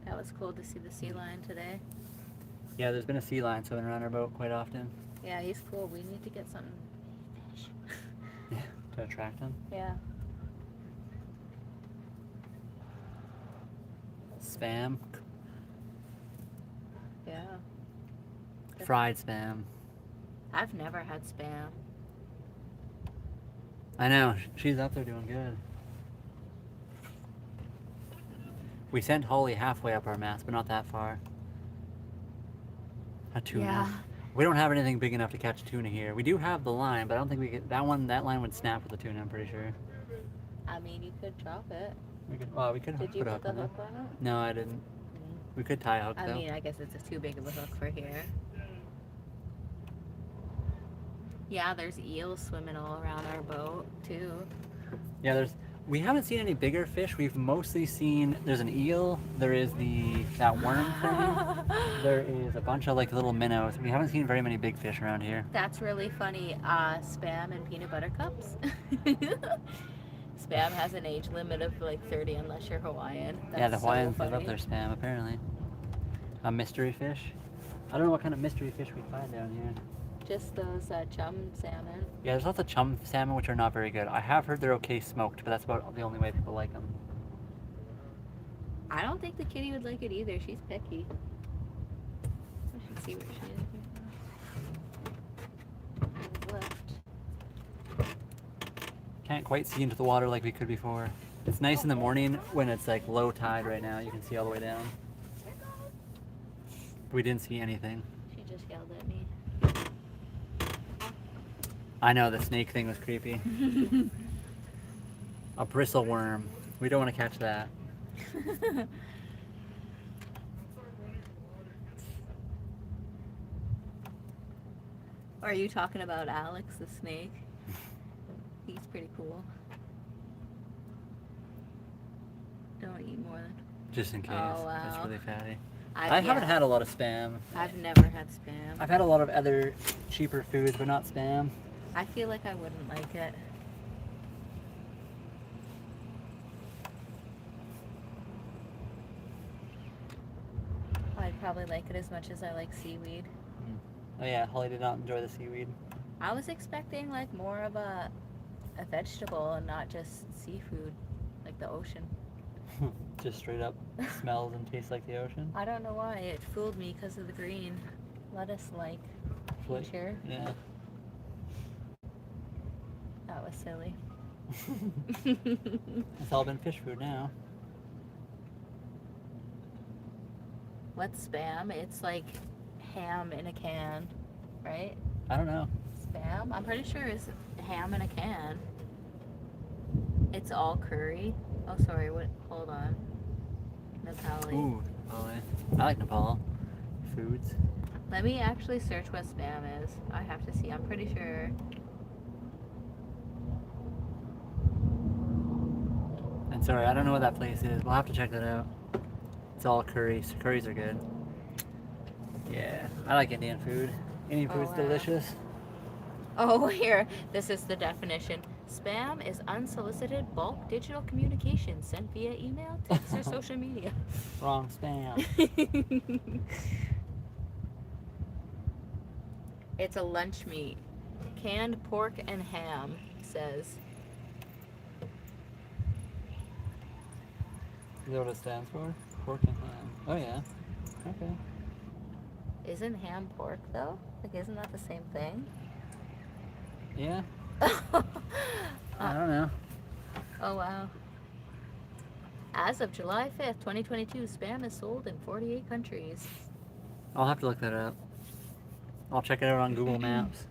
That was cool to see the sea lion today. Yeah, there's been a sea lion swimming around our boat quite often. Yeah, he's cool. We need to get something fish. Yeah, to attract them. Yeah. Spam. Yeah. Fried spam. I've never had spam. I know, she's up there doing good. We sent Holly halfway up our mast, but not that far. A tuna. Yeah. We don't have anything big enough to catch tuna here. We do have the line, but I don't think we could. That line would snap with the tuna, I'm pretty sure. I mean, you could drop it. We could, well, we could Did you put a put the hook on it. hook on it? No, I didn't. We could tie a hook I though. mean, I guess it's too big of a hook for here. Yeah, there's eels swimming all around our boat too. Yeah, we haven't seen any bigger fish. We've mostly seen, there's an eel, there is that worm thing, there is a bunch of like little minnows. We haven't seen very many big fish around here. That's really funny. Spam and peanut butter cups. Spam has an age limit of like 30 unless you're Hawaiian. Yeah, the That's so Hawaiians love funny. their spam apparently. A mystery fish. I don't know what kind of mystery fish we find down here. just those chum salmon. Yeah, there's lots of chum salmon which are not very good. I have heard they're okay smoked, but that's about the only way people like them. I don't think the kitty would like it either. She's picky. I should see where she is. Left. Can't quite see into the water like we could before. It's nice in the morning when it's like low tide right now. You can see all the way down. We didn't see anything. She just yelled at me. I know, the snake thing was creepy. A bristle worm. We don't want to catch that. Are you talking about Alex the snake? He's pretty cool. Don't eat more than. Just in case. Oh, wow. It's really fatty. I haven't had a lot of Spam. I've never had Spam. I've had a lot of other cheaper foods, but not Spam. I feel like I wouldn't like it. I'd probably like it as much as I like seaweed. Oh yeah, Holly did not enjoy the seaweed. I was expecting like more of a vegetable and not just seafood, like the ocean. Just straight up smells and tastes like the ocean. I don't know why. It fooled me because of the green. Lettuce-like Like- feature. Yeah. That was silly. It's all been fish food now. What's Spam? It's like ham in a can, right? I don't know. Spam? I'm pretty sure it's ham in a can. It's all curry. Oh, sorry. What? Hold on. Nepali. Ooh, Nepali. I like Nepal foods. Let me actually search what Spam is. I have to see. I'm pretty sure. And sorry, I don't know what that place is. We'll have to check that out. It's all curries. Curries are good. Yeah, I like Indian food. Indian Oh, food's wow. delicious. Oh, here. This is the definition. Spam is unsolicited bulk digital communication sent via email, text, or social media. Wrong Spam. It's a lunch meat. Canned pork and ham, it says. Is that what it stands for? Pork and ham. Oh yeah. Okay. Isn't ham pork, though? Like, isn't that the same thing? Yeah. I don't know. Oh, wow. As of July 5th, 2022, Spam is sold in 48 countries. I'll have to look that up. I'll check it out on Google Maps.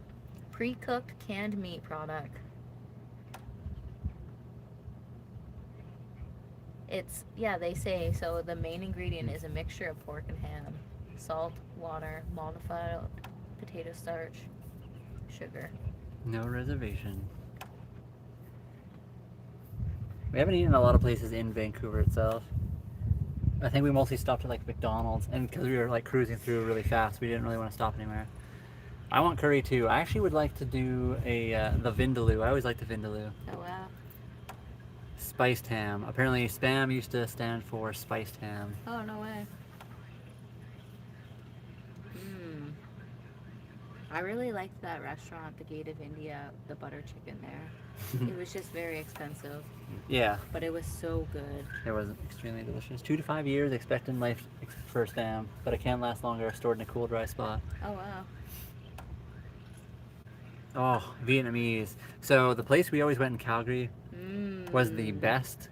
Pre-cooked canned meat product. It's, yeah, they say, so the main ingredient is a mixture of pork and ham. Salt, water, modified potato starch, sugar. No reservation. We haven't eaten a lot of places in Vancouver itself. I think we mostly stopped at like McDonald's, and because we were like cruising through really fast, we didn't really want to stop anywhere. I want curry too. I actually would like to do the vindaloo. I always like the vindaloo. Oh, wow. Spiced ham. Apparently Spam used to stand for spiced ham. Oh, no way. Hmm. I really liked that restaurant, the Gate of India, the butter chicken there. It was just very expensive, Yeah, but it was so good. it was extremely delicious. 2 to 5 years expecting life for Spam, but it can last longer stored in a cool, dry spot. Oh, wow. Oh, Vietnamese. So the place we always went in Calgary was the Mm. best.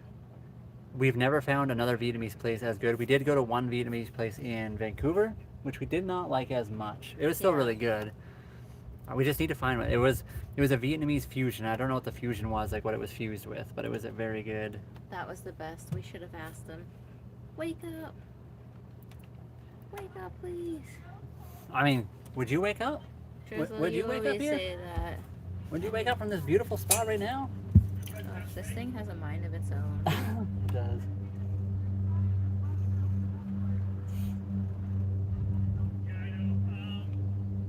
We've never found another Vietnamese place as good. We did go to one Vietnamese place in Vancouver, which we did not like as much. It was still Yeah. really good. We just need to find one. It was a Vietnamese fusion. I don't know what the fusion was, like what it was fused with, but it was a very good. That was the best. We should have asked them. Wake up. Wake up, please. I mean, would you wake up? Drizzle, would you wake up always here? say that. Would you wake up from this beautiful spot right now? Gosh, this thing has a mind of its own. It does.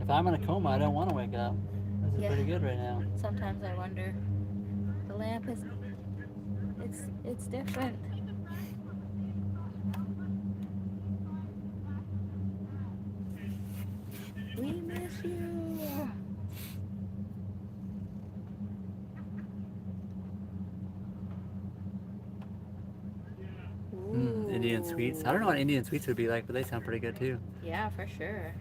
If I'm in a coma, I don't want to wake up. This is Yeah. pretty good right now. Sometimes I wonder. The lamp is. It's different. We miss you. Indian sweets. I don't know what Indian sweets would be like, but they sound pretty good too. Yeah, for sure.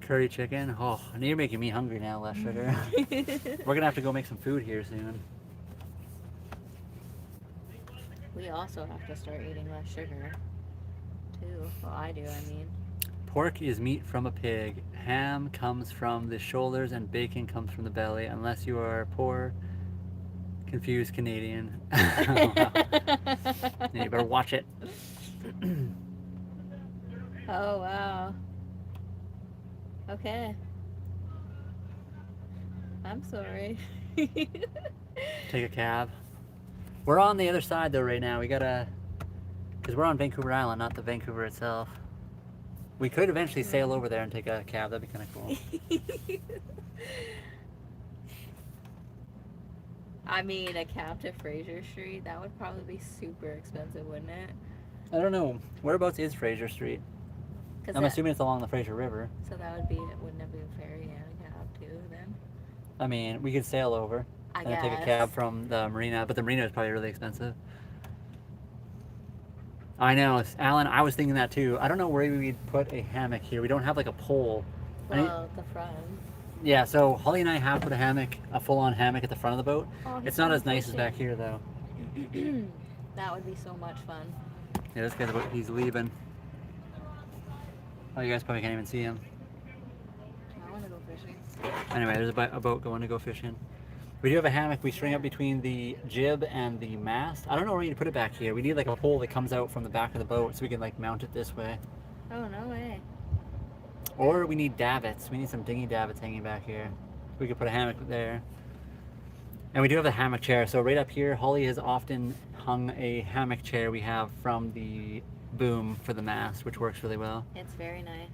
Curry chicken. Oh, you're making me hungry now, less sugar. We're gonna have to go make some food here soon. We also have to start eating less sugar, too. Well, I do, I mean. Pork is meat from a pig. Ham comes from the shoulders and bacon comes from the belly. Unless you are poor, confused Canadian. Yeah, you better watch it. Oh, wow. Okay. I'm sorry. Take a cab. We're on the other side though right now. We gotta, because we're on Vancouver Island, not the Vancouver itself. We could eventually sail over there and take a cab. That'd be kind of cool. I mean, a cab to Fraser Street, that would probably be super expensive, wouldn't it? I don't know. Whereabouts is Fraser Street? 'Cause I'm that- assuming it's along the Fraser River. So that would be, wouldn't it be a ferry and a cab too then? I mean, we could sail over I and then guess. take a cab from the marina, but the marina is probably really expensive. I know, Alan. I was thinking that too. I don't know where we'd put a hammock here. We don't have like a pole. Well, the front. Yeah, so Holly and I have put a hammock, a full-on hammock at the front of the boat. Oh, he's It's not gone as nice as fishing. back here though. That would be so much fun. Yeah, this guy's about, he's leaving. Oh, you guys probably can't even see him. I want to go fishing. Anyway, there's a boat going to go fishing. We do have a hammock we string up between the jib and the mast. I don't know where you put it back here. We need like a pole that comes out from the back of the boat so we can like mount it this way. Oh, no way. Or we need davits. We need some dinghy davits hanging back here. We could put a hammock there. And we do have a hammock chair. So right up here, Holly has often hung a hammock chair we have from the boom for the mast, which works really well. It's very nice.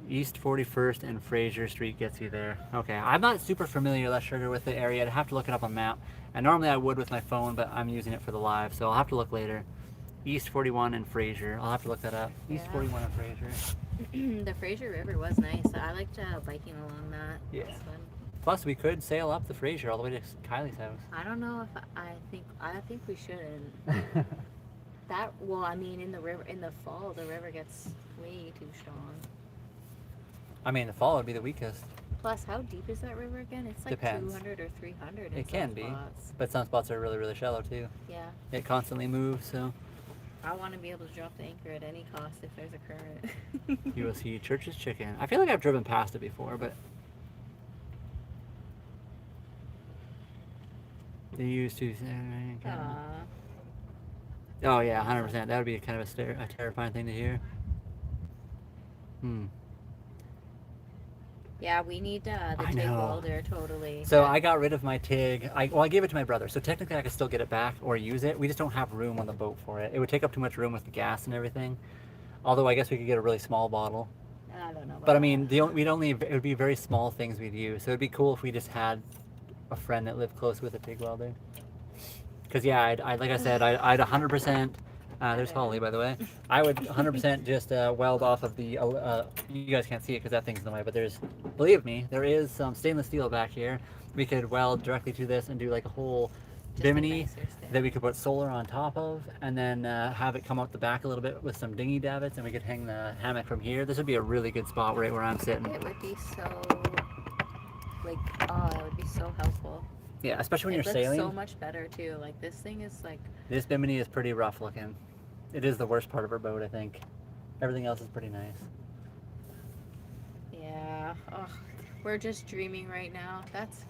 East 41st and Fraser Street gets you there. Okay, I'm not super familiar, less sugar, with the area. I'd have to look it up on map. And normally I would with my phone, but I'm using it for the live, so I'll have to look later. East 41 and Fraser. I'll have to look that up. East Yeah. 41 and Fraser. The Fraser River was nice. I liked biking along that. Yeah. It was fun. Plus, we could sail up the Fraser all the way to Kylie's house. I don't know if I think we shouldn't. Well, I mean, in the fall, the river gets way too strong. I mean, the fall would be the weakest, Plus, how deep is that river again? It's like Depends. 200 or 300 in It some can be. spots. but some spots are really, really shallow too. Yeah. It constantly moves, so I want to be able to drop the anchor at any cost if there's a current. you will see Church's Chicken. I feel like I've driven past it before, but they used to. Aw. Oh yeah, 100%. That would be kind of a terrifying thing to hear. Yeah, we need the I TIG know. welder, totally. So I got rid of my TIG. I gave it to my brother. So technically I could still get it back or use it. We just don't have room on the boat for it. It would take up too much room with the gas and everything. Although I guess we could get a really small bottle. I don't know. But I about mean, it would be very small things we'd use. So it'd be cool if we just had a friend that lived close with a TIG welder. Because yeah, I'd like I said, I'd 100%. There's Holly, by the way. I would 100% just weld off of the. You guys can't see it because that thing's in the way, but believe me, there is some stainless steel back here. We could weld directly to this and do like a whole Just a bimini nicer stand. that we could put solar on top of, and then have it come out the back a little bit with some dinghy davits, and we could hang the hammock from here. This would be a really good spot right where I'm sitting. It would be so, it would be so helpful. Yeah, especially when It you're looks sailing. so much better too. Like this thing is like, This bimini is pretty rough looking. It is the worst part of our boat, I think. Everything else is pretty nice. yeah. Oh, we're just dreaming right now. That's.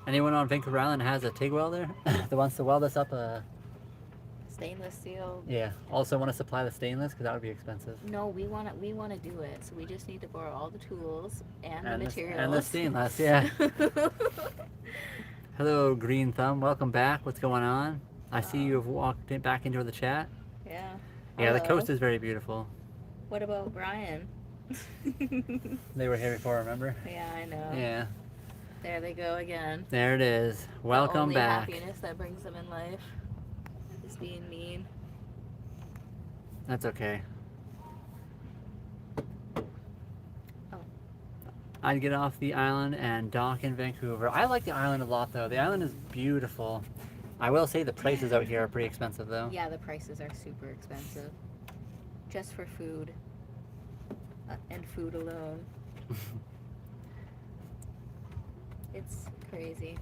Anyone on Vancouver Island has a TIG welder that wants to weld us up Stainless steel. yeah. Also want to supply the stainless because that would be expensive. No, we want to do it. So we just need to borrow all the tools and the materials. And the stainless, yeah. Hello, Green Thumb. Welcome back. What's going on? I see you have walked back into the chat. Yeah. Yeah, the Hello. coast is very beautiful. What about Brian? They were here before, remember? Yeah, I know. Yeah. There they go again. There it is. Welcome the only back. happiness that brings them in life is being mean. That's okay. Oh. I'd get off the island and dock in Vancouver. I like the island a lot though. The island is beautiful. I will say the prices out here are pretty expensive though. Yeah, the prices are super expensive. Just for food. And food alone. It's crazy.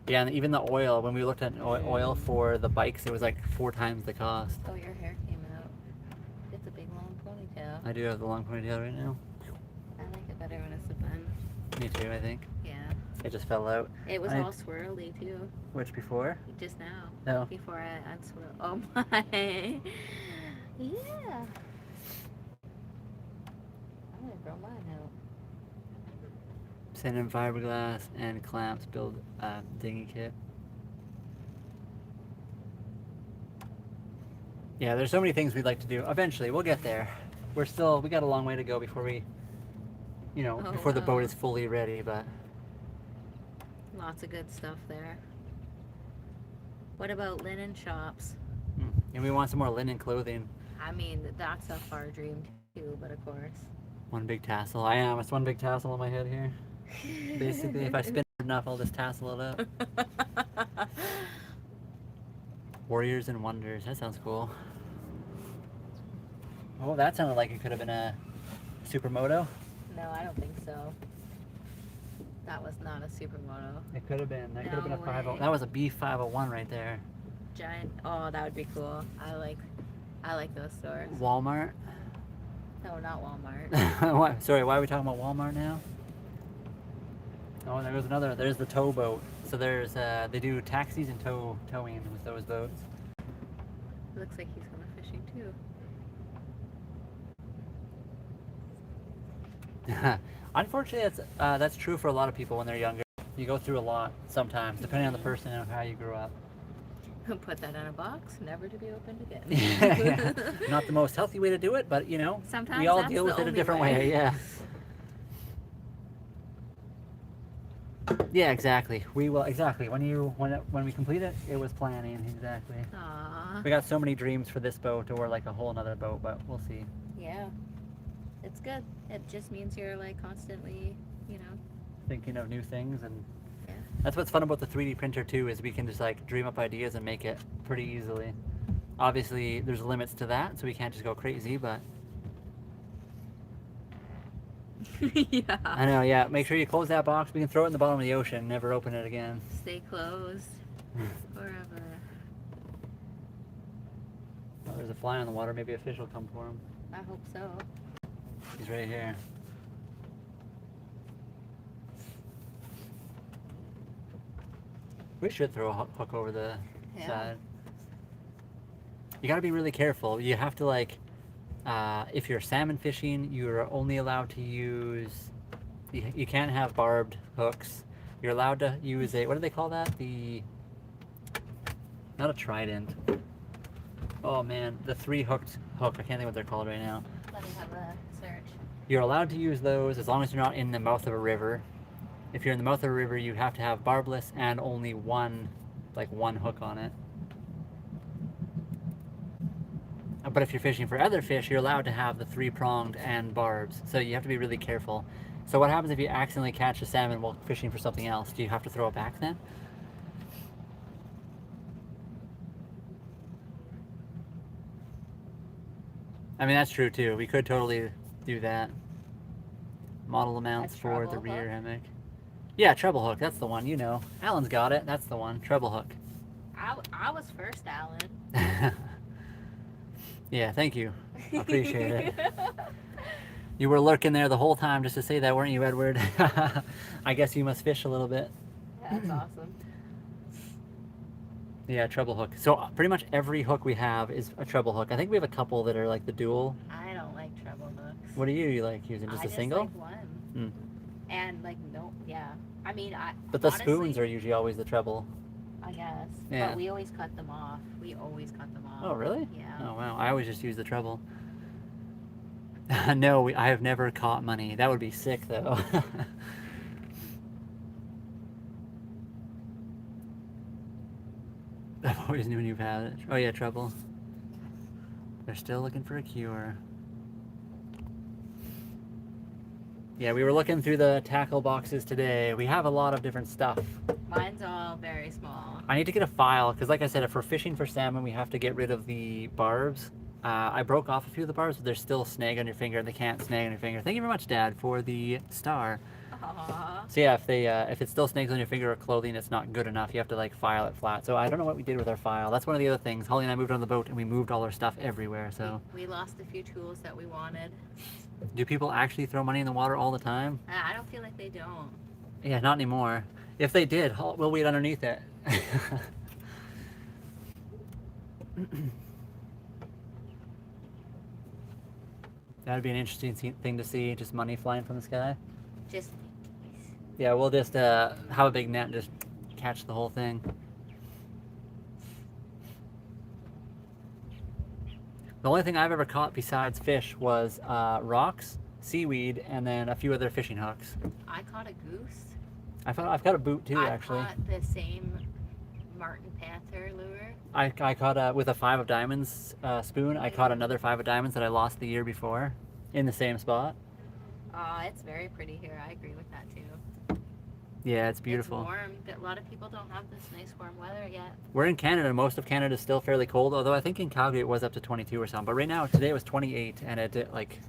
Yeah, and even the oil, when we looked at oil for the bikes, it was like 4 times the cost. Oh, your hair came out. It's a big long ponytail. I do have the long ponytail right now. I like it better when it's a bun. Me too, I think. Yeah. It just fell out. It was all swirly too. Which before? Just now. No. Before I unswirl. Oh my. Yeah. I'm gonna grow mine out. Sand and fiberglass and clamps build a dinghy kit. Yeah, there's so many things we'd like to do. Eventually, we'll get there. We got a long way to go before we, before the boat is fully ready, but. Lots of good stuff there. What about linen shops? And we want some more linen clothing. I mean, that's a far dream too, but of course. One big tassel. It's one big tassel on my head here. Basically, if I spin it enough, I'll just tassel it up. Warriors and Wonders. That sounds cool. Oh, that sounded like it could have been a supermoto. No, I don't think so. That was not a supermoto. It could have been. That could have been a No 50. way. That was a B501 right there. Giant. Oh, that would be cool. I like those stores. Walmart. No, not Walmart. What? Sorry, why are we talking about Walmart now? Oh, there goes another. There's the tow boat. So there's they do taxis and towing with those boats. Looks like he's going fishing too. Unfortunately, that's true for a lot of people when they're younger. You go through a lot sometimes, depending on the person and how you grew up. Put that in a box, never to be opened again. Yeah. Not the most healthy way to do it, but Sometimes we all that's deal the with it a only different way. Yeah. Yeah, exactly. We will exactly when we complete it. It was planning exactly. Aww. We got so many dreams for this boat or like a whole another boat, but we'll see. Yeah. It's good. It just means you're like constantly, Thinking of new things, and Yeah. that's what's fun about the 3D printer too, is we can just like dream up ideas and make it pretty easily. Obviously, there's limits to that, so we can't just go crazy, but Yeah. I know, yeah. Make sure you close that box. We can throw it in the bottom of the ocean, never open it again. Stay closed forever. Oh, there's a fly on the water. Maybe a fish will come for him. I hope so. He's right here. We should throw a hook over the side. You gotta be really careful. You have to like, if you're salmon fishing, you're only allowed to use, you can't have barbed hooks. You're allowed to use what do they call that? Not a trident. Oh man, the 3-hooked hook. I can't think what they're called right now. Let me have a search. You're allowed to use those as long as you're not in the mouth of a river. If you're in the mouth of a river, you have to have barbless and only one hook on it. But if you're fishing for other fish, you're allowed to have the 3-pronged and barbs. So you have to be really careful. So what happens if you accidentally catch a salmon while fishing for something else? Do you have to throw it back then? I mean, that's true too. We could totally do that. Model amounts for the rear hammock. Yeah, treble hook. That's the one. Alan's got it. That's the one. Treble hook. I was first, Alan. Yeah, thank you. Appreciate it. You were lurking there the whole time just to say that, weren't you, Edward? I guess you must fish a little bit. Yeah, that's awesome. Yeah, treble hook. So pretty much every hook we have is a treble hook. I think we have a couple that are like the dual. I don't like treble hooks. What do you like using? Just a single? Like one. And I mean, But the honestly, spoons are usually always the treble. I guess. Yeah. But we always cut them off. Oh, really? Yeah. Oh, wow. I always just use the treble. No, I have never caught money. That would be sick, though. I've always knew you've had it. Oh, yeah, treble. They're still looking for a cure. Yeah, we were looking through the tackle boxes today. We have a lot of different stuff. Mine's all very small. I need to get a file because, like I said, if we're fishing for salmon, we have to get rid of the barbs. I broke off a few of the barbs, but they're still snag on your finger, and they can't snag on your finger. Thank you very much, Dad, for the star. Aww. So yeah, if it still snags on your finger or clothing, it's not good enough. You have to like file it flat. So I don't know what we did with our file. That's one of the other things. Holly and I moved on the boat, and we moved all our stuff everywhere. So We lost a few tools that we wanted. do people actually throw money in the water all the time? I don't feel like they don't. Yeah, not anymore. If they did, we'll wait underneath it. That'd be an interesting thing to see, just money flying from the sky. Just Yeah, we'll just have a big net and just catch the whole thing. The only thing I've ever caught besides fish was rocks, seaweed, and then a few other fishing hooks. I caught a goose. I've caught a boot too, I actually. caught the same Martin Panther lure. I caught with a 5 of diamonds spoon. I caught another 5 of diamonds that I lost the year before in the same spot. It's very pretty here. I agree with that too. Yeah, it's beautiful. It's warm. A lot of people don't have this nice warm weather yet. We're in Canada. Most of Canada is still fairly cold, although I think in Calgary it was up to 22 or something. But right now, today it was 28, and it like,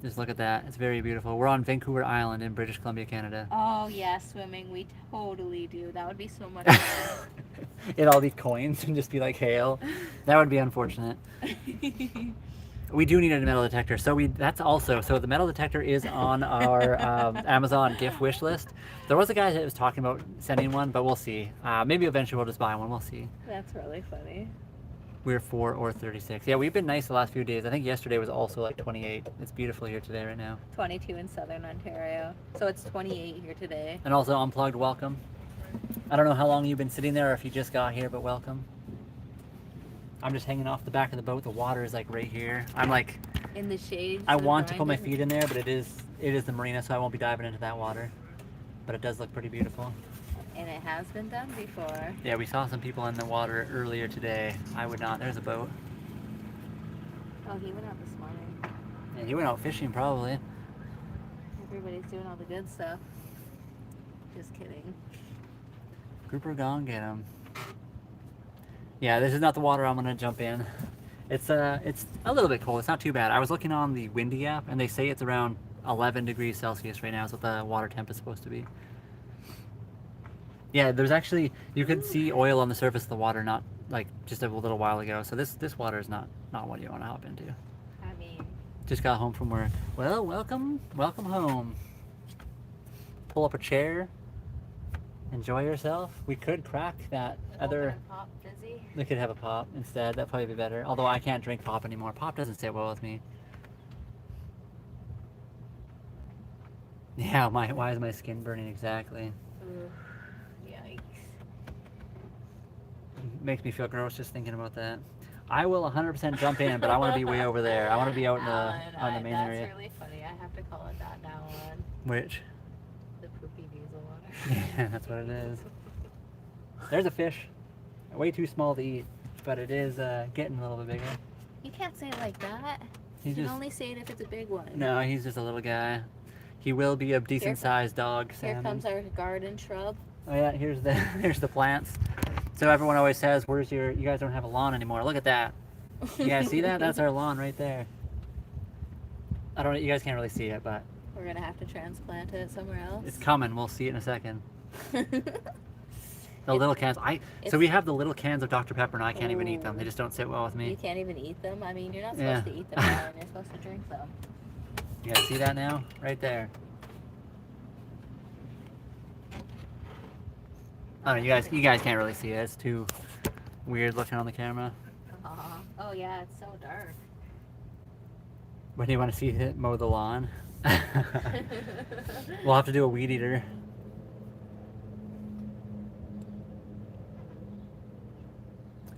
just look at that. It's very beautiful. We're on Vancouver Island in British Columbia, Canada. Oh yeah, swimming. We totally do. That would be so much fun. Get all these coins and just be like hail. That would be unfortunate. We do need a metal detector. So the metal detector is on our Amazon gift wish list. There was a guy that was talking about sending one, but we'll see. Maybe eventually we'll just buy one. We'll see. That's really funny. We're 4 or 36. Yeah, we've been nice the last few days. I think yesterday was also like 28. It's beautiful here today right now. 22 in southern Ontario. So it's 28 here today. And also Unplugged, welcome. I don't know how long you've been sitting there or if you just got here, but welcome. I'm just hanging off the back of the boat. The water is like right here. I'm like In the shade. I want to put my feet in there, but it is the marina, so I won't be diving into that water. But it does look pretty beautiful. And it has been done before. Yeah, we saw some people in the water earlier today. I would not. There's a boat. Oh, he went out this morning. Yeah, he went out fishing probably. Everybody's doing all the good stuff. Just kidding. Grouper gone, get him. Yeah, this is not the water I'm gonna jump in. It's a little bit cold. It's not too bad. I was looking on the Windy app, and they say it's around 11 degrees Celsius right now is what the water temp is supposed to be. Yeah, there's actually, you could see oil on the surface of the water not like just a little while ago. So this water is not what you want to hop into. I mean, Just got home from work. Well, welcome home. Pull up a chair. Enjoy yourself. We could crack that other. Pop fizzy. We could have a pop instead. That'd probably be better. Although I can't drink pop anymore. Pop doesn't sit well with me. Yeah, why is my skin burning exactly? Ooh, yikes. Makes me feel gross just thinking about that. I will 100% jump in, but I want to be way over there. I want to be out in on the main that's area. That's really funny. I have to call it that now on. Which? The poopy diesel water. Yeah, that's what it is. There's a fish. Way too small to eat, but it is getting a little bit bigger. You can't say it like that. He You can just only say it if it's a big one. no, he's just a little guy. He will be a decent sized dog. Here Salmon. comes our garden shrub. Oh yeah, here's the plants. So everyone always says, "Where's you guys don't have a lawn anymore?" Look at that. You guys see that? That's our lawn right there. You guys can't really see it, but We're gonna have to transplant it somewhere else. it's coming. We'll see it in a second. The little cans. So we have the little cans of Dr. Pepper, and I can't even eat them. They just don't sit well with You me. can't even eat them. I mean, you're not Yeah. supposed to eat them, Alan. You're supposed to drink them. You guys see that now? Right there. Oh, you guys can't really see it. It's too weird looking on the camera. Oh yeah, it's so dark. When do you want to see it mow the lawn? We'll have to do a weed eater.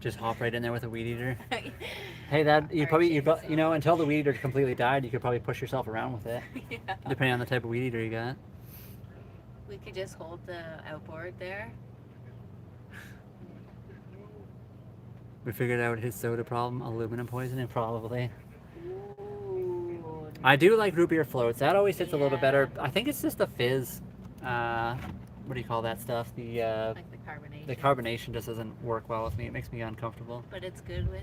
Just hop right in there with a weed eater. Hey, until the weed eater completely died, you could probably push yourself around with it, Yeah. depending on the type of weed eater you got. We could just hold the outboard there. We figured out his soda problem, aluminum poisoning, probably. Ooh, I do like root beer floats. That always hits a little bit better. Yeah. I think it's just the fizz. What do you call that stuff? Like the carbonation. The carbonation just doesn't work well with me. It makes me uncomfortable. But it's good with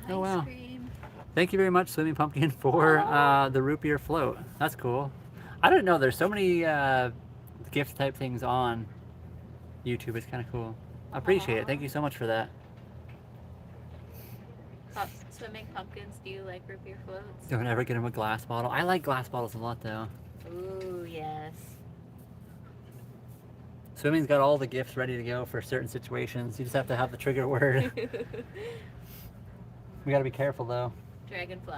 Oh, ice wow. cream. Thank you very much, Swimming Pumpkin, for the root beer float. That's cool. I didn't know there's so many gift type things on YouTube. It's kind of cool. I appreciate it. Thank you so much for that. Swimming pumpkins, do you like root beer floats? Don't ever get him a glass bottle. I like glass bottles a lot, though. Ooh, yes. Swimming's got all the gifts ready to go for certain situations. You just have to have the trigger word. We gotta be careful, though. Dragonfly.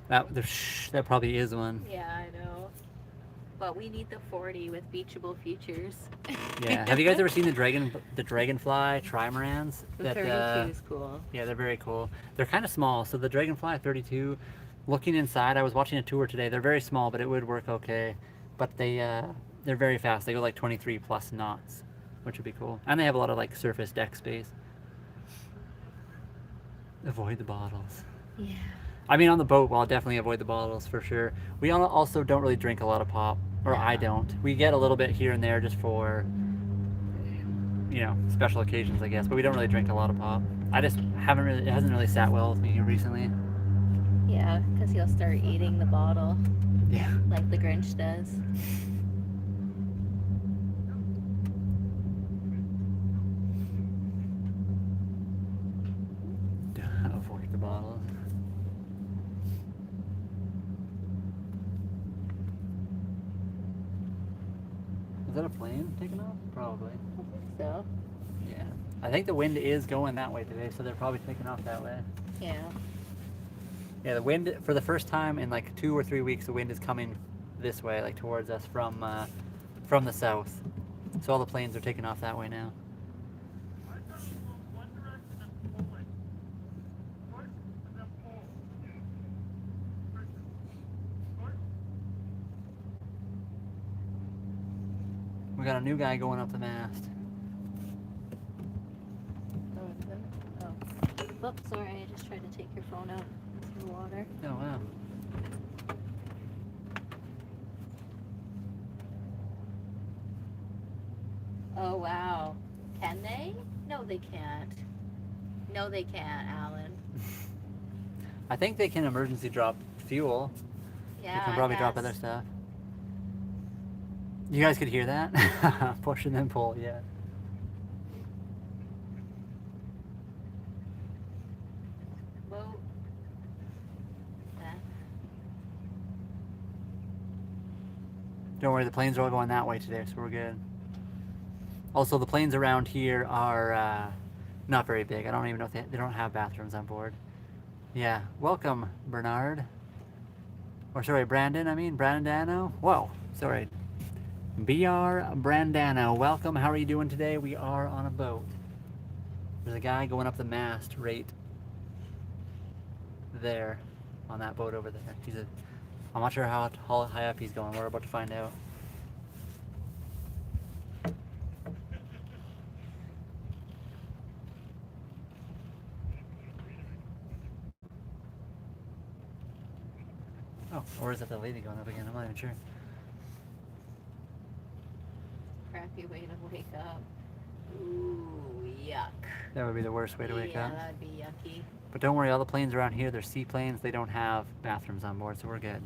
That probably is one. Yeah, I know. But we need the 40 with beachable features. Yeah. Have you guys ever seen the dragonfly trimarans? The 32 is cool. Yeah, they're very cool. They're kind of small. So the dragonfly 32, looking inside, I was watching a tour today. They're very small, but it would work okay. But they're very fast. They go like 23 plus knots, which would be cool. And they have a lot of like surface deck space. Avoid the bottles. Yeah. I mean, on the boat, well, I'll definitely avoid the bottles for sure. We also don't really drink a lot of pop, or I don't. We get a little bit here and there just for, special occasions, I guess. But we don't really drink a lot of pop. It hasn't really sat well with me recently. Yeah, because he'll start eating the bottle. Yeah. Like the Grinch does. Avoid the bottles. Is that a plane taking off? Probably. I think so. Yeah. I think the wind is going that way today, so they're probably taking off that way. Yeah. Yeah, the wind, for the first time in like 2 or 3 weeks, the wind is coming this way, like towards us from the south. So all the planes are taking off that way now. We got a new guy going up the mast. Oh. Oops, sorry, I just tried to take your phone out into the water. Oh, wow. Oh, wow. Can they? No, they can't. No, they can't, Alan. I think they can emergency drop fuel. Yeah, You can probably drop that's- other stuff. You guys could hear that? Push and then pull, yeah. Boat. Don't worry, the planes are all going that way today, so we're good. Also, the planes around here are not very big. I don't even know if they don't have bathrooms on board. Yeah, welcome, Bernard. Or sorry, Brandon, Brandano. Whoa, sorry. BR Brandano, welcome. How are you doing today? We are on a boat. There's a guy going up the mast right there on that boat over there. I'm not sure how high up he's going. We're about to find out. Oh, or is that the lady going up again? I'm not even sure. Crappy way to wake up. Ooh, yuck. That would be the worst way to wake yeah, up. that'd be yucky. But don't worry, all the planes around here, they're seaplanes. They don't have bathrooms on board, so we're good.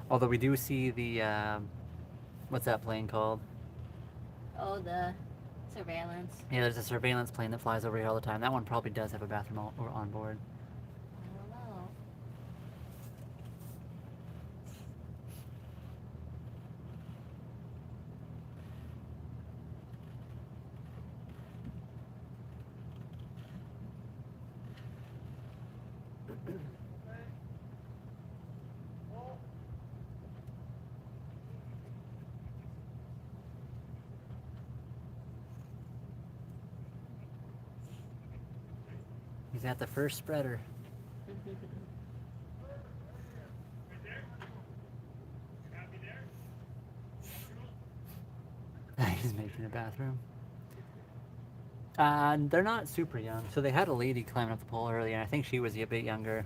Although we do see the, what's that plane called? Oh, the surveillance. Yeah, there's a surveillance plane that flies over here all the time. That one probably does have a bathroom on board. I don't know. He's at the first spreader. He's making a bathroom. They're not super young. So they had a lady climbing up the pole earlier, and I think she was a bit younger.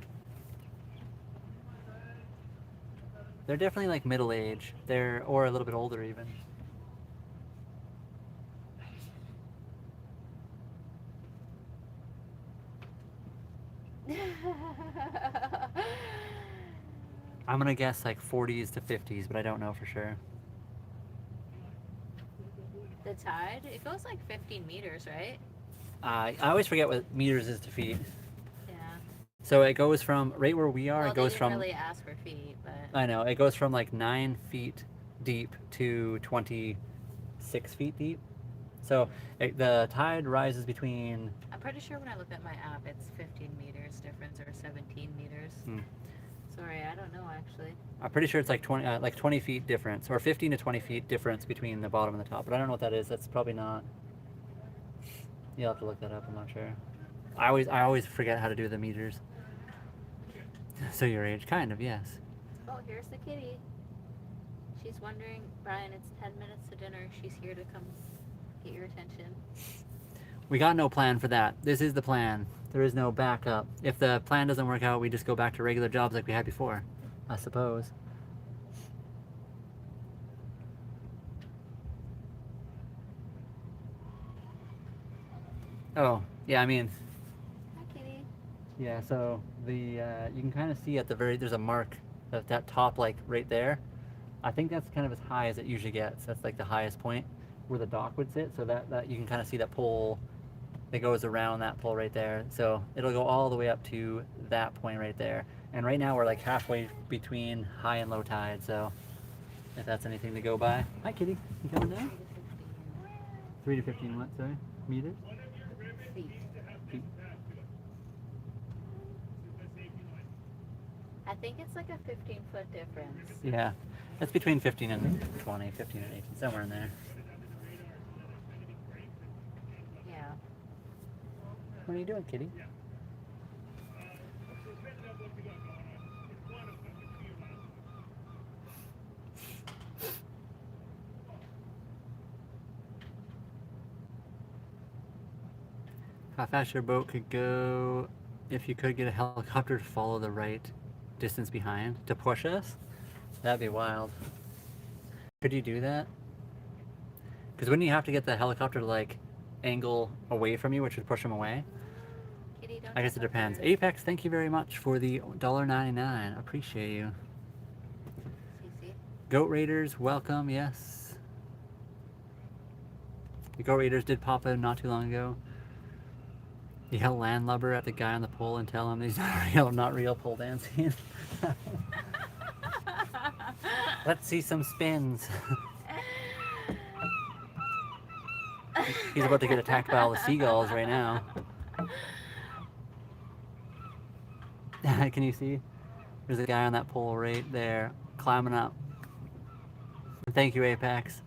They're definitely like middle age. They're or a little bit older even. I'm gonna guess like 40s to 50s, but I don't know for sure. The tide, it goes like 15 meters, right? I always forget what meters is to feet. Yeah. So it goes from right where we are. Well, It goes they didn't from really ask for feet, but I know it goes from like 9 feet deep to 26 feet deep. So the tide rises between. I'm pretty sure when I look at my app, it's 15 meters difference or 17 meters. Hmm. Sorry, I don't know actually. I'm pretty sure it's like 20 feet difference, or 15 to 20 feet difference between the bottom and the top. But I don't know what that is. That's probably not. You'll have to look that up. I'm not sure. I always forget how to do the meters. So your age, kind of, yes. Oh, here's the kitty. She's wondering, Brian, it's 10 minutes to dinner. She's here to come get your attention. We got no plan for that. This is the plan. There is no backup. If the plan doesn't work out, we just go back to regular jobs like we had before, I suppose. Oh, yeah, I mean, Hi, kitty. yeah, so the you can kind of see at the there's a mark at that top, like right there. I think that's kind of as high as it usually gets. That's like the highest point where the dock would sit. So that you can kind of see that pole that goes around that pole right there. So it'll go all the way up to that point right there. And right now we're like halfway between high and low tide. So if that's anything to go by. Hi, kitty. You coming down? 3 to 15 what? Sorry, meters. Feet. Feet. I think it's like a 15-foot difference. Yeah, it's between 15 and 20, 15 and 18, somewhere in there. Yeah. What are you doing, kitty? How fast your boat could go if you could get a helicopter to follow the right distance behind to push us? That'd be wild. Could you do that? Because wouldn't you have to get the helicopter to like angle away from you, which would push them away? Kitty, don't I guess it touch depends. her. Apex, thank you very much for the $1.99. Appreciate you. See? Goat Raiders, welcome, yes. The Goat Raiders did pop in not too long ago. Yell landlubber at the guy on the pole and tell him he's not real pole dancing. Let's see some spins. He's about to get attacked by all the seagulls right now. Can you see? There's a guy on that pole right there, climbing up. Thank you, Apex.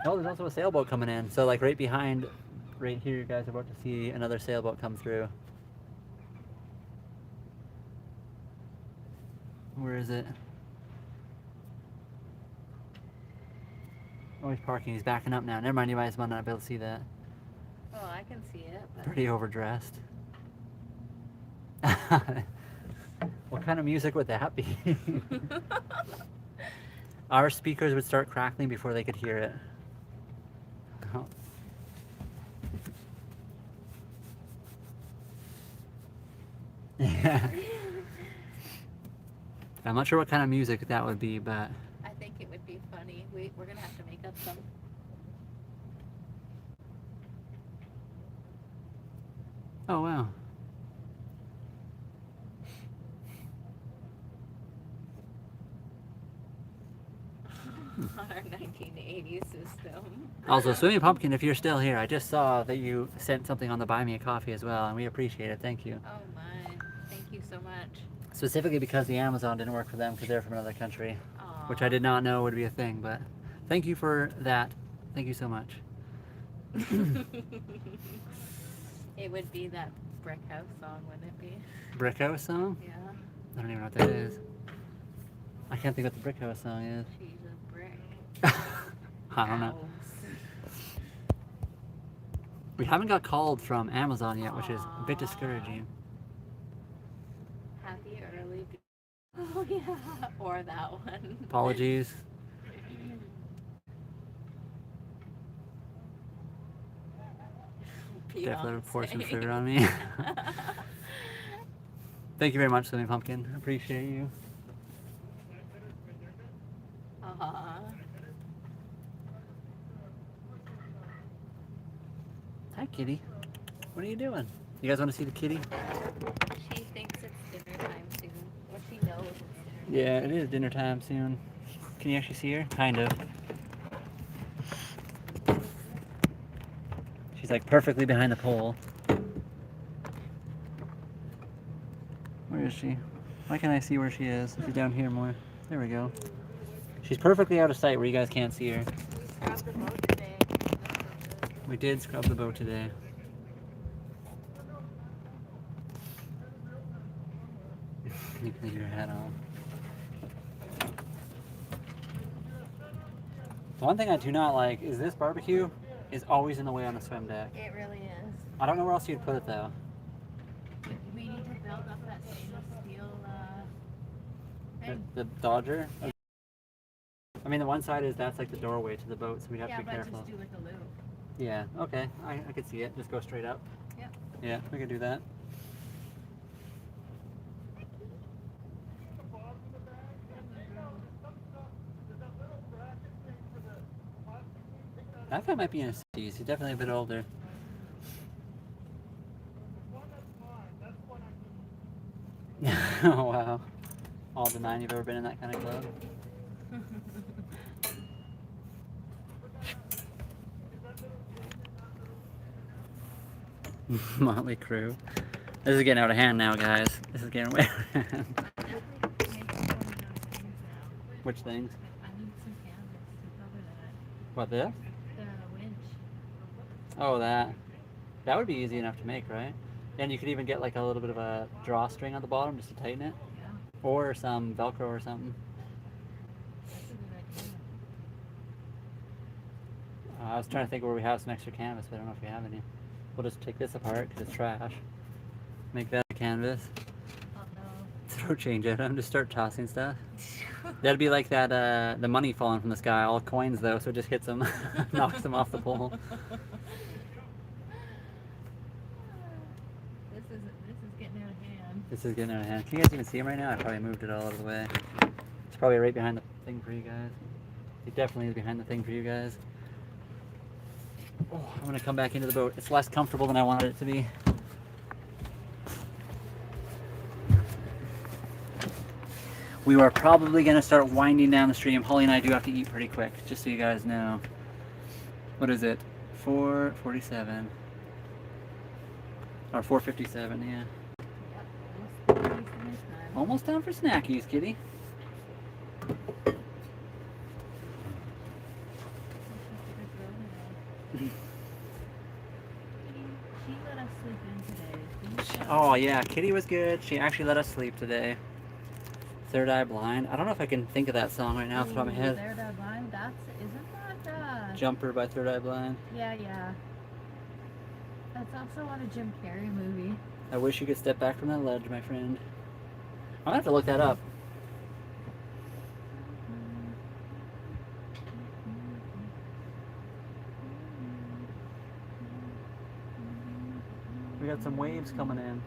Oh, there's also a sailboat coming in. So like right behind, right here, you guys are about to see another sailboat come through. Where is it? Oh, he's parking. He's backing up now. Never mind, you guys might not be able to see that. Oh, I can see it. But... Pretty overdressed. What kind of music would that be? Our speakers would start crackling before they could hear it. Oh. Yeah. I'm not sure what kind of music that would be, but I think it would be funny. We're gonna have to make up some. oh wow. On our 1980s system. Also, Swimming Pumpkin, if you're still here, I just saw that you sent something on the Buy Me a Coffee as well, and we appreciate it. Thank you. Oh my! Thank you so much. Specifically because the Amazon didn't work for them because they're from another country, Aww. which I did not know would be a thing, but thank you for that. Thank you so much. It would be that Brick House song, wouldn't it be? Brick House song? Yeah. I don't even know what that is. I can't think what the Brick House song is. She's a brick. I don't know. House. We haven't got called from Amazon yet, which is a bit Aw. discouraging. Happy Oh yeah, or that one. Apologies. Definitely pour some sugar on me. Thank you very much, Swimming Pumpkin. Appreciate you. Hi, kitty. What are you doing? You guys want to see the kitty? She thinks it's dinner time soon. Or she knows it's dinner time. Yeah, it is dinner time soon. Can you actually see her? Kind of. She's like perfectly behind the pole. Where is she? Why can't I see where she is? She's down here more. There we go. She's perfectly out of sight where you guys can't see her. We scrubbed the boat today. We did scrub the boat today. You can leave your hat on. The one thing I do not like is this barbecue is always in the way on the swim deck. It really is. I don't know where else you'd put it though. We need to build up that stainless steel thing. The Dodger? I mean, the one side is that's like the doorway to the boat, so we'd have Yeah, to be but careful. just do like a loop. Yeah, okay. I could see it. Just go straight up. Yep. Yeah, we could do that. That guy might be in his 60s. He's definitely a bit older. Oh, wow. All denying you've ever been in that kind of club. Motley Crue. This is getting out of hand now, guys. This is getting way out of hand. Which things? I need some canvas to cover that. What, this? The winch. Oh, that. That would be easy enough to make, right? And you could even get like a little bit of a drawstring at the bottom just to tighten it. Yeah, Or some Velcro or something. that's a good idea. I was trying to think where we have some extra canvas, but I don't know if we have any. We'll just take this apart because it's trash. Make that a canvas. Oh Throw change at them. Just start tossing stuff. That'd be like that, the money falling from the sky. All coins though, so it just hits them, knocks them off the pole. This is getting out of hand. This is getting out of hand. Can you guys even see him right now? I probably moved it all out of the way. It's probably right behind the thing for you guys. It definitely is behind the thing for you guys. Oh, I'm gonna come back into the boat. It's less comfortable than I wanted it to be. We are probably gonna start winding down the stream. Holly and I do have to eat pretty quick, just so you guys know. What is it? 4:47. Or 4:57, yeah. Yep. Almost time for snackies, kitty. She let us sleep in today. Oh yeah, kitty was good. She actually let us sleep today. Third Eye Blind. I don't know if I can think of that song right now off the top of my head. Third Eye Blind. Isn't that? Jumper by Third Eye Blind. Yeah. That's also on a Jim Carrey movie. I wish you could step back from that ledge, my friend. I'm gonna have to look that up. We got some waves coming in.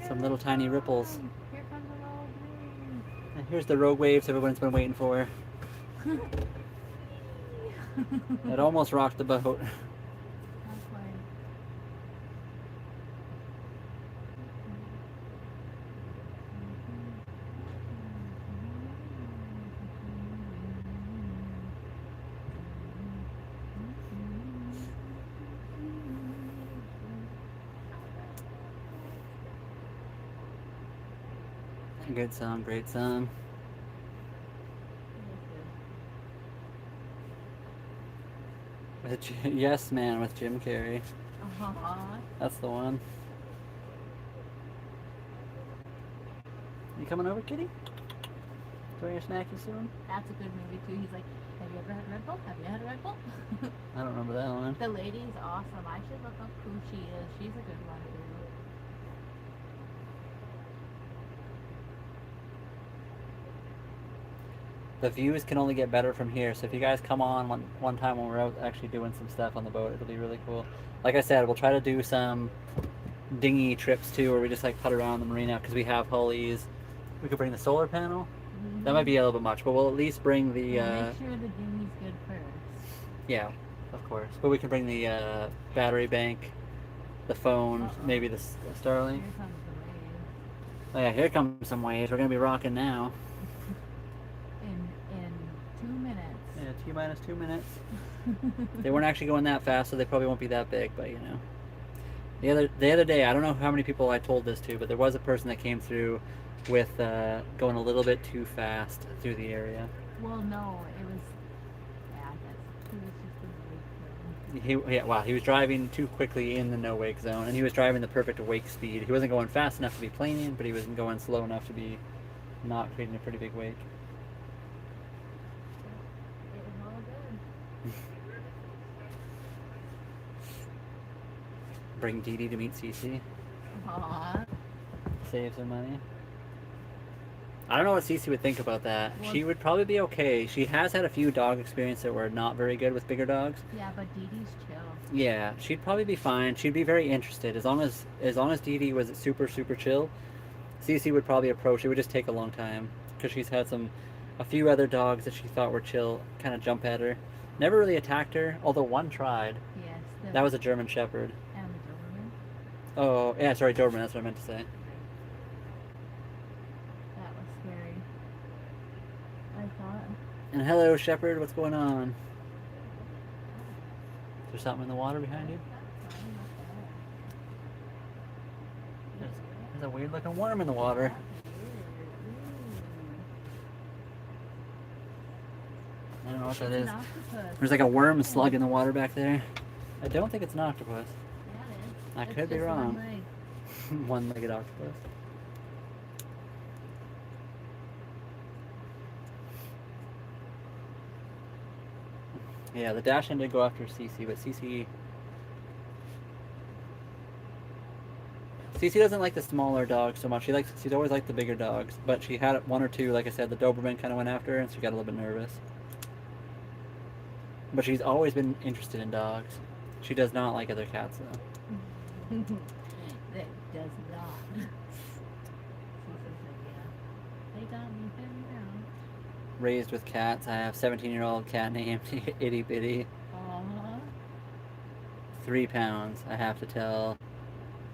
Some little tiny ripples. Here comes the rogue wave. And here's the rogue waves everyone's been waiting for. It almost rocked the boat. Good song, great song. Yes Man with Jim Carrey. That's the one. You coming over, kitty? Throwing your snacky soon? That's a good movie too. He's like, have you ever had Red Bull? Have you had a Red Bull? I don't remember that one. The lady's awesome. I should look up who she is. She's a good one too. the views can only get better from here. So if you guys come on one time when we're out actually doing some stuff on the boat, it'll be really cool. Like I said, we'll try to do some dinghy trips too, where we just like put around the marina because we have Hullies. We could bring the solar panel. That might be a little bit much, but we'll at least bring the. Make sure the dinghy's good first. Yeah, of course. But we can bring the battery bank, the phone, maybe the Starlink. Here comes the wave. Oh yeah, here comes some waves. We're gonna be rocking now. In 2 minutes. Yeah, T minus 2 minutes. They weren't actually going that fast, so they probably won't be that big. But you know, the other day, I don't know how many people I told this to, but there was a person that came through with going a little bit too fast through the area. Well, no, it was. Yeah, he was just a wake zone. He was driving too quickly in the no wake zone, and he was driving the perfect wake speed. He wasn't going fast enough to be planing, but he wasn't going slow enough to be not creating a pretty big wake. It was all good. Bring Dee Dee to meet Cece. Aww. Save some money. I don't know what Cece would think about that. Well, She would probably be okay. She has had a few dog experiences that were not very good with bigger dogs. Yeah, but Dee Dee's chill. Yeah, she'd probably be fine. She'd be very interested as long as Dee Dee was super chill. Cece would probably approach. It would just take a long time because she's had a few other dogs that she thought were chill kind of jump at her. Never really attacked her, although one tried. Yes. That was a German Shepherd. And the Doberman. Oh yeah, sorry, Doberman. That's what I meant to say. That was scary. I thought. And hello, Shepherd. What's going on? Is there something in the water behind you? There's a weird looking worm in the water. I don't know what that is. There's like a worm slug in the water back there. I don't think it's an octopus. Yeah, I it is. could be It's just wrong. one leg. One-legged octopus. Yeah, the dash end did go after Cece, but Cece doesn't like the smaller dogs so much. She's always liked the bigger dogs, but she had one or two, like I said, the Doberman kind of went after her, and she got a little bit nervous. But she's always been interested in dogs. She does not like other cats though. That does not. Cece said, yeah. They got me pinned down. Raised with cats. I have 17-year-old cat named Itty Bitty. Aww. 3 pounds. I have to tell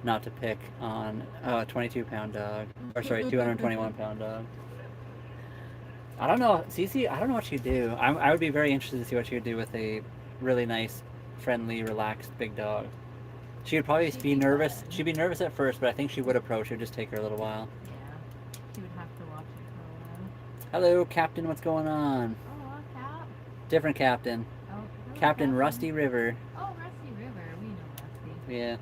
not to pick on a 22-pound dog. Or sorry, 221-pound dog. I don't know. Cece, I don't know what she'd do. I would be very interested to see what she would do with a really nice, friendly, relaxed big dog. She would probably be nervous. fun. She'd be nervous at first, but I think she would approach. It would just take her a little while. Yeah. She would have to watch it for a while. Hello, Captain. What's going on? Oh, Cap. Different Captain. Oh, hello, Captain Rusty River. Oh, Rusty River. We know Rusty. Yeah.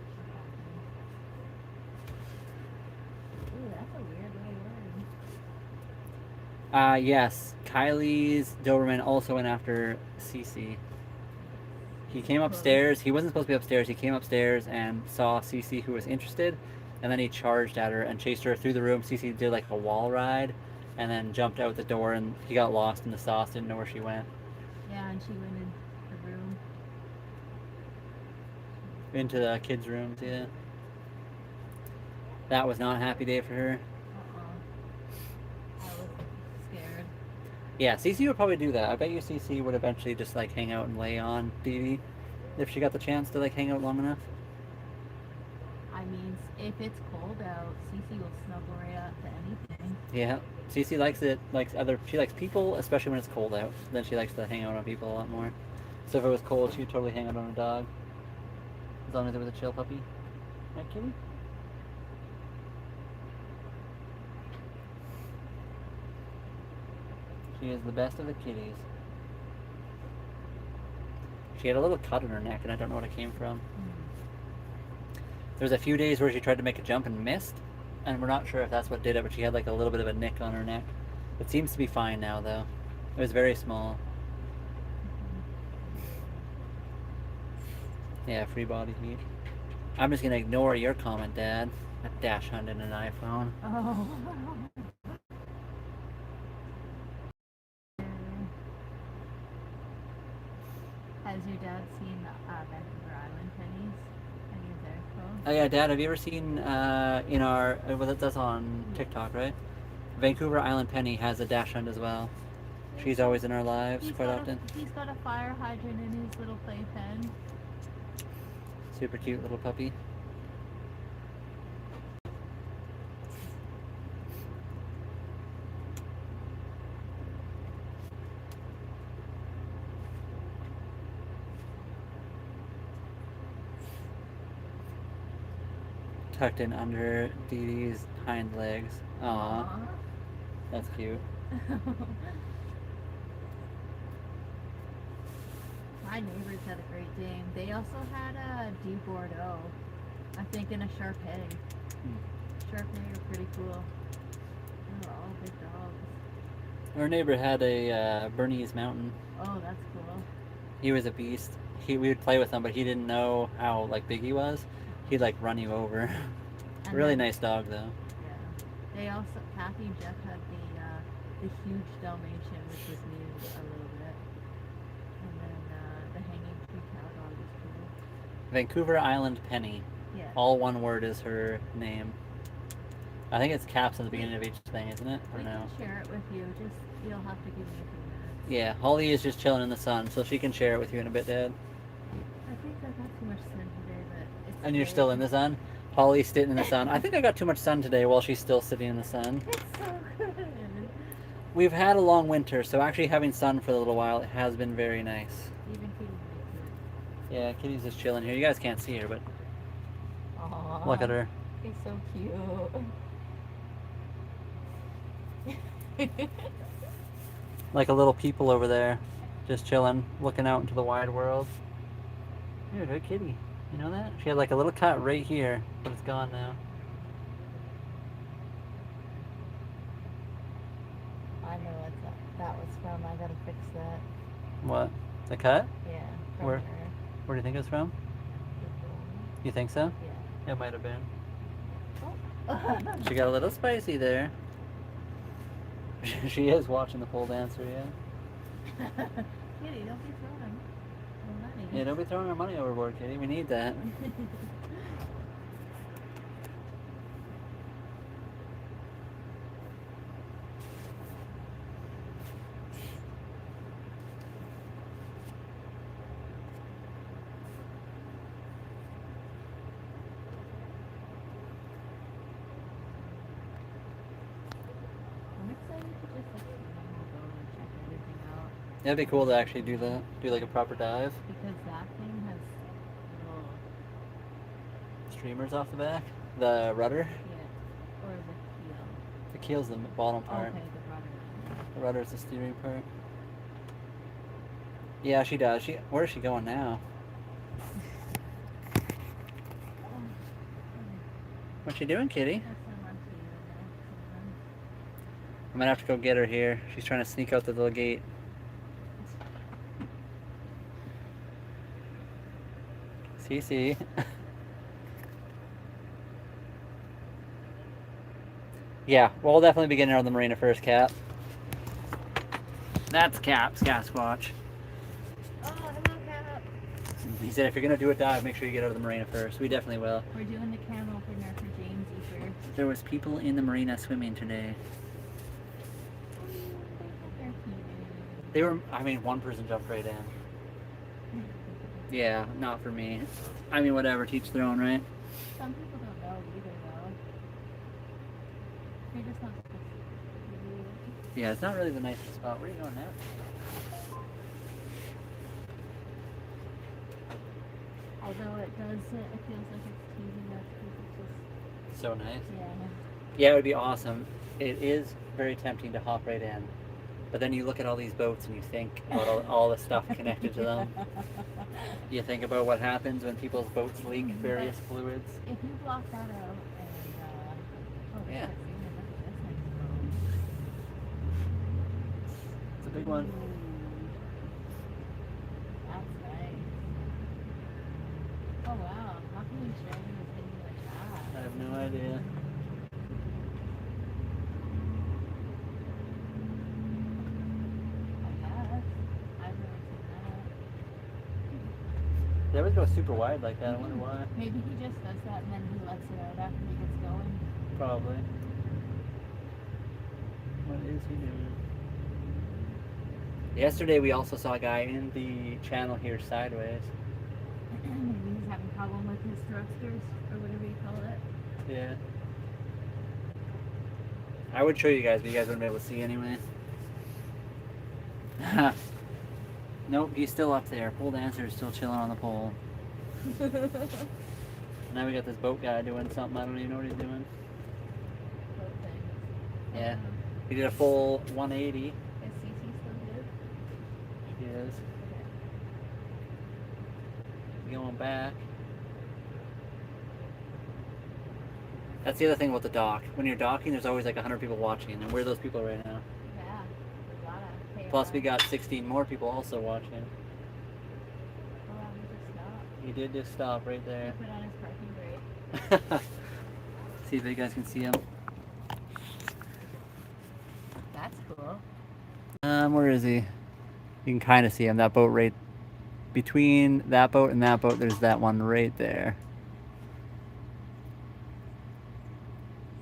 Ooh, that's a weird little word. Yes. Kylie's Doberman also went after Cece. He came upstairs. He wasn't supposed to be upstairs. He came upstairs and saw Cece, who was interested, and then he charged at her and chased her through the room. Cece did like a wall ride and then jumped out the door, and he got lost in the sauce, didn't know where she went. Yeah, and she went in the room. Into the kids' rooms, yeah. That was not a happy day for her. I was scared. Yeah, Cece would probably do that. I bet you Cece would eventually just like hang out and lay on Dee Dee if she got the chance to like hang out long enough. I mean, if it's cold out, Cece will snuggle right up to anything. Yeah, Cece likes it. She likes people, especially when it's cold out. Then she likes to hang out on people a lot more. So if it was cold, she'd totally hang out on a dog, as long as it was a chill puppy. Right, kitty? She is the best of the kitties. She had a little cut on her neck, and I don't know what it came from. There was a few days where she tried to make a jump and missed, and we're not sure if that's what did it, but she had like a little bit of a nick on her neck. It seems to be fine now, though. It was very small. Yeah, free body heat. I'm just gonna ignore your comment, Dad. A dash hunt in an iPhone. Oh. Has your dad seen Vancouver Island pennies? Any of their clothes? Oh yeah, Dad, have you ever seen in our well, that's on TikTok, right? Vancouver Island Penny has a dash hunt as well. She's always in our lives quite often. He's got a fire hydrant in his little playpen. Super cute little puppy. Tucked in under Dee Dee's hind legs. Aww, that's cute. My neighbors had a Great Dane. They also had a D Bordeaux. I'm thinking a Shar Pei. Shar Pei are pretty cool. They were all big dogs. Our neighbor had a Bernese Mountain. Oh, that's cool. He was a beast. We would play with him, but he didn't know how like big he was. He'd like run you over. And Really then- nice dog though. Yeah. They also, Kathy and Jeff had the huge Dalmatian, which was new a little bit. And then the hanging tree cow dog was cool. Vancouver Island Penny. Yeah. All one word is her name. I think it's caps at the beginning of each thing, isn't it? Or We no? can share it with you. Just you'll have to give me a few minutes. Yeah, Holly is just chilling in the sun, so she can share it with you in a bit, Dad. I think I got too much sun today, but it's And you're okay. still in the sun? Holly's sitting in the sun. I think I got too much sun today while she's still sitting in the sun. It's so good. We've had a long winter, so actually having sun for a little while, it has been very nice. Even Kitty likes Yeah, Kitty's just chilling here. You guys can't see her, but it. Aww. look at her. He's so cute. Like a little people over there, just chilling, looking out into the wide world. Dude, her kitty. You know that? She had like a little cut right here, but it's gone now. I know what that was from. I gotta fix that. What? The cut? Yeah. From Where? her. Where do you think it's from? You think so? Yeah. It might have been. Oh. She got a little spicy there. She is watching the pole dancer, yeah. Kitty, don't be throwing money. Yeah, don't be throwing our money overboard, Kitty. We need that. I'm excited to just like go and check everything out It'd be cool to actually do like a proper dive. because that thing has little Streamers off the back. The rudder. yeah, or the keel. The keel's the bottom part. Okay, the rudder. The rudder's the steering part. Yeah, she does. Where is she going now? What's she doing, Kitty? That's so much I'm gonna have to go get her here. She's trying to sneak out the little gate. See. Yeah, we'll definitely be getting her on the marina first, Cap. That's Cap, Sasquatch. Oh, hello, Cat. He said if you're gonna do a dive, make sure you get out of the marina first. We definitely will. We're doing the can opener for James first. There was people in the marina swimming today. They were, one person jumped right in. Yeah, not for me. Whatever, teach their own, right? Some people don't know either, though. You're just not supposed to. Yeah, it's not really the nicest spot. Where are you going now? Although it does, it feels like it's teasing us because it's just, So nice. yeah. Yeah, it would be awesome. It is very tempting to hop right in. But then you look at all these boats and you think about all the stuff connected to them. You think about what happens when people's boats leak various fluids. If you block that out and, Yeah. look at this next It's a big one. boat. That's nice. Oh wow, how can you share them with things like that? I have no idea. I guess. I've never seen that. They always go super wide like that. I wonder why. Maybe he just does that and then he lets it out after he gets going. Probably. What is he doing? Yesterday we also saw a guy in the channel here sideways. Maybe he's having a problem with his thrusters or whatever you call it. Yeah. I would show you guys, but you guys wouldn't be able to see anyway. Nope, he's still up there. Pole dancer is still chilling on the pole. Now we got this boat guy doing something. I don't even know what he's doing. Yeah. He did a full 180. Is CC still good? He is. Going back. That's the other thing about the dock. When you're docking, there's always like 100 people watching, and we're those people right now. Yeah. We gotta pay Plus, our- we got 16 more people also watching. Oh, wow, we just stopped. He did just stop right He there. put on his parking brake. See if you guys can see him. That's cool. Where is he? You can kind of see him. That boat right between that boat and that boat. There's that one right there.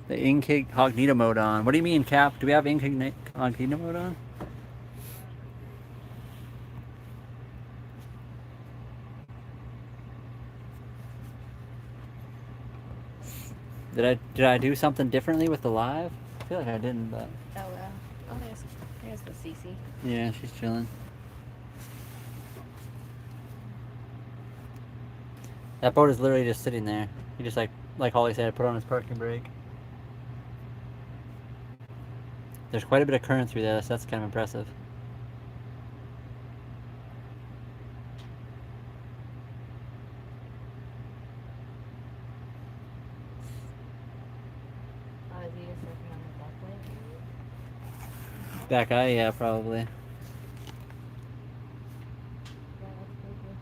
The incognito mode on. What do you mean, Cap? Do we have incognito mode on? Did I do something differently with the live? I feel like I didn't, but Oh, well. Oh, there's the CC. yeah, she's chilling. That boat is literally just sitting there. He just like Holly said, put on his parking brake. There's quite a bit of current through this. That's kind of impressive. Oh, is he just working on the back light? Back eye, yeah, probably. Yeah, that's pretty good.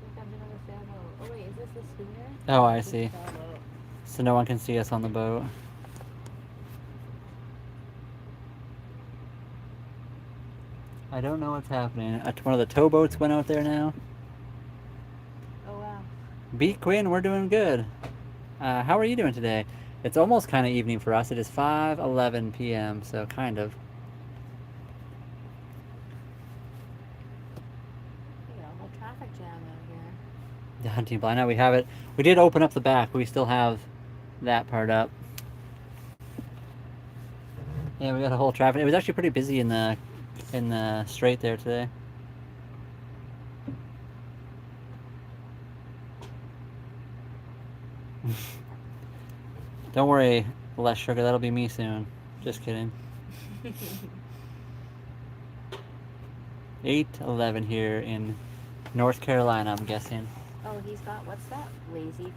Here comes another sailboat. Oh, wait, is this the schooner? Oh, I This is see. the sailboat. So no one can see us on the boat. I don't know what's happening. One of the towboats went out there now. Oh, wow. Beat Quinn, we're doing good. How are you doing today? It's almost kind of evening for us. It is 5:11 p.m., so kind of. You got a whole traffic jam out here. The hunting blind. Now we have it. We did open up the back, but we still have that part up. Yeah, we got a whole traffic. It was actually pretty busy in the strait there today. Don't worry, less sugar. That'll be me soon. Just kidding. 8:11 here in North Carolina, I'm guessing. Oh, he's got, what's that lazy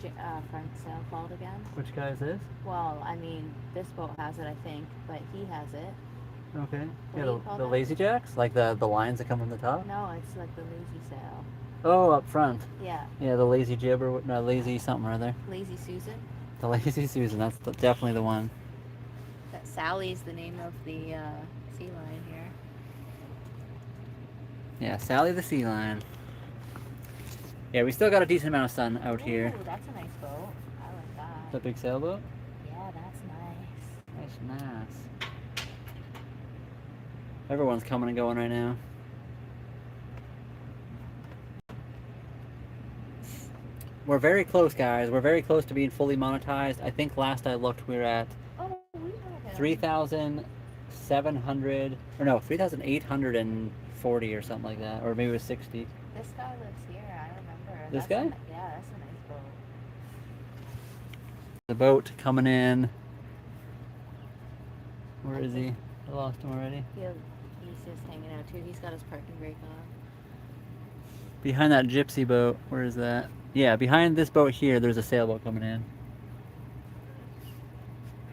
front sail called again? Which guy is this? Well, I mean, this boat has it, I think, but he has it. Okay. What Yeah, do you call the that? lazy jacks, like the lines that come from the top. No, it's like the lazy sail. Oh, up front. Yeah, Yeah, the lazy jib or no, lazy something or other. Lazy Susan. The lazy Susan. That's definitely the one. That Sally's the name of the sea lion here. Yeah, Sally the sea lion. Yeah, we still got a decent amount of sun out here. Ooh, that's a nice boat. I like that. The big sailboat. Yeah, that's nice. That's nice. Everyone's coming and going right now. We're very close, guys. We're very close to being fully monetized. I think last I looked, we were at Oh, we have it. 3,700, or no, 3,840 or something like that, or maybe it was 60. This guy lives here. I remember. This That's guy? Yeah, that's a nice boat. The boat coming in. Where is he? I lost him already. He's just hanging out too. He's got his parking brake on. Behind that gypsy boat, where is that? Yeah, behind this boat here, there's a sailboat coming in.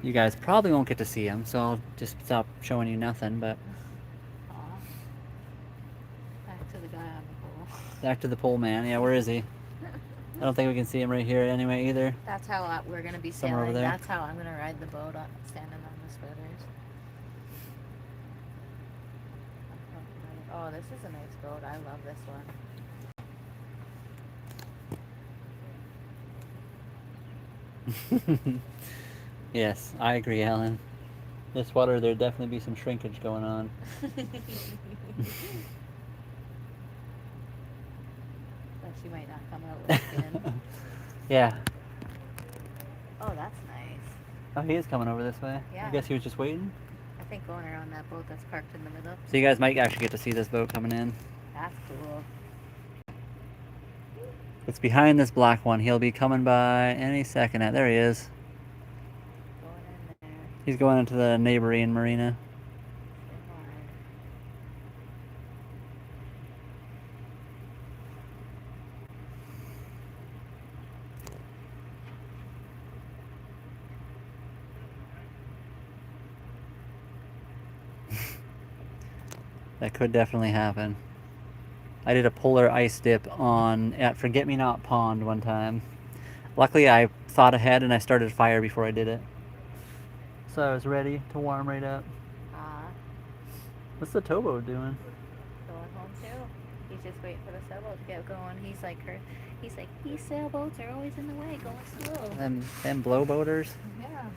You guys probably won't get to see him, so I'll just stop showing you nothing, but Aw. Back to the guy on the pole. back to the pole man. Yeah, where is he? I don't think we can see him right here anyway either. That's how we're gonna be Somewhere over sailing. there. That's how I'm gonna ride the boat standing on the spreaders. Oh, this is a nice boat. I love this one. Yes, I agree, Alan. This water, there'd definitely be some shrinkage going on. But she might not come out with skin. Yeah. Oh, that's nice. Oh, he is coming over this way. Yeah. I guess he was just waiting. I think going around that boat that's parked in the middle. So you guys might actually get to see this boat coming in. That's cool. It's behind this black one. He'll be coming by any second. There he is. Going in there. He's going into the neighboring marina. Stay wide. That could definitely happen. I did a polar ice dip at Forget Me Not Pond one time. Luckily, I thought ahead and I started a fire before I did it. So I was ready to warm right up. What's the towboat doing? Going home too. He's just waiting for the sailboat to get going. He's like, these sailboats are always in the way, going slow. Them blowboaters. Yeah.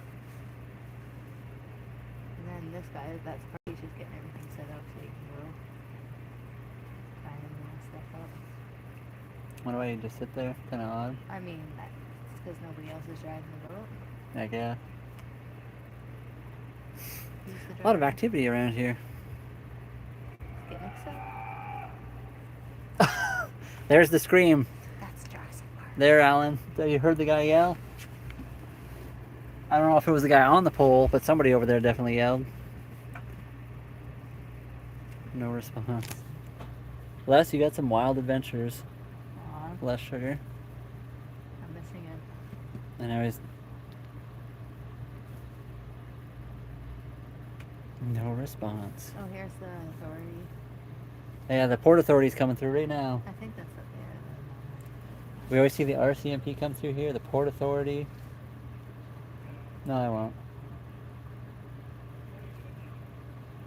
And then this guy, that's probably just getting everything set up so he can go. Finding more stuff up. Why do I just sit there? Kind of odd. I mean, that's because nobody else is driving the boat. I guess. Who's the A lot of driver? activity around here. Get mixed up. There's the scream. That's Jurassic Park. There, Alan. You heard the guy yell? I don't know if it was the guy on the pole, but somebody over there definitely yelled. No response. Les, you got some wild adventures. Aw, Less sugar. I'm missing it. And I was... No response. Oh, here's the authority. Yeah, the Port Authority's coming through right now. I think that's up there. We always see the RCMP come through here, the Port Authority. No, I won't.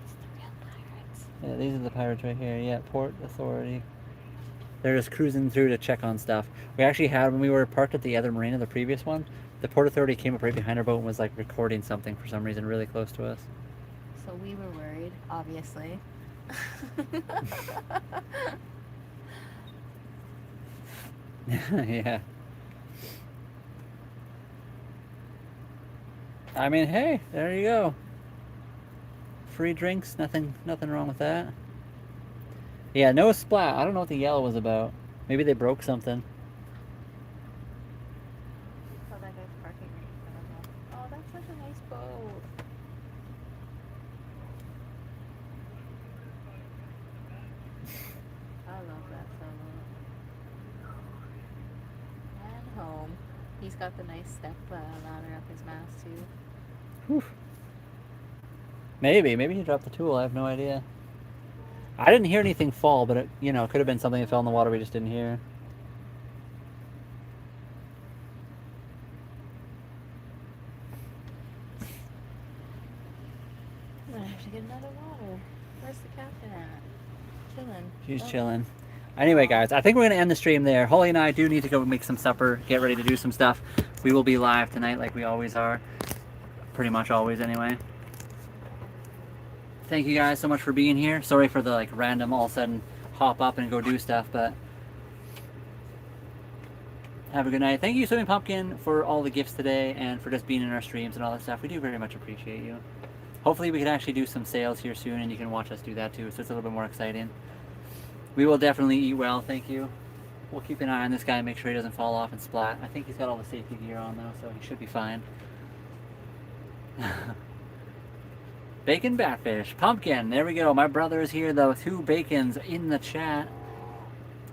It's the real pirates. Yeah, these are the pirates right here. Yeah, Port Authority. They're just cruising through to check on stuff. We actually had, when we were parked at the other marina, the previous one, the Port Authority came up right behind our boat and was like recording something for some reason really close to us. So we were worried, obviously. Yeah. I mean, hey, there you go. Free drinks, nothing wrong with that. Yeah, no splat. I don't know what the yell was about. Maybe they broke something. Oh, that guy's parking right in front of us. Oh, that's such a nice boat. I love that sailboat. And home. He's got the nice step ladder up his mast too. Whew. Maybe he dropped the tool. I have no idea. I didn't hear anything fall, but it, you know, it could have been something that fell in the water we just didn't hear. I'm gonna have to get another water. Where's the captain at? Chilling. She's Oh, chilling. Anyway, guys, I think we're going to end the stream there. Holly and I do need to go make some supper, get ready to do some stuff. We will be live tonight like we always are. Pretty much always, anyway. Thank you guys so much for being here. Sorry for the like random all of a sudden hop up and go do stuff, but have a good night. Thank you, Swimming Pumpkin, for all the gifts today and for just being in our streams and all that stuff. We do very much appreciate you. Hopefully we can actually do some sales here soon and you can watch us do that too, so it's a little bit more exciting. We will definitely eat well, thank you. We'll keep an eye on this guy and make sure he doesn't fall off and splat. I think he's got all the safety gear on though, so he should be fine. Bacon Batfish. Pumpkin. There we go. My brother is here though. 2 bacons in the chat.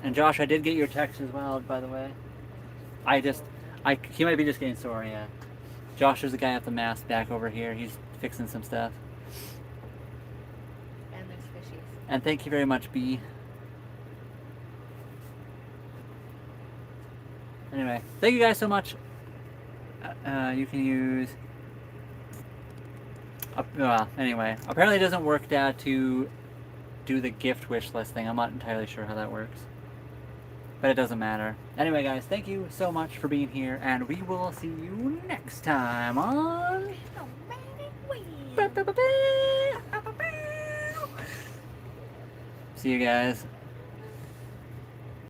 And Josh, I did get your text as well, by the way. He might be just getting sore, yeah. Josh is the guy at the mast back over here. He's fixing some stuff. and there's fishies. And thank you very much, B. Anyway, thank you guys so much. You can use... well, anyway. Apparently it doesn't work, Dad, to do the gift wish list thing. I'm not entirely sure how that works. but it doesn't matter. Anyway, guys, thank you so much for being here, and we will see you next time on. See you guys.